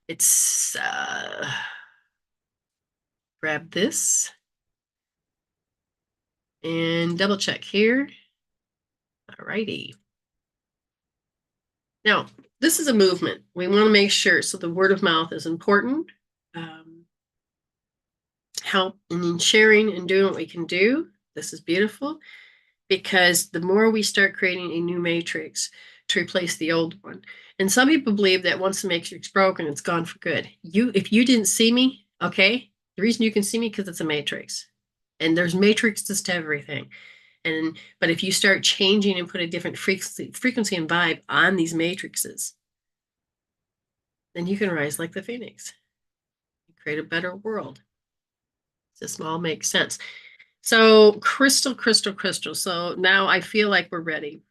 It's, grab this and double check here. All righty. Now, this is a movement. We want to make sure, so the word of mouth is important. Help in sharing and doing what we can do. This is beautiful because the more we start creating a new matrix to replace the old one. And some people believe that once the matrix is broken, it's gone for good. If you didn't see me, okay, the reason you can see me because it's a matrix. And there's matrices to everything. But if you start changing and put a different frequency and vibe on these matrices, then you can rise like the phoenix. Create a better world. This all makes sense. So Crystal. So now I feel like we're ready.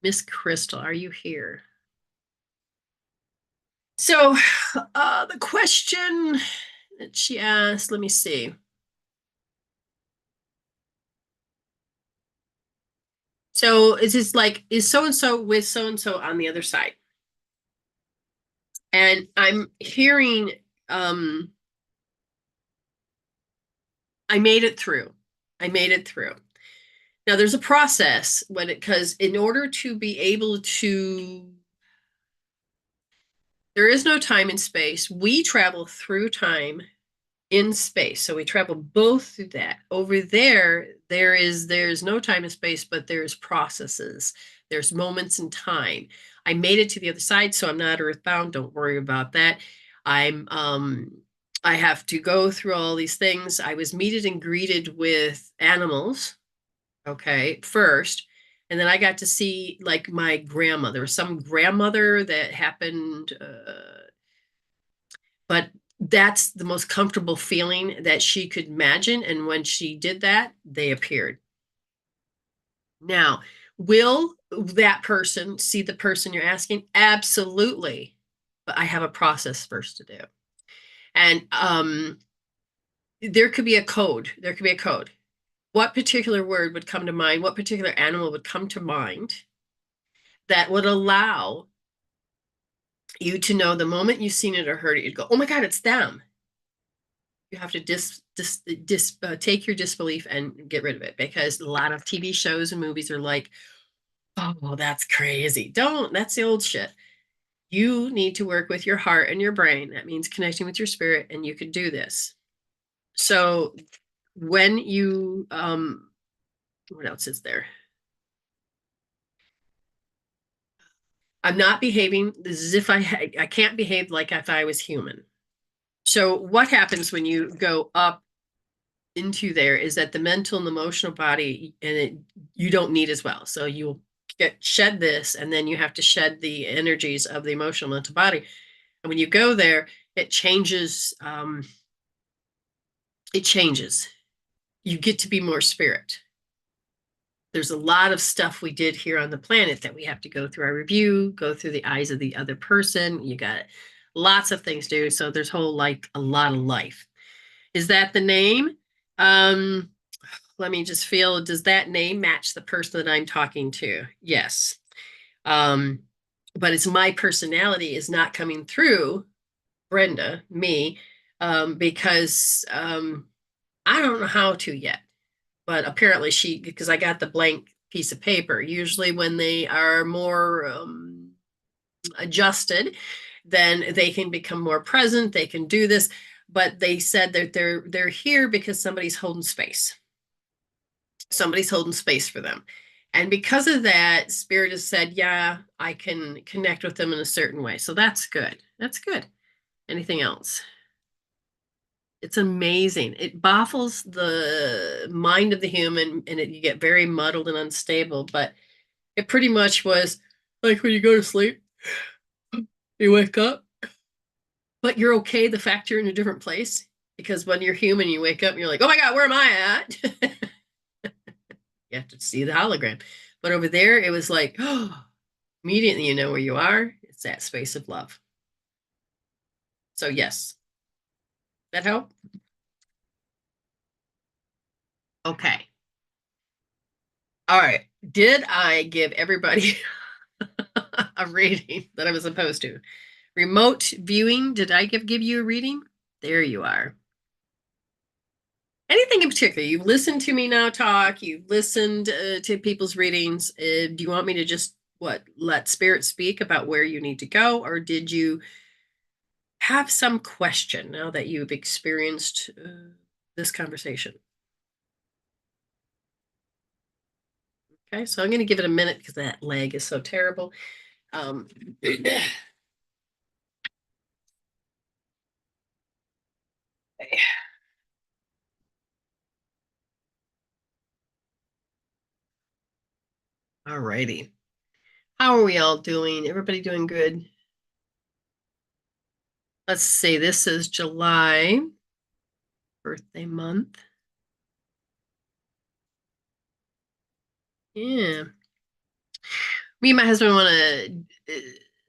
Miss Crystal, are you here? So the question that she asked, let me see. So is this like, is so-and-so with so-and-so on the other side? And I'm hearing, I made it through. Now there's a process because in order to be able to, there is no time and space. We travel through time in space. So we travel both through that. Over there's no time and space, but there's processes. There's moments in time. I made it to the other side, so I'm not earthbound. Don't worry about that. I have to go through all these things. I was meted and greeted with animals, okay, first. And then I got to see like my grandmother. There was some grandmother that happened, but that's the most comfortable feeling that she could imagine. And when she did that, they appeared. Now, will that person see the person you're asking? Absolutely. But I have a process first to do. And there could be a code. What particular word would come to mind? What particular animal would come to mind that would allow you to know the moment you've seen it or heard it, you'd go, oh my God, it's them. You have to take your disbelief and get rid of it because a lot of TV shows and movies are like, oh, that's crazy. That's the old shit. You need to work with your heart and your brain. That means connecting with your spirit, and you could do this. So when you, what else is there? I'm not behaving as if I can't behave like if I was human. So what happens when you go up into there is that the mental and emotional body you don't need as well. So you'll get shed this, and then you have to shed the energies of the emotional mental body. And when you go there, it changes. It changes. You get to be more spirit. There's a lot of stuff we did here on the planet that we have to go through our review, go through the eyes of the other person. You got lots of things to do. So there's whole like a lot of life. Is that the name? Um, Let me just feel, does that name match the person that I'm talking to? Yes. Um, but it's my personality is not coming through Brenda, me, because I don't know how to yet. But apparently she, because I got the blank piece of paper. Usually when they are more adjusted, then they can become more present. They can do this. But they said that they're here because somebody's holding space. Somebody's holding space for them. And because of that, Spirit has said, yeah, I can connect with them in a certain way. So that's good. That's good. Anything else? It's amazing. It baffles the mind of the human and you get very muddled and unstable. But it pretty much was like when you go to sleep, you wake up, but you're okay the fact you're in a different place. Because when you're human, you wake up and you're like, oh my God, where am I at? You have to see the hologram. But over there, it was like, oh, immediately you know where you are. It's that space of love. So, yes, that help? Okay. All right. Did I give everybody a reading that I was supposed to? Remote viewing, did I give you a reading? There you are. Anything in particular? You've listened to me now talk, you've listened to people's readings. Do you want me to just, what, let spirit speak about where you need to go? Or did you have some question now that you've experienced this conversation? Okay, so I'm going to give it a minute because that leg is so terrible. Um, all righty. How are we all doing? Everybody doing good? Let's see, this is July, birthday month. Yeah. Me and my husband want to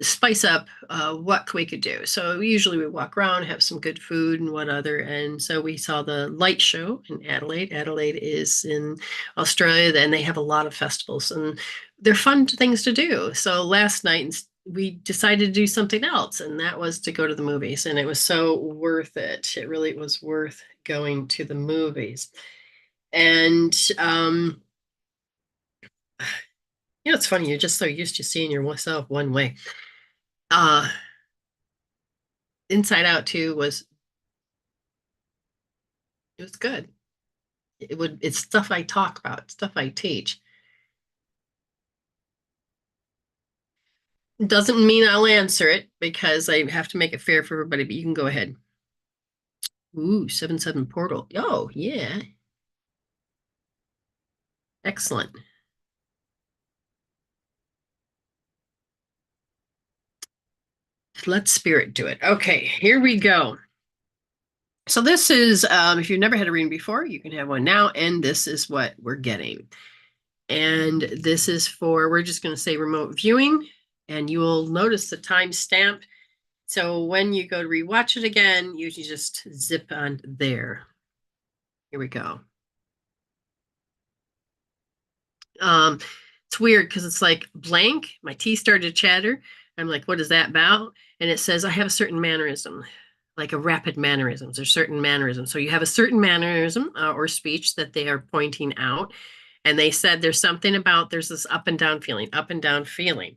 spice up what we could do. So usually we walk around, have some good food and what other. And so we saw the light show in Adelaide. Adelaide is in Australia, and they have a lot of festivals, and they're fun things to do. So last night we decided to do something else, and that was to go to the movies. And it was so worth it. It really was worth going to the movies. And it's funny, you're just so used to seeing yourself one way. Uh Inside Out 2 was, it was good. It's stuff I talk about, stuff I teach. Doesn't mean I'll answer it because I have to make it fair for everybody, but you can go ahead. Ooh, 7-7 portal. Oh, yeah. Excellent. Let spirit do it. Okay, here we go. So this is, if you've never had a reading before, you can have one now, and this is what we're getting. And this is for, we're just going to say remote viewing, and you will notice the timestamp. So when you go to rewatch it again, you just zip on there. Here we go. It's weird because it's like blank. My teeth started to chatter. I'm like, what is that about? And it says I have a certain mannerism, like a rapid mannerisms or certain mannerisms. So you have a certain mannerism or speech that they are pointing out. And they said there's something about, there's this up and down feeling, up and down feeling.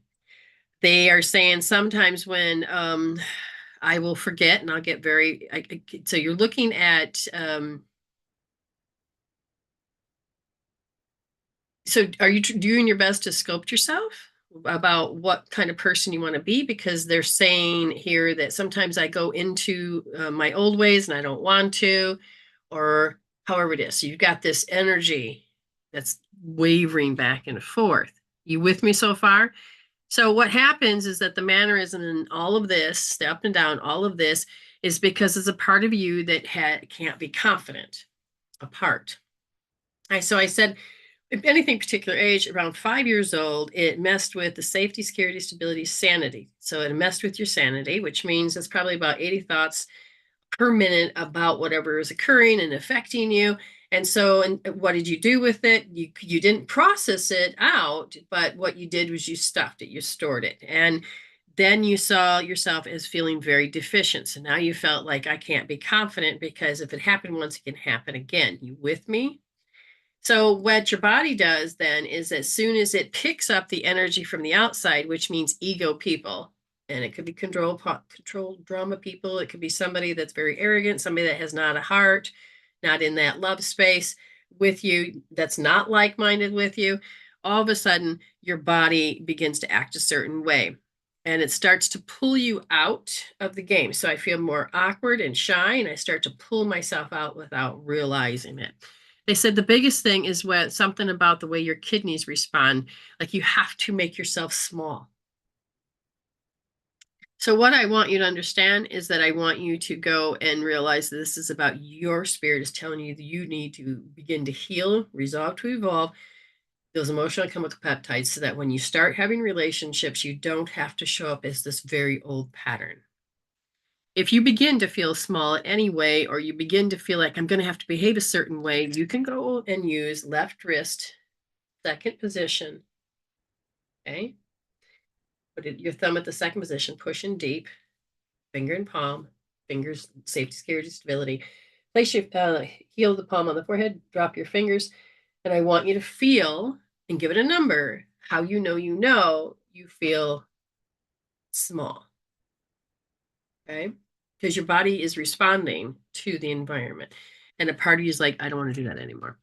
They are saying sometimes when I will forget and I'll get so you're looking at, so are you doing your best to sculpt yourself about what kind of person you want to be? Because they're saying here that sometimes I go into my old ways and I don't want to, or however it is. So you've got this energy that's wavering back and forth. You with me so far? So what happens is that the mannerism and all of this, the up and down, all of this is because it's a part of you that can't be confident, a part. So I said, if anything particular age, around 5 years old, it messed with the safety, security, stability, sanity. So it messed with your sanity, which means it's probably about 80 thoughts per minute about whatever is occurring and affecting you. And so, and what did you do with it? You didn't process it out, but what you did was you stuffed it, you stored it. And then you saw yourself as feeling very deficient. So now you felt like I can't be confident because if it happened once, it can happen again. You with me? So what your body does then is as soon as it picks up the energy from the outside, which means ego people, and it could be control drama people, it could be somebody that's very arrogant, somebody that has not a heart, not in that love space with you, that's not like-minded with you, all of a sudden your body begins to act a certain way. And it starts to pull you out of the game. So I feel more awkward and shy, and I start to pull myself out without realizing it. They said the biggest thing is when something about the way your kidneys respond, like you have to make yourself small. So what I want you to understand is that I want you to go and realize that this is about your spirit is telling you that you need to begin to heal, resolve to evolve those emotional chemical peptides so that when you start having relationships, you don't have to show up as this very old pattern. If you begin to feel small anyway, or you begin to feel like I'm going to have to behave a certain way, you can go and use left wrist, second position. Okay. Put your thumb at the second position, push in deep, finger in palm, fingers, safety, security, stability. Place your heel of the palm on the forehead, drop your fingers, and I want you to feel and give it a number. How you feel small. Okay. Because your body is responding to the environment. And a part of you is like, I don't want to do that anymore.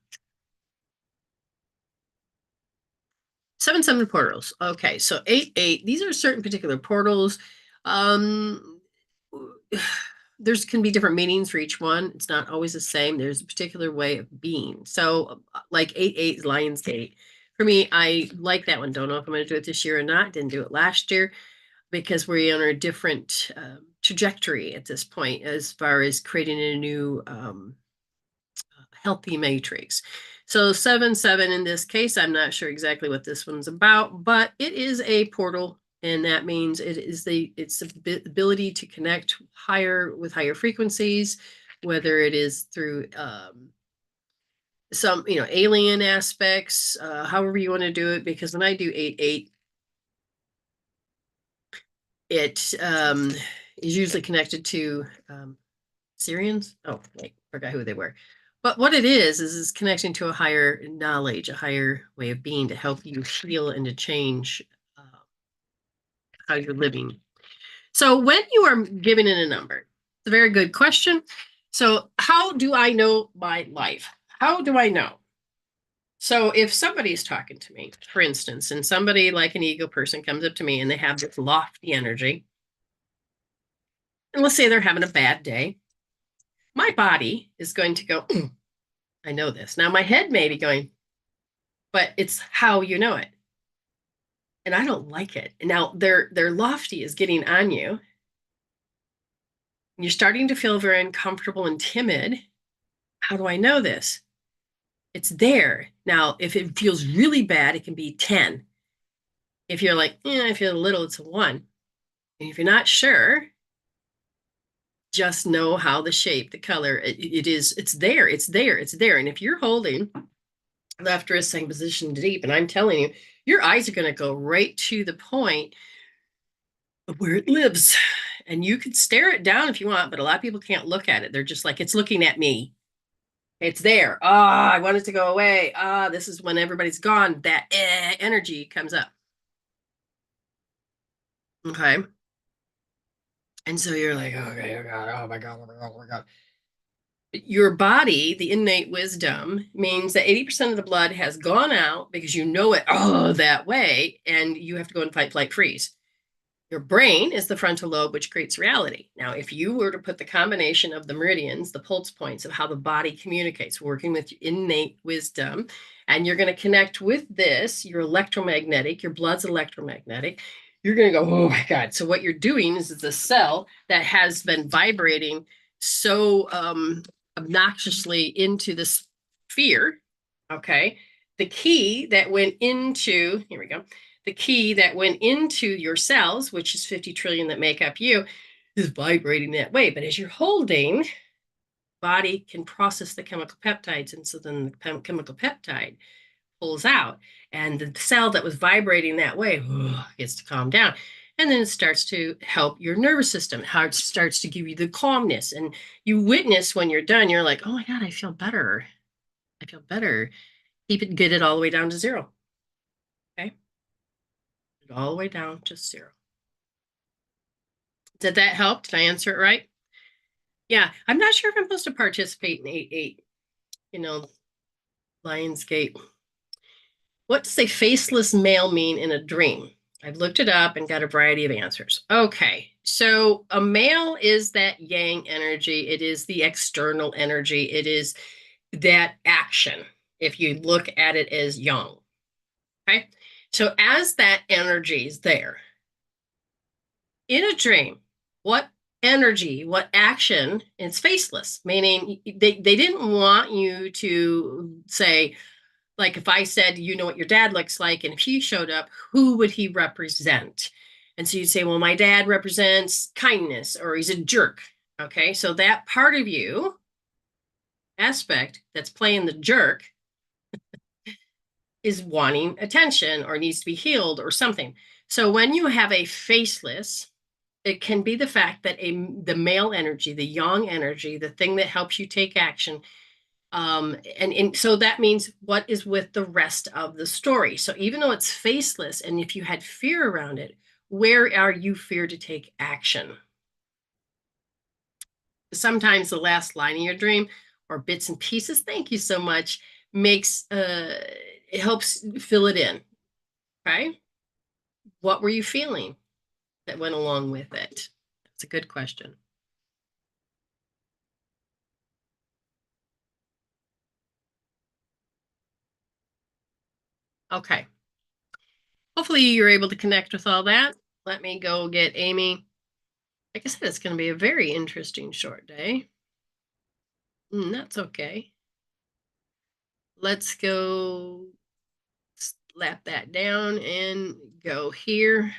7-7 portals. Okay, so 8-8. These are certain particular portals. Um, there's can be different meanings for each one. It's not always the same. There's a particular way of being. So, like 8-8 is Lion's Gate. For me, I like that one. Don't know if I'm going to do it this year or not. Didn't do it last year because we're on a different trajectory at this point as far as creating a new healthy matrix. So 7-7 in this case, I'm not sure exactly what this one's about, but it is a portal. And that means it's the ability to connect with higher frequencies, whether it is through some, alien aspects, however you want to do it. Because when I do 8-8, it is usually connected to Syrians. Oh, wait, forgot who they were. But what it is connecting to a higher knowledge, a higher way of being to help you heal and to change how you're living. So when you are giving it a number, it's a very good question. So how do I know my life? How do I know? So if somebody is talking to me, for instance, and somebody like an ego person comes up to me and they have this lofty energy, and let's say they're having a bad day, my body is going to go, I know this. Now my head may be going, but it's how you know it. And I don't like it. Now their lofty is getting on you. You're starting to feel very uncomfortable and timid. How do I know this? It's there. Now, if it feels really bad, it can be 10. If you're like, I feel a little, it's a 1. And if you're not sure, just know how the shape, the color, it's there, it's there, it's there. And if you're holding left wrist same position deep, and I'm telling you, your eyes are going to go right to the point of where it lives. And you could stare it down if you want, but a lot of people can't look at it. They're just like, it's looking at me. It's there. I want it to go away. This is when everybody's gone. That energy comes up. Okay. And so you're like, okay, oh God, oh my God, oh my God, oh my God. Your body, the innate wisdom, means that 80% of the blood has gone out because you know it that way, and you have to go and fight, flight, freeze. Your brain is the frontal lobe, which creates reality. Now, if you were to put the combination of the meridians, the pulse points of how the body communicates, working with innate wisdom, and you're going to connect with this, you're electromagnetic, your blood's electromagnetic, you're going to go, oh my God. So what you're doing is the cell that has been vibrating so obnoxiously into the sphere, okay? The key that went into, here we go, the key that went into your cells, which is 50 trillion that make up you, is vibrating that way. But as you're holding, body can process the chemical peptides. And so then the chemical peptide pulls out. And the cell that was vibrating that way gets to calm down. And then it starts to help your nervous system. How it starts to give you the calmness. And you witness when you're done, you're like, oh my God, I feel better. I feel better. Keep it, get it all the way down to zero. Okay. All the way down to zero. Did that help? Did I answer it right? Yeah, I'm not sure if I'm supposed to participate in 8-8, Lionsgate. What does a faceless male mean in a dream? I've looked it up and got a variety of answers. Okay, so a male is that yang energy. It is the external energy. It is that action, if you look at it as yang. Okay, so as that energy is there, in a dream, what energy, what action, it's faceless, meaning they didn't want you to say, like if I said, you know what your dad looks like, and if he showed up, who would he represent? And so you'd say, well, my dad represents kindness, or he's a jerk. Okay, so that part of you aspect that's playing the jerk is wanting attention or needs to be healed or something. So when you have a faceless, it can be the fact that the male energy, the yang energy, the thing that helps you take action, and so that means what is with the rest of the story. So even though it's faceless, and if you had fear around it, where are you fear to take action? Sometimes the last line of your dream or bits and pieces, thank you so much, makes it helps fill it in. Okay. What were you feeling that went along with it? That's a good question. Okay. Hopefully you're able to connect with all that. Let me go get Ayme. Like I said, it's going to be a very interesting short day. That's okay. Let's go slap that down and go here.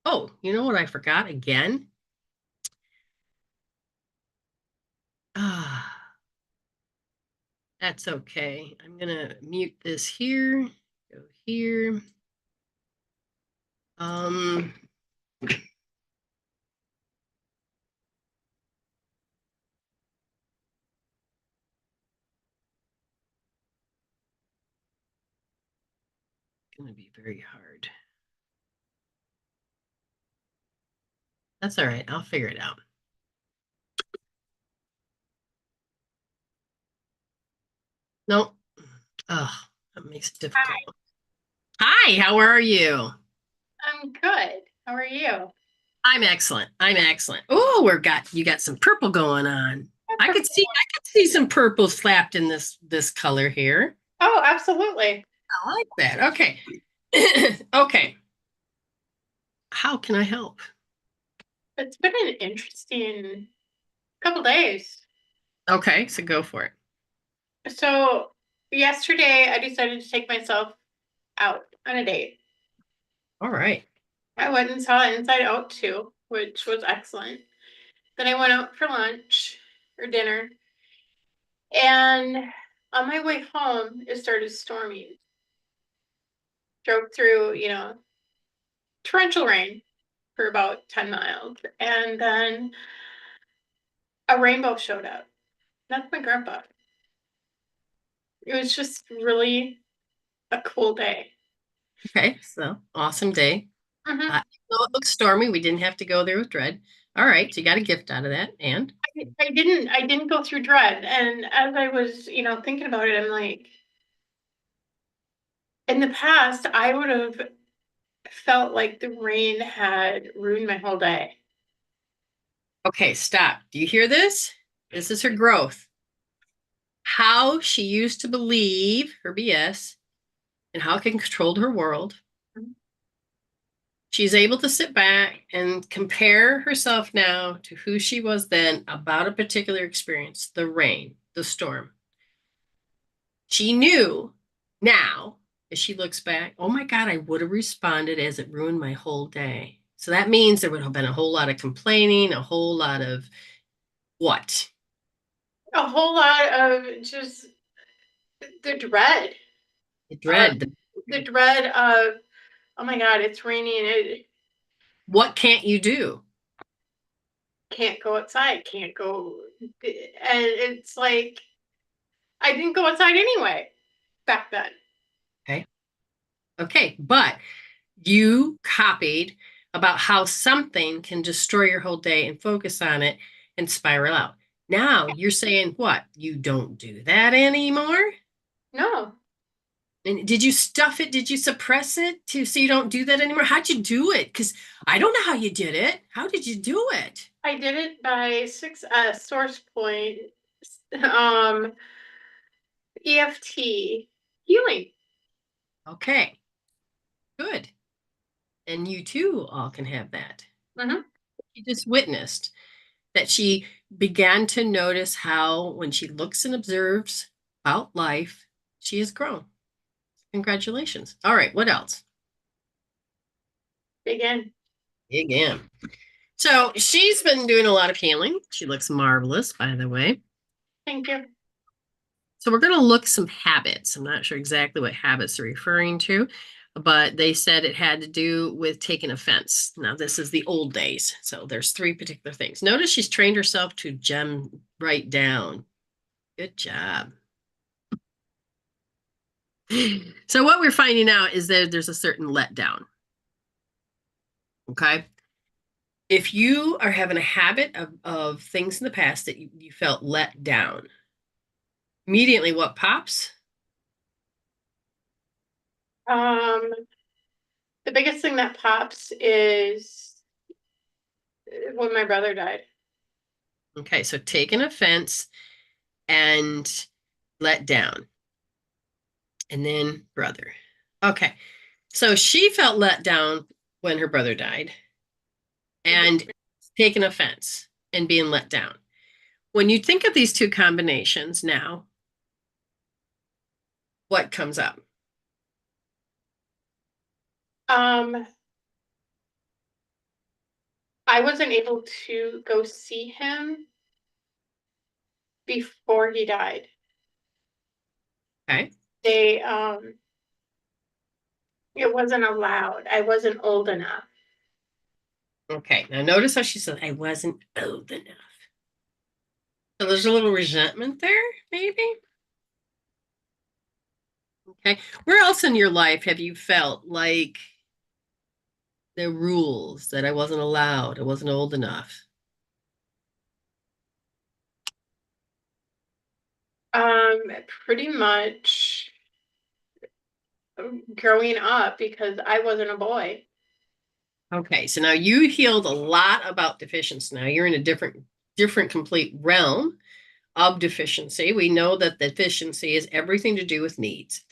Oh, you know what I forgot again? Ah, that's okay. I'm going to mute this here. Go here. Going to be very hard. That's all right. I'll figure it out. Nope. Oh, that makes it difficult. Hi, how are you? I'm good. How are you? I'm excellent. I'm excellent. Oh, you got some purple going on. I could see some purple slapped in this color here. Oh, absolutely. I like that. Okay. Okay. How can I help? It's been an interesting couple days. Okay, so go for it. So, yesterday I decided to take myself out on a date. All right. I went and saw Inside Out 2, which was excellent. Then I went out for lunch or dinner, and on my way home, it started storming. Drove through, torrential rain for about 10 miles, and then a rainbow showed up. That's my grandpa. It was just really a cool day. Okay, so awesome day. Mhm. Though it looks stormy, we didn't have to go there with dread. All right, so you got a gift out of that. And I didn't go through dread. And as I was, thinking about it, I'm like, in the past, I would have felt like the rain had ruined my whole day. Okay, stop. Do you hear this? This is her growth. How she used to believe her BS and how it can control her world. She's able to sit back and compare herself now to who she was then about a particular experience, the rain, the storm. She knew now, as she looks back, oh my God, I would have responded as it ruined my whole day. So that means there would have been a whole lot of complaining, a whole lot of what? A whole lot of just the dread, The uh, dread. the dread of, oh my God, it's raining. It What can't you do? can't go outside, can't go. And it's like, I didn't go outside anyway back then. Okay. Okay. But you copied about how something can destroy your whole day and focus on it and spiral out. Now you're saying what? You don't do that anymore? No, And did you stuff it? Did you suppress it to so you don't do that anymore? How'd you do it? Because I don't know how you did it. How did you do it? I did it by 6S source point, um, EFT healing. Okay, good. And you too all can have that. Mm-hmm. You just witnessed that she began to notice how, when she looks and observes about life, she has grown. Congratulations. All right, what else? Again, Dig in. So she's been doing a lot of healing. She looks marvelous, by the way. thank you. So we're going to look some habits. I'm not sure exactly what habits they're referring to, but they said it had to do with taking offense. Now, this is the old days. So there's three particular things. Notice she's trained herself to gem right down. Good job. So what we're finding out is that there's a certain letdown. Okay. If you are having a habit of things in the past that you felt let down, immediately what pops? Um, the biggest thing that pops is when my brother died. Okay, so take an offense and let down, and then brother. Okay, so she felt let down when her brother died and taken offense and being let down. When you think of these two combinations now, what comes up? Um, I wasn't able to go see him before he died. Okay. They it wasn't allowed. I wasn't old enough. Okay, now notice how she said, I wasn't old enough. So there's a little resentment there, maybe? Okay. Where else in your life have you felt like the rules that I wasn't allowed, I wasn't old enough? Pretty much growing up because I wasn't a boy. Okay, so now you healed a lot about deficiency. Now you're in a different complete realm of deficiency. We know that deficiency is everything to do with needs.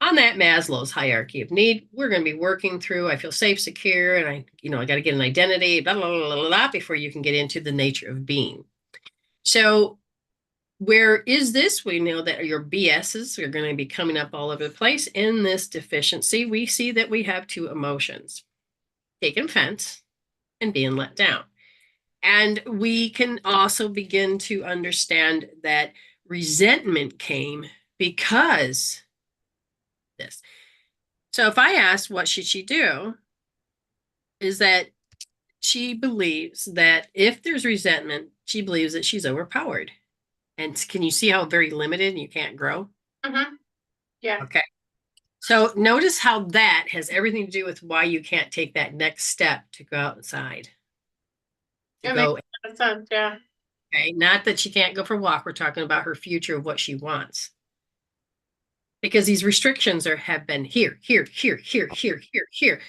On that Maslow's hierarchy of need, we're going to be working through, I feel safe, secure, and I got to get an identity, blah, blah, blah, blah, blah, before you can get into the nature of being. So where is this? We know that your BSs are going to be coming up all over the place. In this deficiency, we see that we have two emotions, taking offense and being let down. And we can also begin to understand that resentment came because this. So if I ask what should she do, is that she believes that if there's resentment, she believes that she's overpowered. And can you see how very limited and you can't grow? Mm-hmm. Yeah. Okay. So notice how that has everything to do with why you can't take that next step to go outside, to It makes go. a lot of sense. Yeah. Okay. Not that she can't go for a walk. We're talking about her future of what she wants. Because these restrictions have been here, here, here, here, here, here, here.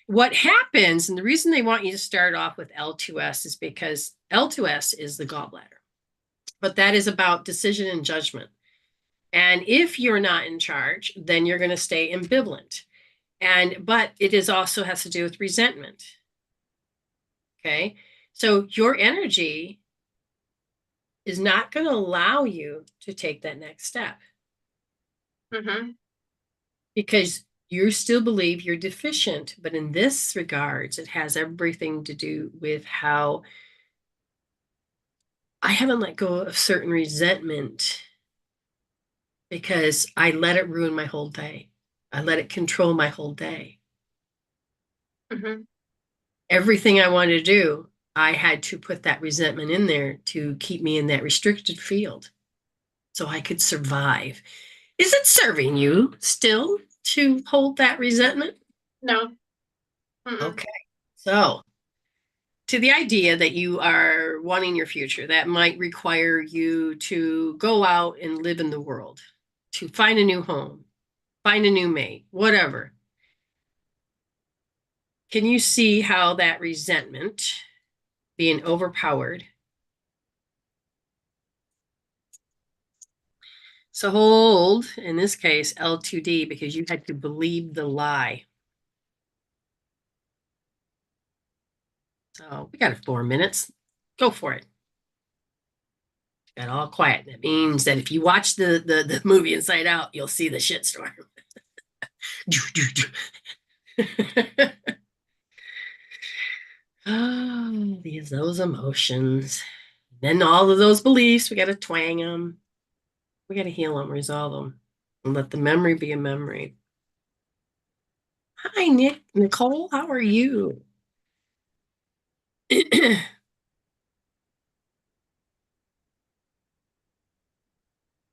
what happens, and the reason they want you to start off with L2S is because L2S is the gallbladder, but that is about decision and judgment. And if you're not in charge, then you're going to stay ambivalent. But it is also has to do with resentment. Okay. So your energy is not going to allow you to take that next step Mm-hmm. because you still believe you're deficient. But in this regards, it has everything to do with how I haven't let go of certain resentment because I let it ruin my whole day. I let it control my whole day. Mm-hmm. Everything I wanted to do, I had to put that resentment in there to keep me in that restricted field so I could survive. Is it serving you still to hold that resentment? No. Mm-mm. Okay. So, to the idea that you are wanting your future, that might require you to go out and live in the world, to find a new home, find a new mate, whatever. Can you see how that resentment being overpowered? So hold, in this case, L2D, because you had to believe the lie. So we got 4 minutes. Go for it. Got all quiet. That means that if you watch the movie Inside Out, you'll see the shitstorm. Oh, those emotions. Then all of those beliefs, we got to twang them. We got to heal them, resolve them, and let the memory be a memory. Hi, Nicole. How are you?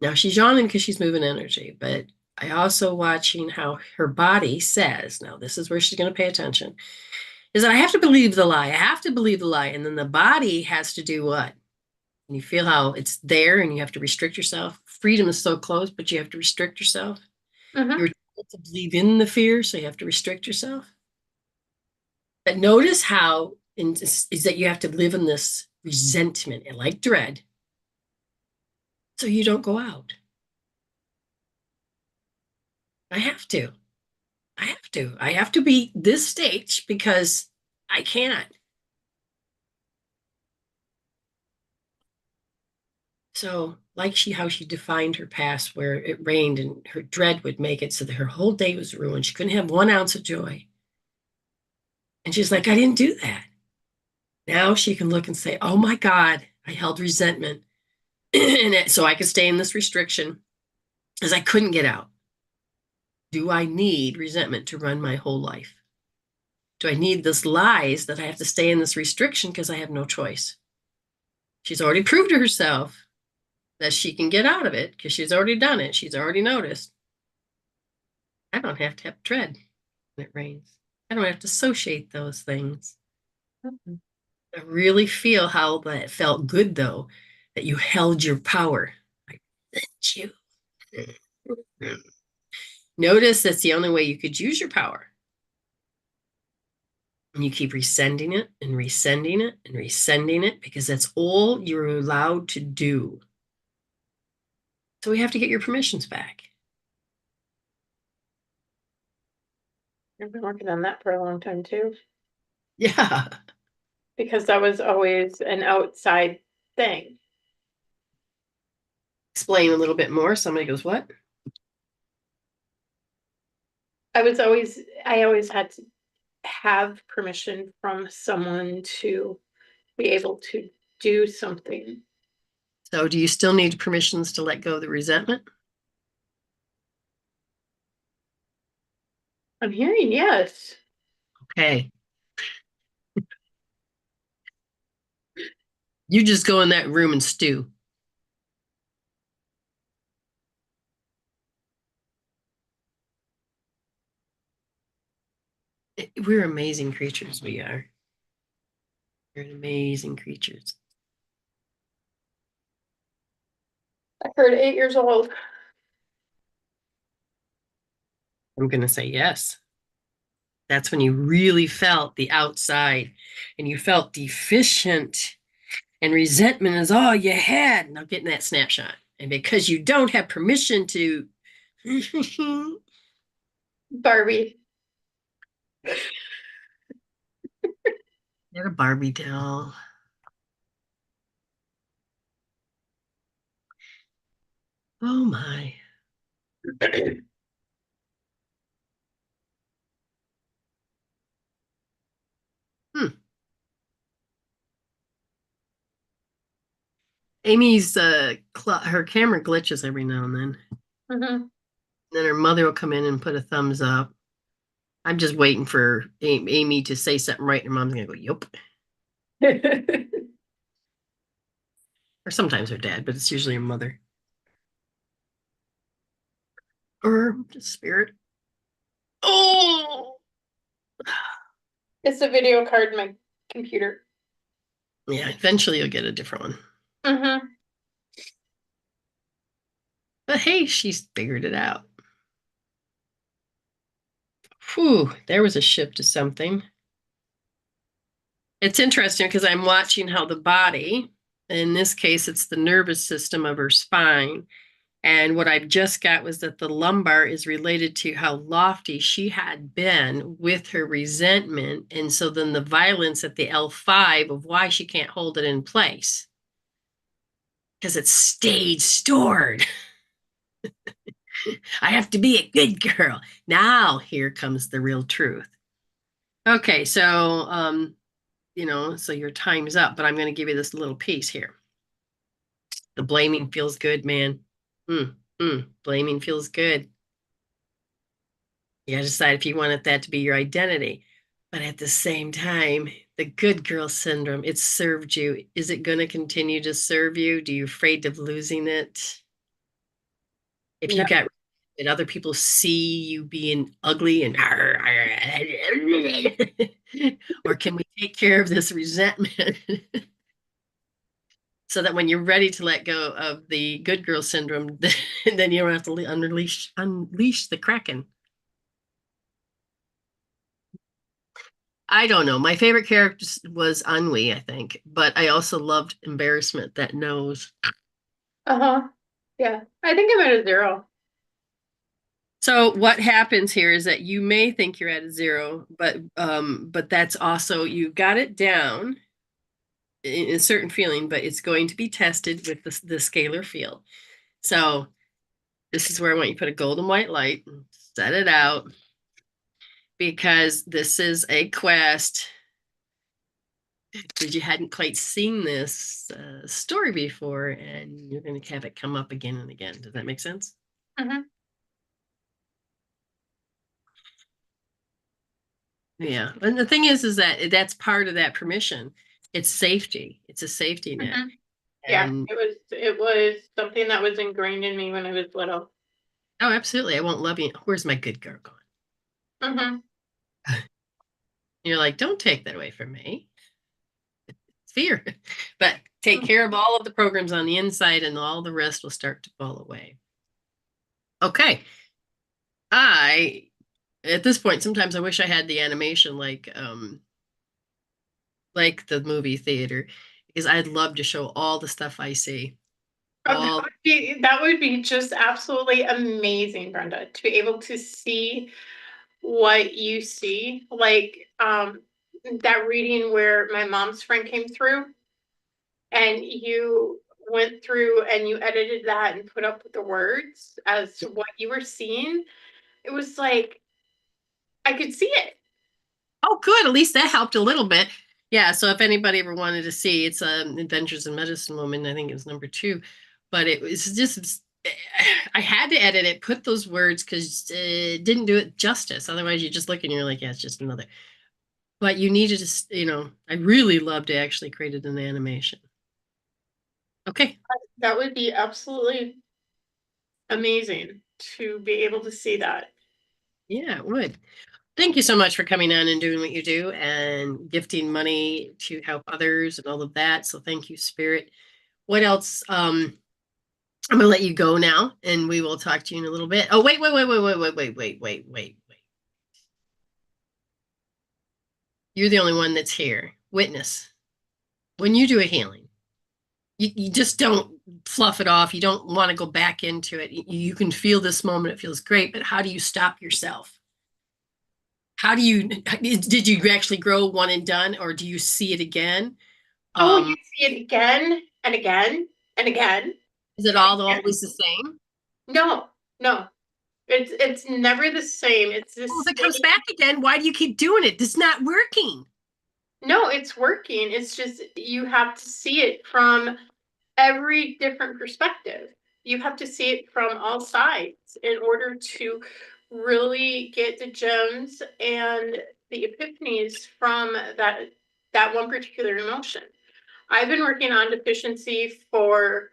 Now she's yawning because she's moving energy, but I also watching how her body says, now this is where she's going to pay attention, is that I have to believe the lie. I have to believe the lie. And then the body has to do what? And you feel how it's there and you have to restrict yourself. Freedom is so close, but you have to restrict yourself. Mm-hmm. You're told to believe in the fear, so you have to restrict yourself. But notice how is that you have to live in this resentment and like dread, so you don't go out. I have to. I have to. I have to be this stage because I can't. So, like how she defined her past, where it rained and her dread would make it so that her whole day was ruined. She couldn't have 1 ounce of joy. And she's like, I didn't do that. Now she can look and say, oh my God, I held resentment. So I could stay in this restriction as I couldn't get out. Do I need resentment to run my whole life? Do I need this lies that I have to stay in this restriction because I have no choice? She's already proved to herself that she can get out of it because she's already done it. She's already noticed. I don't have to have dread when it rains. I don't have to associate those things. I really feel how that felt good, though, that you held your power. I resent you. Notice that's the only way you could use your power. And you keep resending it and resending it and resending it because that's all you're allowed to do. So we have to get your permissions back. I've been working on that for a long time too, Yeah. because that was always an outside thing. Explain a little bit more. Somebody goes, what? I always had to have permission from someone to be able to do something. So do you still need permissions to let go of the resentment? I'm hearing yes. Okay. You just go in that room and stew. We're amazing creatures. We are. We're amazing creatures. I heard 8 years old. I'm going to say yes. That's when you really felt the outside and you felt deficient and resentment is all you had. Now getting that snapshot. And because you don't have permission to Barbie. get a Barbie doll. Oh my. Hmm. Amy's her camera glitches every now and then. Mhm. Then her mother will come in and put a thumbs up. I'm just waiting for Amy to say something right, and her mom's gonna go, "Yup." Or sometimes her dad, but it's usually her mother or just spirit. Oh, It's a video card in my computer. yeah. Eventually, you'll get a different one. Hmm. But hey, she's figured it out. Whew, there was a shift to something. It's interesting because I'm watching how the body, in this case, it's the nervous system of her spine. And what I've just got was that the lumbar is related to how lofty she had been with her resentment. And so then the violence at the L5 of why she can't hold it in place because it's stayed stored. I have to be a good girl. Now here comes the real truth. Okay, so so your time's up, but I'm going to give you this little piece here. The blaming feels good, man. Blaming feels good. You gotta decide if you want that to be your identity. But at the same time, the good girl syndrome, it served you. Is it going to continue to serve you? Do you afraid of losing it? If you No. got that other people see you being ugly and or can we take care of this resentment so that when you're ready to let go of the good girl syndrome, then you don't have to unleash the kraken. I don't know. My favorite character was Ennui, I think, but I also loved Embarrassment that knows. Uh-huh. Yeah. I think I'm at a 0. So what happens here is that you may think you're at a zero, but that's also you got it down in a certain feeling, but it's going to be tested with the scalar field. So this is where I want you to put a golden white light, set it out, because this is a quest. Because you hadn't quite seen this story before, and you're going to have it come up again and again. Does that make sense? Hmm. Yeah. And the thing is that that's part of that permission. It's safety. It's a safety net. Hmm. Yeah, And it was something that was ingrained in me when I was little. oh, absolutely. I won't love you. Where's my good girl going? Hmm. You're like, don't take that away from me. It's fear. But take care of all of the programs on the inside, and all the rest will start to fall away. Okay. I at this point, sometimes I wish I had the animation like the movie theater, because I'd love to show all the stuff I see. Oh, that All would be that would be just absolutely amazing, Brenda, to be able to see what you see. Like that reading where my mom's friend came through and you went through and you edited that and put up the words as to what you were seeing. It was like I could see it. oh, good. At least that helped a little bit. Yeah. So if anybody ever wanted to see, it's Adventures in Medicine Woman. I think it was number 2, but it was just I had to edit it, put those words because it didn't do it justice. Otherwise, you just look and you're like, yeah, it's just another. But you needed to, I really love to actually create an animation. Okay. That would be absolutely amazing to be able to see that. Yeah, it would. Thank you so much for coming on and doing what you do and gifting money to help others and all of that. So thank you, Spirit. What else? I'm gonna let you go now, and we will talk to you in a little bit. Oh, wait. You're the only one that's here. Witness. When you do a healing, you just don't fluff it off. You don't want to go back into it. You can feel this moment. It feels great, but how do you stop yourself? How do you, did you actually grow one and done, or do you see it again? Oh, you Um, see it again and again and again is it and all again. always the same? No, no, it's never the same. It's the Well, if it comes same. back again, why do you keep doing it? It's not working. No, it's working. It's just you have to see it from every different perspective. You have to see it from all sides in order to really get the gems and the epiphanies from that one particular emotion. I've been working on deficiency for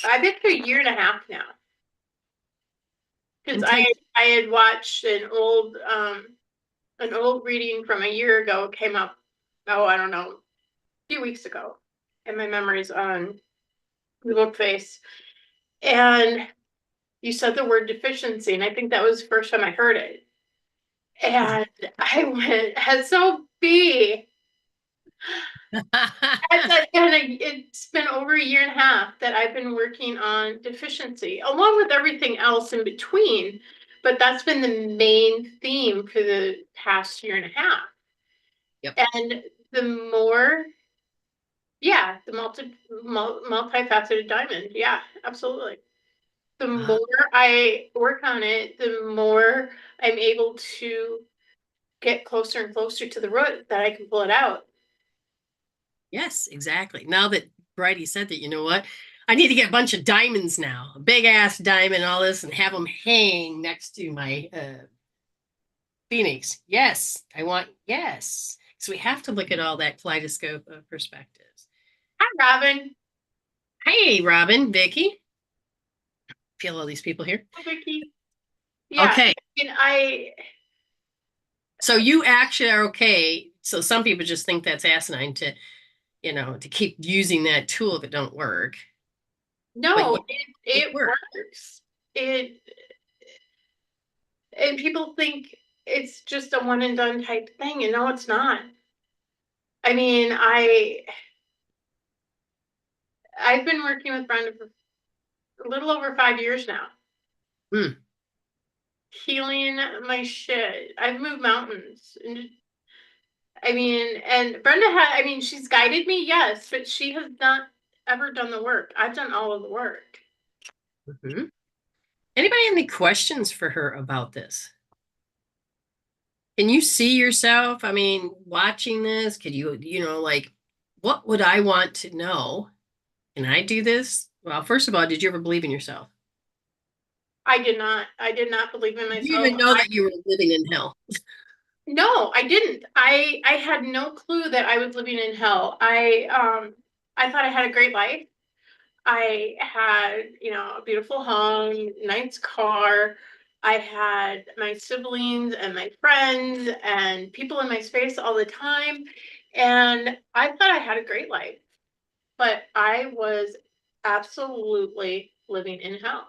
I've been for a year and a half now because And take, I had watched an old reading from a year ago came up, oh, I don't know, a few weeks ago, and my memory's on the book face. And you said the word deficiency, and I think that was the first time I heard it. And I went, SOB. It's been over a year and a half that I've been working on deficiency, along with everything else in between. But that's been the main theme for the past year and a half. yep. And the more, yeah, the multifaceted diamond. Yeah, absolutely. The Uh, more I work on it, the more I'm able to get closer and closer to the root that I can pull it out. yes, exactly. Now that Bridie said that, you know what? I need to get a bunch of diamonds now, a big ass diamond, and all this, and have them hang next to my Phoenix. Yes, I want, yes. So we have to look at all that kaleidoscope of perspectives. Hi, Robin. Hey, Robin, Vicky. Feel all these people here. Hi, Vicky. Yeah, Okay. and I So you actually are okay. So some people just think that's asinine to, to keep using that tool if it don't work. But no, yeah, it it works. works. It and people think it's just a one and done type thing, and no, it's not. I mean, I've been working with Brenda for a little over 5 years now, Mm, healing my shit. I've moved mountains, and I mean, and Brenda I mean, she's guided me, yes, but she has not ever done the work. I've done all of the work. mhm. Anybody have any questions for her about this? Can you see yourself? I mean, watching this, could you, like, what would I want to know? Can I do this? Well, first of all, did you ever believe in yourself? I did not. I did not believe in Did you myself. even know that you were living in hell? No, I didn't. I had no clue that I was living in hell. I thought I had a great life. I had, a beautiful home, nice car. I had my siblings and my friends and people in my space all the time. And I thought I had a great life, but I was absolutely living in hell.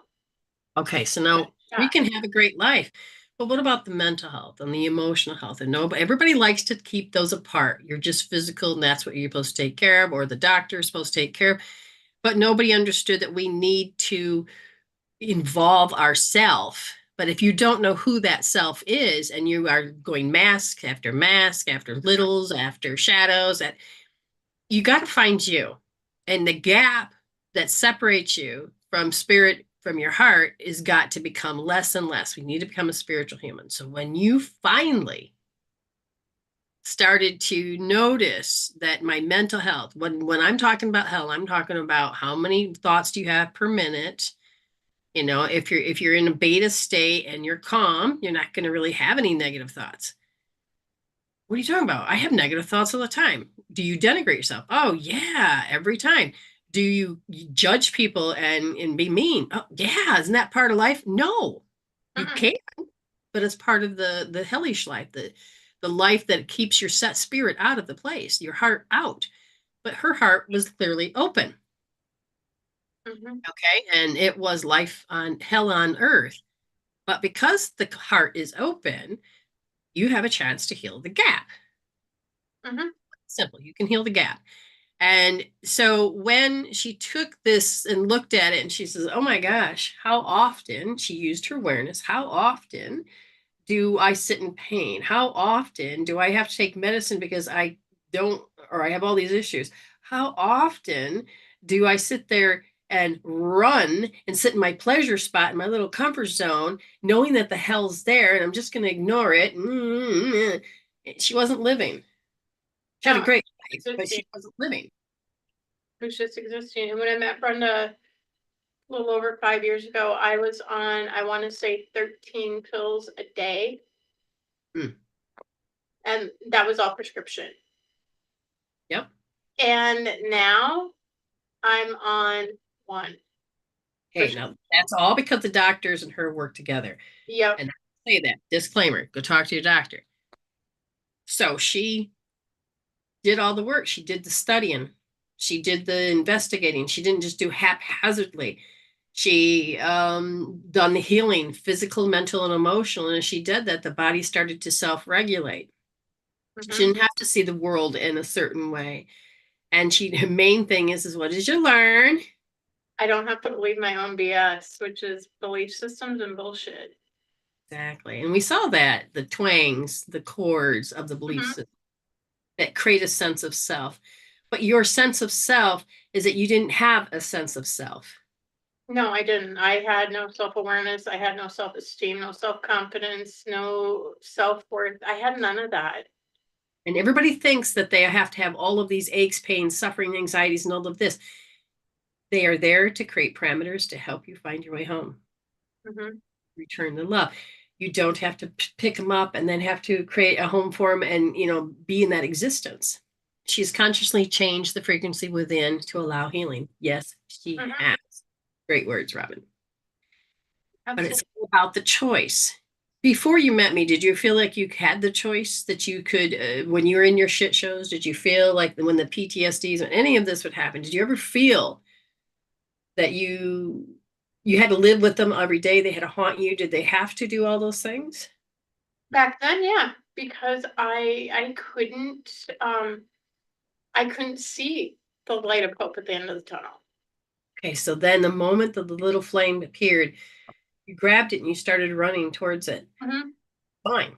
Okay, so now we Yeah. can have a great life. But what about the mental health and the emotional health? And no, everybody likes to keep those apart. You're just physical, and that's what you're supposed to take care of, or the doctor is supposed to take care of. But nobody understood that we need to involve ourself. But if you don't know who that self is, and you are going mask after littles, after shadows, that you got to find you. And the gap that separates you from spirit, from your heart, is got to become less and less. We need to become a spiritual human. So when you finally started to notice that my mental health, when I'm talking about hell, I'm talking about how many thoughts do you have per minute. If you're in a beta state and you're calm, you're not going to really have any negative thoughts. What are you talking about? I have negative thoughts all the time. Do you denigrate yourself? Oh, yeah, every time. Do you judge people and be mean? Oh, yeah, isn't that part of life? No, you Mm-mm, can't, but it's part of the hellish life, the life that keeps your set spirit out of the place, your heart out. But her heart was clearly open, mm-hmm, okay? And it was life on hell on earth. But because the heart is open, you have a chance to heal the gap. Mm-hmm. Simple. You can heal the gap. And so when she took this and looked at it and she says, oh my gosh, how often she used her awareness, how often do I sit in pain? How often do I have to take medicine because I don't, or I have all these issues? How often do I sit there and run and sit in my pleasure spot in my little comfort zone, knowing that the hell's there and I'm just going to ignore it? She wasn't living. She had a No, great life, but existing. she wasn't living. It was just existing. And when I met Brenda a little over 5 years ago, I was on, I want to say 13 pills a day. Mm, And that was all prescription. yep. And now I'm on one Hey, prescription. now that's all because the doctors and her work together. Yep. And I say that disclaimer, go talk to your doctor. So she did all the work. She did the studying. She did the investigating. She didn't just do haphazardly. She done the healing, physical, mental, and emotional. And as she did that, the body started to self-regulate. She Mm-hmm. didn't have to see the world in a certain way. And her main thing is what did you learn? I don't have to believe my own BS, which is belief systems and bullshit. Exactly. And we saw that, the twangs, the chords of the belief Mm-hmm. system that create a sense of self. But your sense of self is that you didn't have a sense of self. No, I didn't. I had no self-awareness. I had no self-esteem, no self-confidence, no self-worth. I had none of that. And everybody thinks that they have to have all of these aches, pains, suffering, anxieties, and all of this. They are there to create parameters to help you find your way home, Mm-hmm. return the love. You don't have to pick them up and then have to create a home for them and, be in that existence. She's consciously changed the frequency within to allow healing. Yes, she Mm-hmm. has. Great words, Robin. But it's Absolutely. about the choice. Before you met me, did you feel like you had the choice that you could, when you were in your shit shows, did you feel like when the PTSDs, when any of this would happen, did you ever feel that you had to live with them every day? They had to haunt you. Did they have to do all those things? Back then, yeah, because I couldn't see the light of hope at the end of the tunnel. Okay, so then the moment that the little flame appeared, you grabbed it and you started running towards it. Mm-hmm. Fine.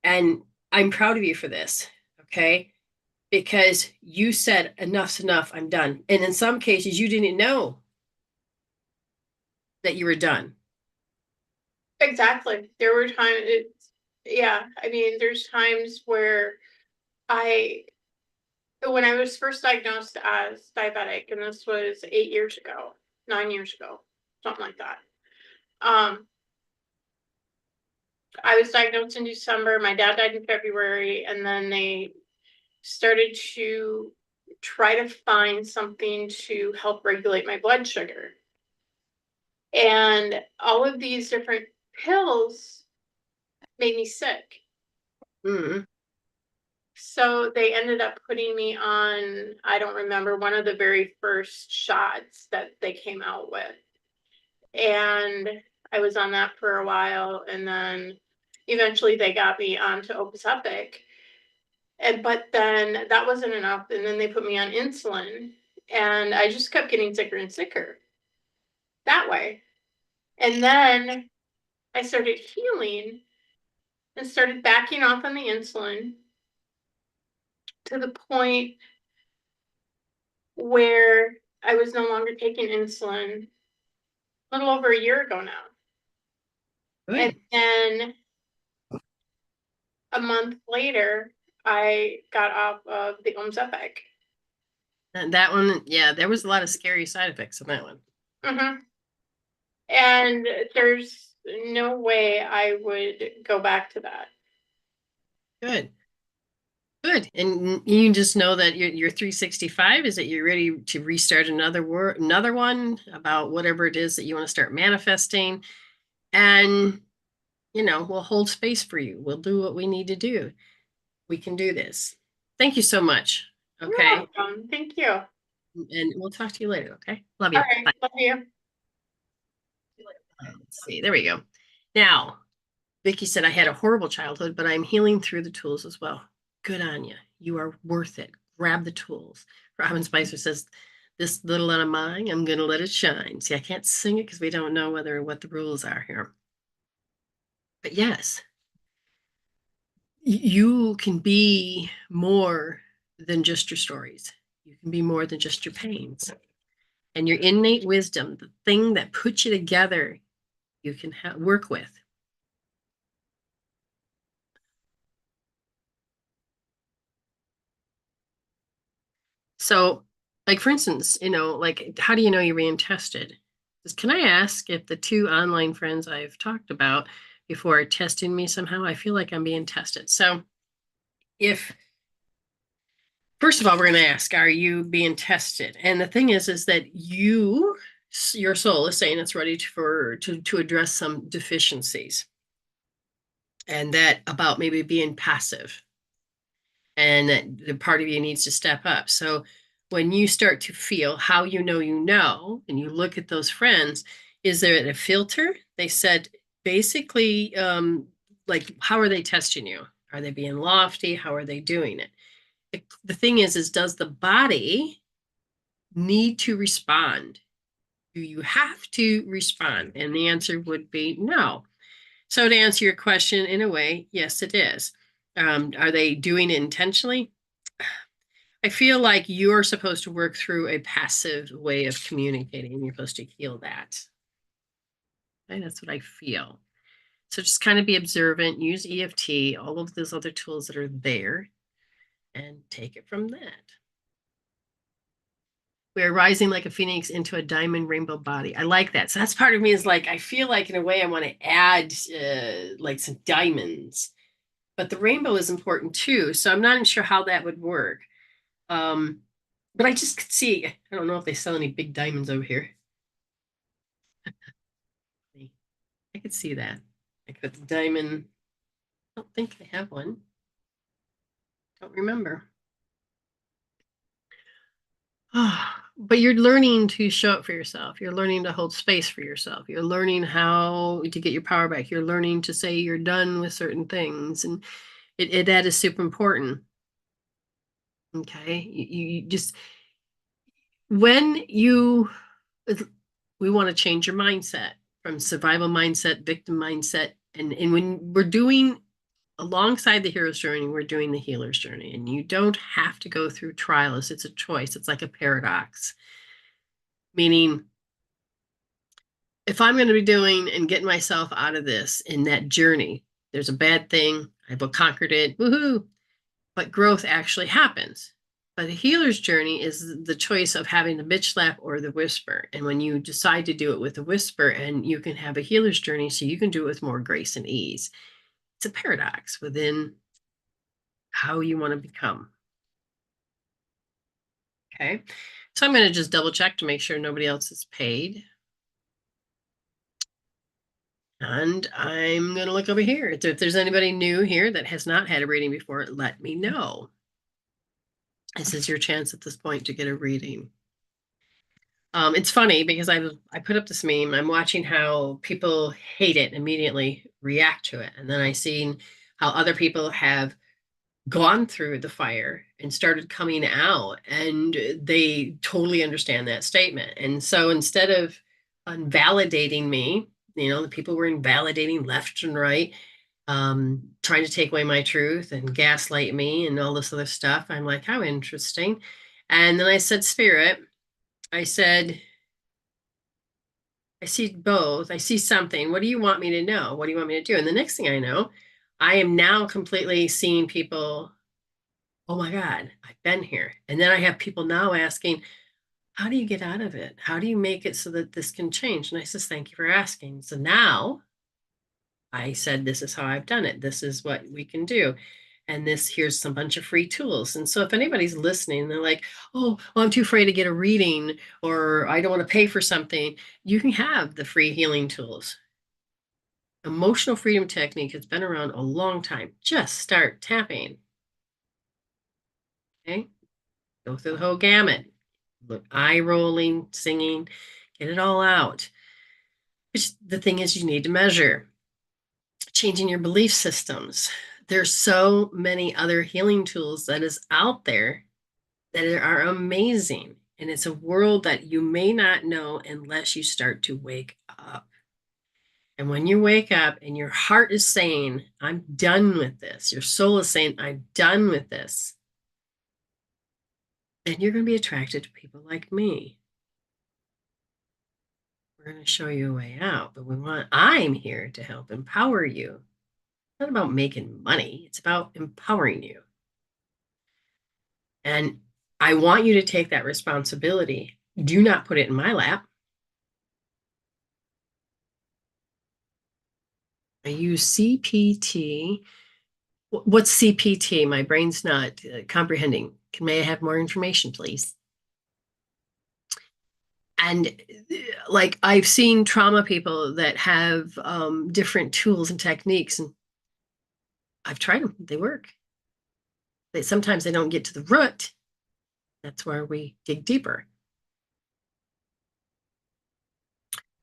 And I'm proud of you for this. Okay. Because you said, enough's enough, I'm done. And in some cases, you didn't know that you were done. Exactly. There were times yeah, I mean, there's times where I when I was first diagnosed as diabetic, and this was 8 years ago, 9 years ago, something like that. Um, I was diagnosed in December. My dad died in February, and then they started to try to find something to help regulate my blood sugar. And all of these different pills made me sick. Mm-hmm. So they ended up putting me on, I don't remember, one of the very first shots that they came out with. And I was on that for a while. And then eventually they got me onto Opus Epic. But then that wasn't enough. And then they put me on insulin. And I just kept getting sicker and sicker that way. And then I started healing and started backing off on the insulin to the point where I was no longer taking insulin a little over a year ago now. And Good. then a month later, I got off of the OMS Epic. And that one, yeah, there was a lot of scary side effects on that one. Mm-hmm. And there's no way I would go back to that. Good. Good. And you just know that you're 365 is that you're ready to restart another one about whatever it is that you want to start manifesting. And, we'll hold space for you. We'll do what we need to do. We can do this. Thank you so much. You're Okay. welcome. Thank you. All And we'll talk to you later. Okay. Love you. right. Bye. Love you. Let's see. There we go. Now, Vicky said I had a horrible childhood, but I'm healing through the tools as well. Good on you. You are worth it. Grab the tools. Robin Spicer says, this little light of mine, I'm going to let it shine. See, I can't sing it because we don't know what the rules are here. But yes, you can be more than just your stories. You can be more than just your pains. And your innate wisdom, the thing that puts you together, you can work with. So, like for instance, like how do you know you're being tested? Can I ask if the two online friends I've talked about before are testing me somehow? I feel like I'm being tested. So, if first of all, we're going to ask, are you being tested? And the thing is that your soul is saying it's ready to address some deficiencies, and that about maybe being passive, and that the part of you needs to step up. So when you start to feel how you know, and you look at those friends, is there a filter? They said basically, like, how are they testing you? Are they being lofty? How are they doing it? The thing is does the body need to respond? Do you have to respond? And the answer would be no. So to answer your question, in a way, yes, it is. Are they doing it intentionally? I feel like you're supposed to work through a passive way of communicating, and you're supposed to heal that. Okay, that's what I feel. So just kind of be observant, use EFT, all of those other tools that are there, and take it from that. We're rising like a phoenix into a diamond rainbow body. I like that. So that's part of me is like, I feel like in a way I want to add like some diamonds, but the rainbow is important too. So I'm not sure how that would work. Um, but I just could see, I don't know if they sell any big diamonds over here. I could see that. Like the diamond. I don't think I have one. Don't remember. But you're learning to show up for yourself. You're learning to hold space for yourself. You're learning how to get your power back. You're learning to say you're done with certain things. And that is super important. Okay. You just, when you, we want to change your mindset from survival mindset, victim mindset. And when we're doing alongside the hero's journey, we're doing the healer's journey. And you don't have to go through trials. It's a choice. It's like a paradox, meaning if I'm going to be doing and getting myself out of this in that journey, there's a bad thing. I've conquered it. Woohoo. But growth actually happens. But the healer's journey is the choice of having the bitch slap or the whisper. And when you decide to do it with the whisper, and you can have a healer's journey, so you can do it with more grace and ease. It's a paradox within how you want to become. Okay. So I'm going to just double check to make sure nobody else is paid. And I'm going to look over here. If there's anybody new here that has not had a reading before, let me know. This is your chance at this point to get a reading. It's funny because I put up this meme. I'm watching how people hate it, immediately react to it. And then I seen how other people have gone through the fire and started coming out, and they totally understand that statement. And so instead of invalidating me, the people were invalidating left and right, trying to take away my truth and gaslight me and all this other stuff. I'm like, how interesting. And then I said, Spirit, I said, I see both. I see something. What do you want me to know? What do you want me to do? And the next thing I know, I am now completely seeing people, oh my God, I've been here. And then I have people now asking, how do you get out of it? How do you make it so that this can change? And I says, thank you for asking. So now I said, this is how I've done it. This is what we can do. And here's some bunch of free tools. And so if anybody's listening, they're like, oh, well, I'm too afraid to get a reading, or I don't want to pay for something. You can have the free healing tools. Emotional freedom technique has been around a long time. Just start tapping. Okay. Go through the whole gamut. Look, eye rolling, singing, get it all out. Which the thing is, you need to measure. Changing your belief systems. There's so many other healing tools that is out there that are amazing. And it's a world that you may not know unless you start to wake up. And when you wake up and your heart is saying, I'm done with this, your soul is saying, I'm done with this, then you're going to be attracted to people like me. We're going to show you a way out, but I'm here to help empower you. It's not about making money, it's about empowering you. And I want you to take that responsibility. Do not put it in my lap. I use CPT. What's CPT? My brain's not comprehending. May I have more information, please? And like I've seen trauma people that have different tools and techniques, and I've tried them. They work. Sometimes they don't get to the root. That's where we dig deeper.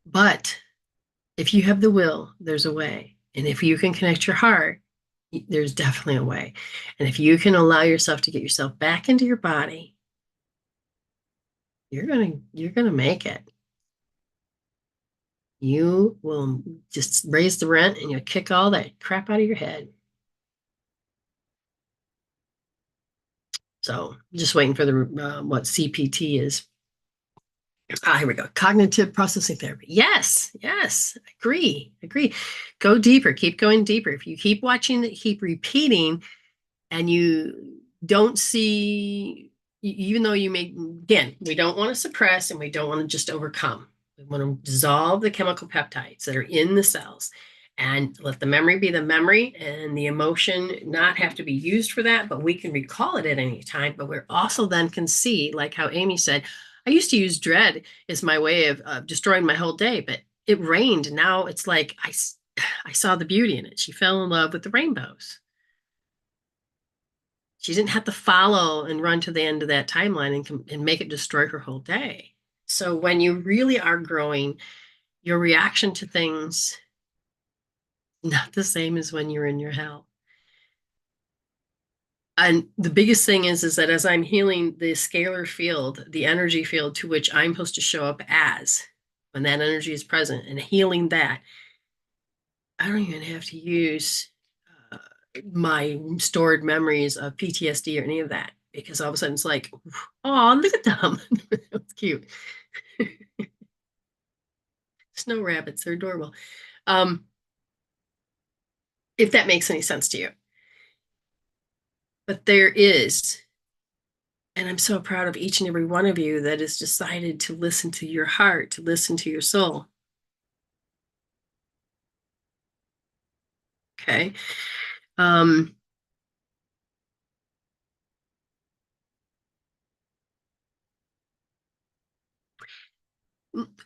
But if you have the will, there's a way. And if you can connect your heart, there's definitely a way. And if you can allow yourself to get yourself back into your body, you're gonna make it. You will just raise the rent and you'll kick all that crap out of your head. So just waiting for the what CPT is. Here we go. Cognitive processing therapy. Yes, yes, agree. Go deeper. Keep going deeper. If you keep watching, keep repeating, and you don't see, even though you may, again, we don't want to suppress and we don't want to just overcome. We want to dissolve the chemical peptides that are in the cells and let the memory be the memory and the emotion not have to be used for that, but we can recall it at any time. But we're also then can see, like how Ayme said, I used to use dread as my way of destroying my whole day, but it rained. Now it's like I saw the beauty in it. She fell in love with the rainbows. She didn't have to follow and run to the end of that timeline and make it destroy her whole day. So when you really are growing, your reaction to things not the same as when you're in your hell. And the biggest thing is that as I'm healing the scalar field, the energy field to which I'm supposed to show up as, when that energy is present and healing that, I don't even have to use uh, my stored memories of PTSD or any of that because all of a sudden it's like, oh, look at them. That's cute. Snow rabbits, they're adorable. Um, if that makes any sense to you. But there is, and I'm so proud of each and every one of you that has decided to listen to your heart, to listen to your soul. Okay. Um,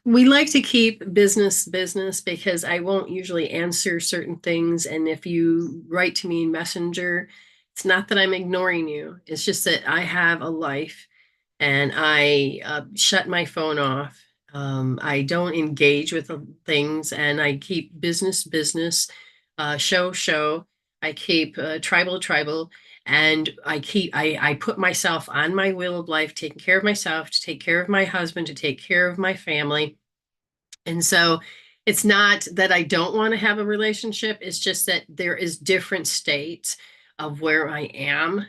we like to keep business business because I won't usually answer certain things. And if you write to me in Messenger, it's not that I'm ignoring you. It's just that I have a life and I shut my phone off. I don't engage with things and I keep business business, show. I keep tribal, and I put myself on my wheel of life, taking care of myself, to take care of my husband, to take care of my family. And so it's not that I don't want to have a relationship. It's just that there is different states of where I am.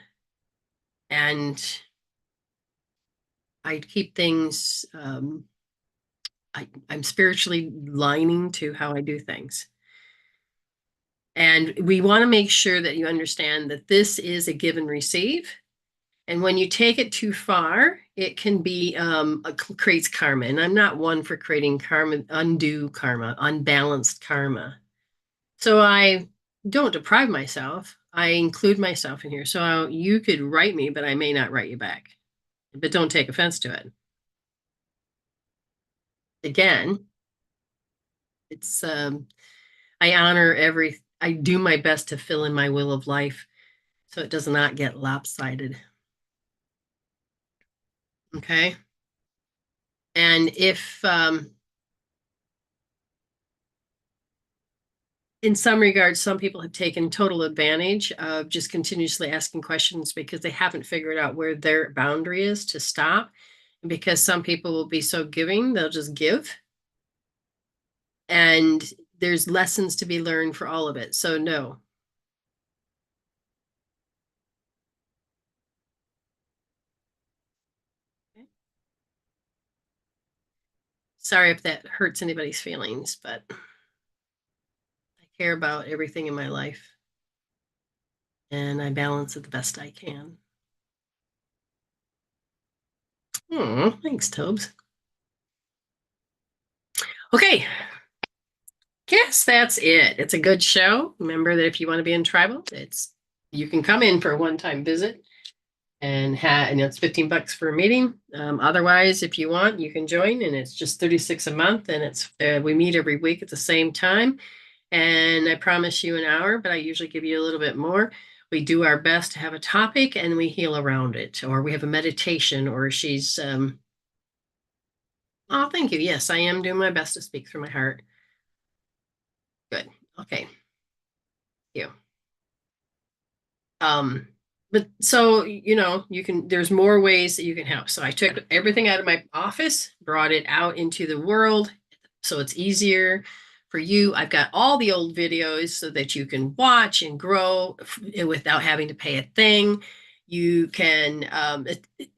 And I keep things, I'm spiritually lining to how I do things. And we want to make sure that you understand that this is a give and receive. And when you take it too far, it can be creates karma. And I'm not one for creating karma, undue karma, unbalanced karma. So I don't deprive myself. I include myself in here. So you could write me, but I may not write you back. But don't take offense to it. Again, it's I honor I do my best to fill in my wheel of life so it does not get lopsided. Okay. And if in some regards, some people have taken total advantage of just continuously asking questions because they haven't figured out where their boundary is to stop. And because some people will be so giving, they'll just give. And there's lessons to be learned for all of it. So no. Sorry if that hurts anybody's feelings, but I care about everything in my life and I balance it the best I can. Thanks, Tobes. Okay, guess that's it. It's a good show. Remember that if you want to be in tribal, you can come in for a one-time visit and it's $15 for a meeting. Otherwise, if you want, you can join, and it's just $36 a month, and it's we meet every week at the same time. And I promise you an hour, but I usually give you a little bit more. We do our best to have a topic and we heal around it, or we have a meditation, or she's oh, thank you. Yes, I am doing my best to speak through my heart. Good. Okay. Thank you. But so, there's more ways that you can help. So I took everything out of my office, brought it out into the world. So it's easier for you. I've got all the old videos so that you can watch and grow without having to pay a thing. You can,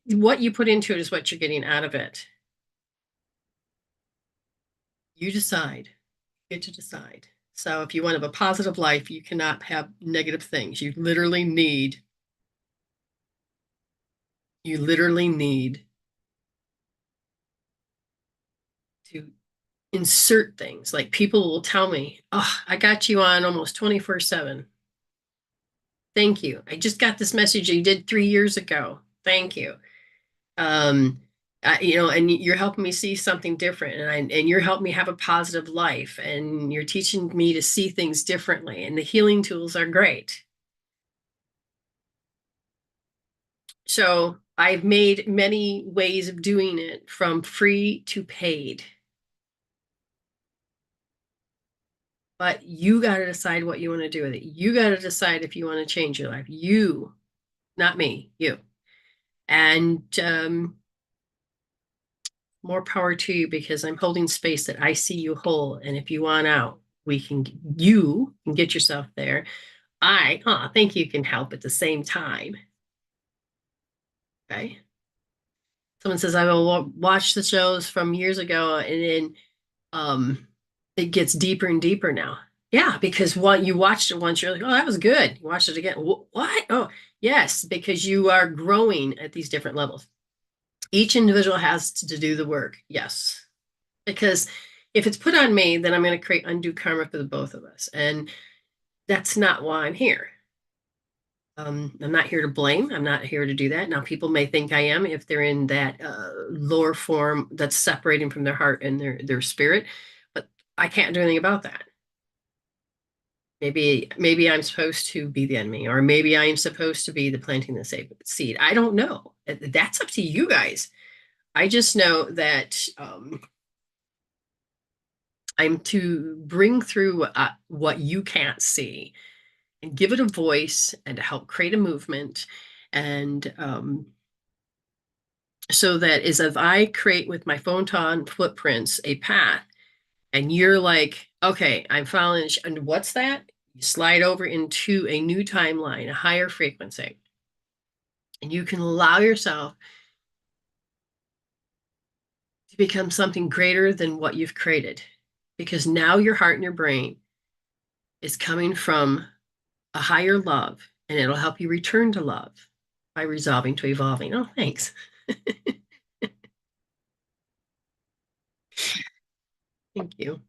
what you put into it is what you're getting out of it. You decide. You get to decide. So if you want to have a positive life, you cannot have negative things. You literally need to insert things. Like people will tell me, oh, I got you on almost 24/7. Thank you. I just got this message you did 3 years ago. Thank you. And you're helping me see something different, and you're helping me have a positive life, and you're teaching me to see things differently. And the healing tools are great. So I've made many ways of doing it, from free to paid. But you got to decide what you want to do with it. You got to decide if you want to change your life. You, not me, you. And more power to you, because I'm holding space that I see you whole. And if you want out, you can get yourself there. I think you can help at the same time. Okay. Someone says, I will watch the shows from years ago, and then it gets deeper and deeper now. Yeah, because you watched it once, you're like, oh, that was good. You watched it again. What? Oh, yes, because you are growing at these different levels. Each individual has to do the work. Yes. Because if it's put on me, then I'm going to create undue karma for the both of us. And that's not why I'm here. I'm not here to blame. I'm not here to do that. Now, people may think I am if they're in that lower form that's separating from their heart and their spirit, but I can't do anything about that. Maybe I'm supposed to be the enemy, or maybe I'm supposed to be the planting the seed. I don't know. That's up to you guys. I just know that I'm to bring through what you can't see and give it a voice, and to help create a movement. And so that is, if I create with my photon footprints a path, and you're like, okay, I'm following, and what's that? You slide over into a new timeline, a higher frequency. And you can allow yourself to become something greater than what you've created. Because now your heart and your brain is coming from a higher love, and it'll help you return to love by resolving to evolving. Oh, thanks. Thank you.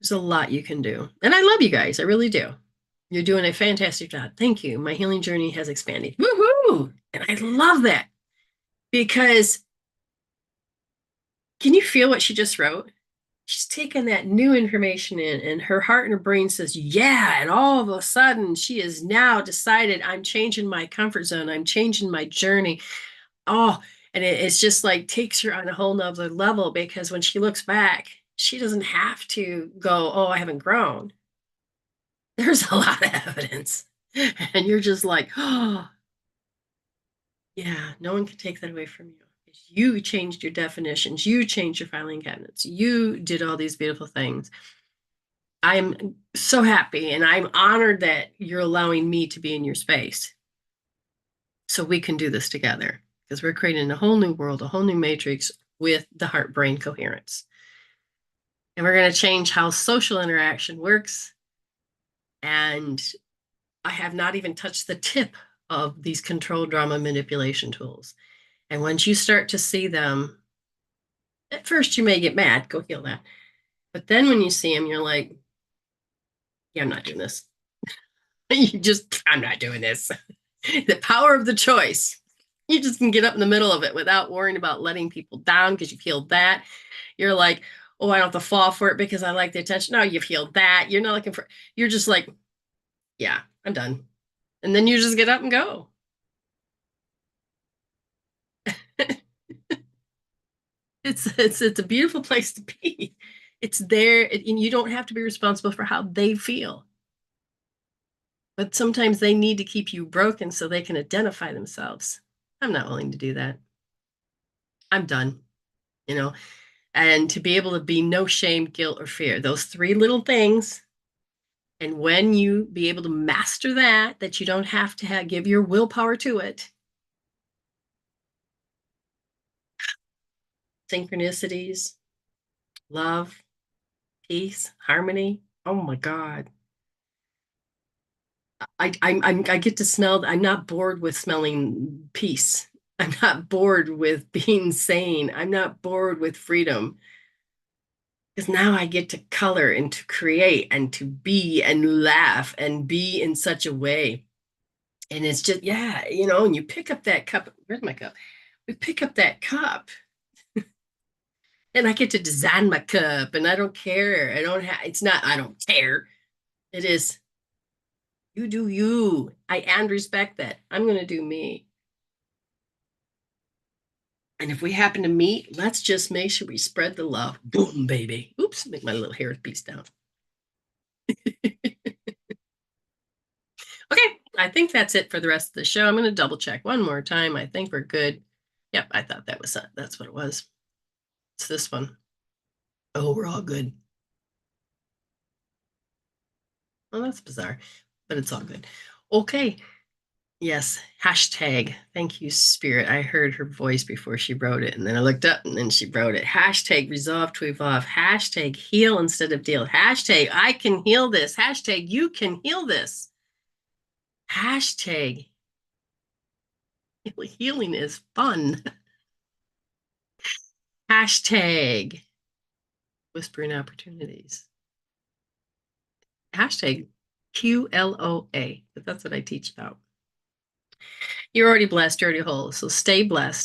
There's a lot you can do. And I love you guys. I really do. You're doing a fantastic job. Thank you. My healing journey has expanded. Woohoo! And I love that, because can you feel what she just wrote? She's taken that new information in, and her heart and her brain says, yeah. And all of a sudden, she has now decided, I'm changing my comfort zone. I'm changing my journey. Oh, and it's just like takes her on a whole nother level, because when she looks back, she doesn't have to go, oh, I haven't grown. There's a lot of evidence. And you're just like, oh, yeah, no one can take that away from you. You changed your definitions. You changed your filing cabinets. You did all these beautiful things. I'm so happy and I'm honored that you're allowing me to be in your space so we can do this together because we're creating a whole new world, a whole new matrix with the heart brain coherence. And we're going to change how social interaction works. And I have not even touched the tip of these control drama manipulation tools. And once you start to see them, at first you may get mad, go heal that. But then when you see them, you're like, yeah, I'm not doing this. You just, I'm not doing this. The power of the choice. You just can get up in the middle of it without worrying about letting people down because you've healed that. You're like, oh, I don't have to fall for it because I like the attention. No, you've healed that. You're not looking for, you're just like, yeah, I'm done. And then you just get up and go. It's a beautiful place to be. It's there, and you don't have to be responsible for how they feel. But sometimes they need to keep you broken so they can identify themselves. I'm not willing to do that. I'm done, you know. And to be able to be no shame, guilt, or fear, those three little things. And when you be able to master that, that you don't have to give your willpower to it, synchronicities, love, peace, harmony. Oh my God. I get to smell. I'm not bored with smelling peace. I'm not bored with being sane. I'm not bored with freedom because now I get to color and to create and to be and laugh and be in such a way. And it's just, yeah, and you pick up that cup. Where's my cup? We pick up that cup and I get to design my cup and I don't care. I don't have, it's not, I don't care. It is, you do you. I and respect that. I'm going to do me. And if we happen to meet, let's just make sure we spread the love. Boom, baby. Oops, make my little hair piece down. Okay, I think that's it for the rest of the show. I'm going to double check one more time. I think we're good. Yep, I thought that's what it was. It's this one. Oh, we're all good. Well, that's bizarre, but it's all good. Okay. Yes. Hashtag. Thank you, Spirit. I heard her voice before she wrote it, and then I looked up and then she wrote it. Hashtag resolve to evolve. Hashtag heal instead of deal. Hashtag I can heal this. Hashtag you can heal this. Hashtag healing is fun. Hashtag whispering opportunities. Hashtag QLOA. But that's what I teach about. You're already blessed, you're already whole. So stay blessed.